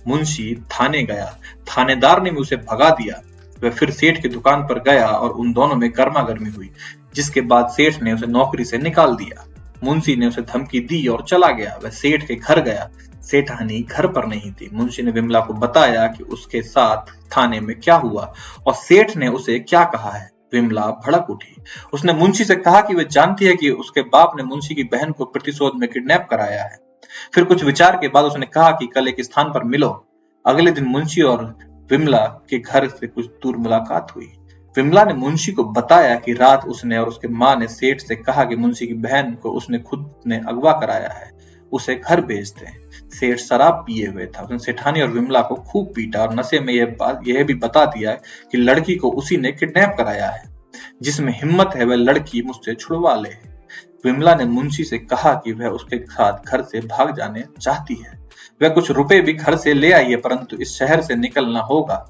मुंशी थाने गया। थानेदार ने भी उसे भगा दिया। वह फिर सेठ की दुकान पर गया और उन दोनों में गर्मा गर्मी हुई, जिसके बाद सेठ ने उसे नौकरी से निकाल दिया। मुंशी ने उसे धमकी दी और चला गया। वह सेठ के घर गया। सेठानी घर पर नहीं थी। मुंशी ने विमला को बताया कि उसके साथ थाने में क्या हुआ और सेठ ने उसे क्या कहा है। विमला भड़क उठी। उसने मुंशी से कहा कि वह जानती है कि उसके बाप ने मुंशी की बहन को प्रतिशोध में किडनैप कराया है। फिर कुछ विचार के बाद उसने कहा कि कल एक स्थान पर मिलो। अगले दिन मुंशी और विमला के घर से कुछ दूर मुलाकात हुई। विमला ने मुंशी को बताया कि रात उसने और उसके माँ ने सेठ से कहा कि मुंशी की बहन को उसने खुद ने अगवा कराया है, उसे घर भेज दें। सेठ शराब पिए हुए था। उसने सेठानी और विमला को खूब पीटा और नशे में यह भी बता दिया कि लड़की को उसी ने किडनैप कराया है। जिसमें हिम्मत है वह लड़की मुझसे छुड़वा ले। विमला ने मुंशी से कहा कि वह उसके साथ घर से भाग जाने चाहती है। वह कुछ रुपए भी घर से ले आई है, परंतु इस शहर से निकलना होगा।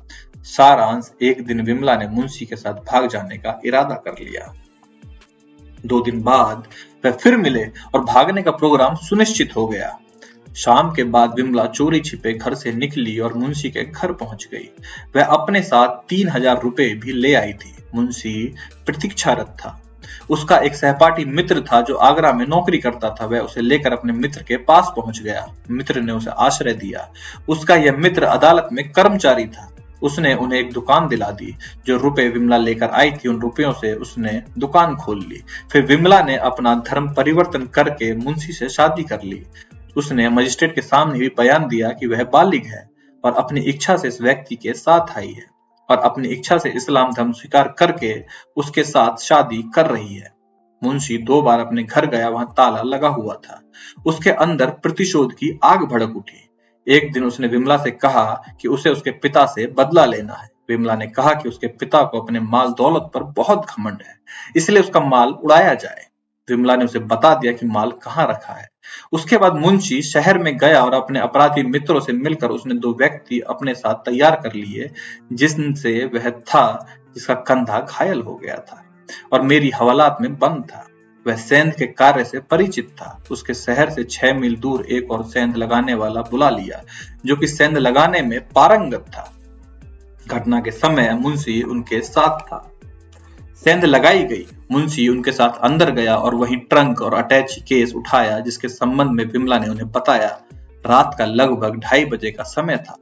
सारांश, एक दिन विमला ने मुंशी के साथ भाग जाने का इरादा कर लिया। 2 दिन बाद वह फिर मिले और भागने का प्रोग्राम सुनिश्चित हो गया। शाम के बाद विमला चोरी छिपे घर से निकली और मुंशी के घर पहुंच गई। वह अपने साथ 3000 रुपए भी ले आई थी। मुंशी प्रतीक्षारत था। उसका एक सहपाठी मित्र था जो आगरा में नौकरी करता था। वह उसे लेकर अपने मित्र के पास पहुंच गया। मित्र ने उसे आश्रय दिया। उसका यह मित्र अदालत में कर्मचारी था। उसने उन्हें एक दुकान दिला दी। जो रुपए विमला लेकर आई थी, उन रुपयों से उसने दुकान खोल ली। फिर विमला ने अपना धर्म परिवर्तन करके मुंशी से शादी कर ली। उसने मजिस्ट्रेट के सामने भी बयान दिया कि वह बालिग है और अपनी इच्छा से इस व्यक्ति के साथ आई है और अपनी इच्छा से इस्लाम धर्म स्वीकार करके उसके साथ शादी कर रही है। मुंशी 2 बार अपने घर गया। वहां ताला लगा हुआ था। उसके अंदर प्रतिशोध की आग भड़क उठी। एक दिन उसने विमला से कहा कि उसे उसके पिता से बदला लेना है। विमला ने कहा कि उसके पिता को अपने माल दौलत पर बहुत घमंड है, इसलिए उसका माल उड़ाया जाए। विमला ने उसे बता दिया कि माल कहाँ रखा है। उसके बाद मुंशी शहर में गया और अपने अपराधी मित्रों से मिलकर उसने 2 व्यक्ति अपने साथ तैयार कर लिए, जिनसे वह था जिसका कंधा घायल हो गया था और मेरी हवालात में बंद था। वह सेंध के कार्य से परिचित था। उसके शहर से 6 मील दूर एक और सेंध लगाने वाला बुला लिया, जो कि सेंध लगाने में पारंगत था। घटना के समय मुंशी उनके साथ था। सेंध लगाई गई। मुंशी उनके साथ अंदर गया और वही ट्रंक और अटैची केस उठाया, जिसके संबंध में विमला ने उन्हें बताया। रात का लगभग 2:30 बजे का समय था।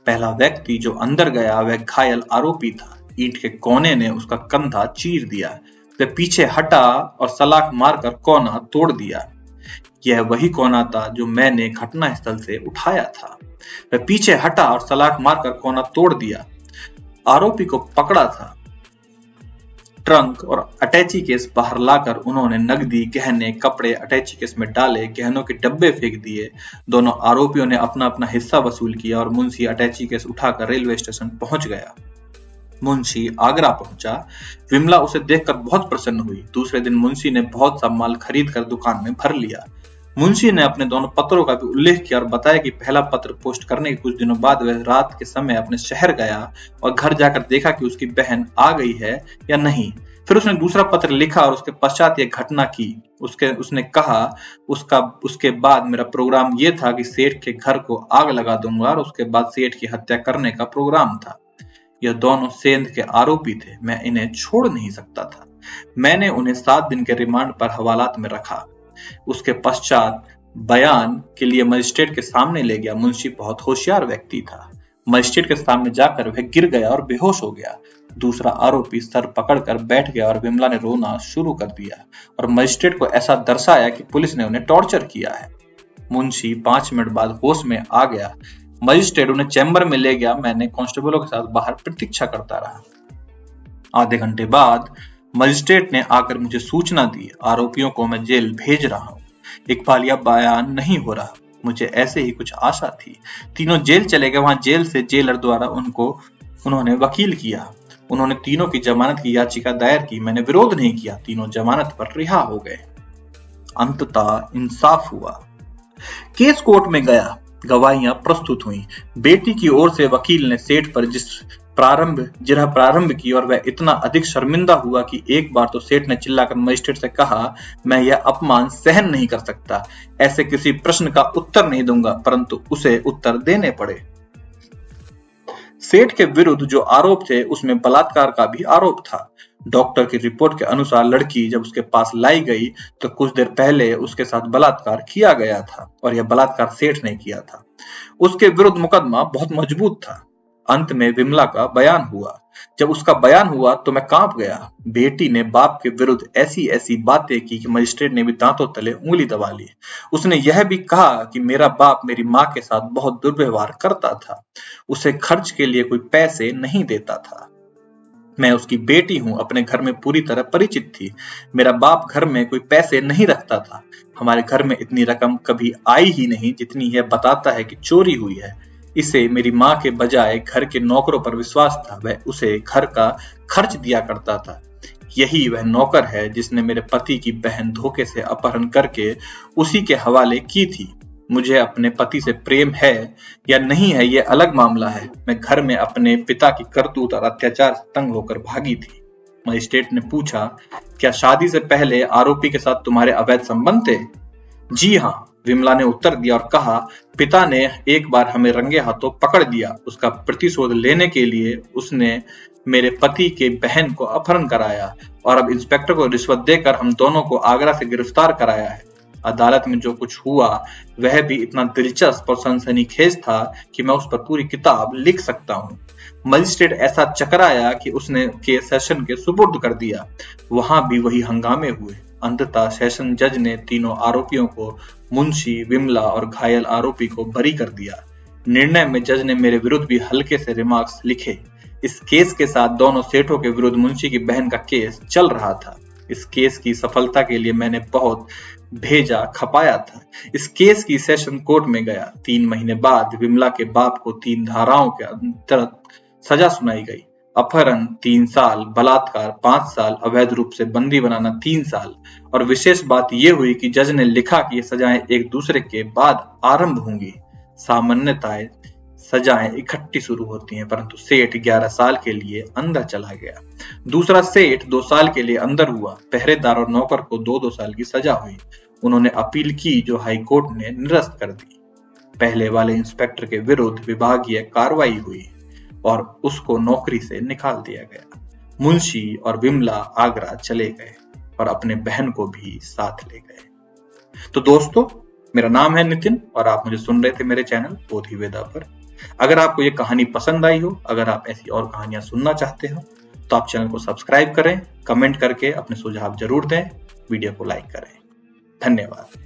पहला व्यक्ति जो अंदर गया वह घायल आरोपी था। ईंट के कोने ने उसका कंधा चीर दिया। वह पीछे हटा और सलाख मारकर कोना तोड़ दिया। यह वही कोना था जो मैंने घटनास्थल से उठाया था। वह पीछे हटा और सलाख मारकर कोना तोड़ दिया। आरोपी को पकड़ा था। ट्रंक और अटैची केस बाहर लाकर उन्होंने नकदी, गहने, कपड़े अटैची केस में डाले, गहनों के डब्बे फेंक दिए। दोनों आरोपियों ने अपना अपना हिस्सा वसूल किया और मुंशी अटैची केस उठाकर रेलवे स्टेशन पहुंच गया। मुंशी आगरा पहुंचा। विमला उसे देखकर बहुत प्रसन्न हुई। दूसरे दिन मुंशी ने बहुत सा माल खरीद कर दुकान में भर लिया। मुंशी ने अपने दोनों पत्रों का भी उल्लेख किया और बताया कि पहला पत्र पोस्ट करने के कुछ दिनों बाद वह रात के समय अपने शहर गया और घर जाकर देखा कि उसकी बहन आ गई है या नहीं। फिर उसने दूसरा पत्र लिखा और उसके पश्चात यह घटना की। उसने कहा, उसके बाद मेरा प्रोग्राम यह था कि सेठ के घर को आग लगा दूंगा और उसके बाद सेठ की हत्या करने का प्रोग्राम था। यह दोनों सेंध के आरोपी थे। मैं इन्हें छोड़ नहीं सकता था। मैंने उन्हें 7 दिन के रिमांड पर हवालात में रखा। उसके पश्चात बयान के लिए मजिस्ट्रेट के सामने ले गया। मुंशी बहुत होशियार व्यक्ति था। मजिस्ट्रेट के सामने जाकर वह गिर गया और बेहोश हो गया। दूसरा आरोपी सर पकड़कर बैठ गया और विमला ने रोना शुरू कर दिया और मजिस्ट्रेट को ऐसा दर्शाया कि पुलिस ने उन्हें टॉर्चर किया है। मुंशी 5 मिनट बाद होश में आ गया। मजिस्ट्रेट उन्हें चैम्बर में ले गया। मैंने कांस्टेबलों के साथ बाहर प्रतीक्षा करता रहा। आधे घंटे बाद मजिस्ट्रेट ने आकर मुझे सूचना दी, आरोपियों को मैं जेल भेज रहा हूँ। इकबाल यह बयान नहीं हो रहा। मुझे ऐसे ही कुछ आशा थी। तीनों जेल चले गए। वहां जेल से जेलर द्वारा उन्होंने वकील किया। उन्होंने तीनों की जमानत की याचिका दायर की। मैंने विरोध नहीं किया। तीनों जमानत पर रिहा हो गए। अंततः इंसाफ हुआ। केस कोर्ट में गया। गवाहियां प्रस्तुत हुई। बेटी की ओर से वकील ने सेठ पर जिस जिरह प्रारंभ की और वह इतना अधिक शर्मिंदा हुआ कि एक बार तो सेठ ने चिल्लाकर मजिस्ट्रेट से कहा, मैं यह अपमान सहन नहीं कर सकता, ऐसे किसी प्रश्न का उत्तर नहीं दूंगा, परंतु उसे उत्तर देने पड़े। सेठ के विरुद्ध जो आरोप थे उसमें बलात्कार का भी आरोप था। डॉक्टर की रिपोर्ट के अनुसार लड़की जब उसके पास लाई गई तो कुछ देर पहले उसके साथ बलात्कार किया गया था और यह बलात्कार सेठ ने किया था। उसके विरुद्ध मुकदमा बहुत मजबूत था। अंत में विमला का बयान हुआ। जब उसका बयान हुआ तो मैं कांप गया। बेटी ने बाप के विरुद्ध ऐसी ऐसी बातें की कि मजिस्ट्रेट ने भी दांतों तले उंगली दबा ली। उसने यह भी कहा कि मेरा बाप मेरी माँ के साथ बहुत दुर्व्यवहार करता था, उसे खर्च के लिए कोई पैसे नहीं देता था। मैं उसकी बेटी हूं, अपने घर में पूरी तरह परिचित थी। मेरा बाप घर में कोई पैसे नहीं रखता था। हमारे घर में इतनी रकम कभी आई ही नहीं जितनी यह बताता है कि चोरी हुई है। इसे मेरी माँ के बजाय घर के नौकरों पर विश्वास था। वह उसे घर का खर्च दिया करता था। यही वह नौकर है जिसने मेरे पति की बहन धोखे से अपहरण करके उसी के हवाले की थी। मुझे अपने पति से प्रेम है या नहीं है यह अलग मामला है। मैं घर में अपने पिता की करतूत और अत्याचार से तंग होकर भागी थी। मजिस्ट्रेट ने पूछा, क्या शादी से पहले आरोपी के साथ तुम्हारे अवैध संबंध थे? जी हाँ, विमला ने उत्तर दिया और कहा, पिता ने एक बार हमें रंगे हाथों पकड़ दिया। उसका प्रतिशोध लेने के लिए उसने मेरे पति के बहन को अपहरण कराया और अब इंस्पेक्टर को रिश्वत देकर हम दोनों को आगरा से गिरफ्तार कराया है। अदालत में जो कुछ हुआ वह भी इतना दिलचस्प और सनसनीखेज था कि मैं उस पर पूरी किताब लिख सकता हूँ। मजिस्ट्रेट ऐसा चकराया कि उसने केस सेशन के सुपुर्द कर दिया। वहां भी वही हंगामे हुए। अंततः सेशन जज ने तीनों आरोपियों को, मुंशी, विमला और घायल आरोपी को बरी कर दिया। निर्णय में जज ने मेरे विरुद्ध भी हल्के से रिमार्क्स लिखे। इस केस के साथ दोनों सेठों के विरुद्ध मुंशी की बहन का केस चल रहा था। इस केस की सफलता के लिए मैंने बहुत भेजा खपाया था। इस केस की सेशन कोर्ट में गया। 3 महीने बाद विमला के बाप को 3 धाराओं के अंतर्गत सजा सुनाई गई। अपहरण 3 साल, बलात्कार 5 साल, अवैध रूप से बंदी बनाना 3 साल। और विशेष बात यह हुई कि जज ने लिखा कि ये सजाएं एक दूसरे के बाद आरंभ होंगी। सामान्यतः सजाएं इकट्ठी शुरू होती हैं, परंतु सेठ 11 साल के लिए अंदर चला गया। दूसरा सेठ 2 साल के लिए अंदर हुआ। पहरेदार और नौकर को 2-2 साल की सजा हुई। उन्होंने अपील की जो हाई कोर्ट ने निरस्त कर दी। पहले वाले इंस्पेक्टर के विरुद्ध विभागीय कार्रवाई हुई और उसको नौकरी से निकाल दिया गया। मुंशी और विमला आगरा चले गए और अपने बहन को भी साथ ले गए। तो दोस्तों, मेरा नाम है नितिन और आप मुझे सुन रहे थे मेरे चैनल बोधी वेदा पर। अगर आपको ये कहानी पसंद आई हो, अगर आप ऐसी और कहानियां सुनना चाहते हो तो आप चैनल को सब्सक्राइब करें, कमेंट करके अपने सुझाव जरूर दें, वीडियो को लाइक करें। धन्यवाद।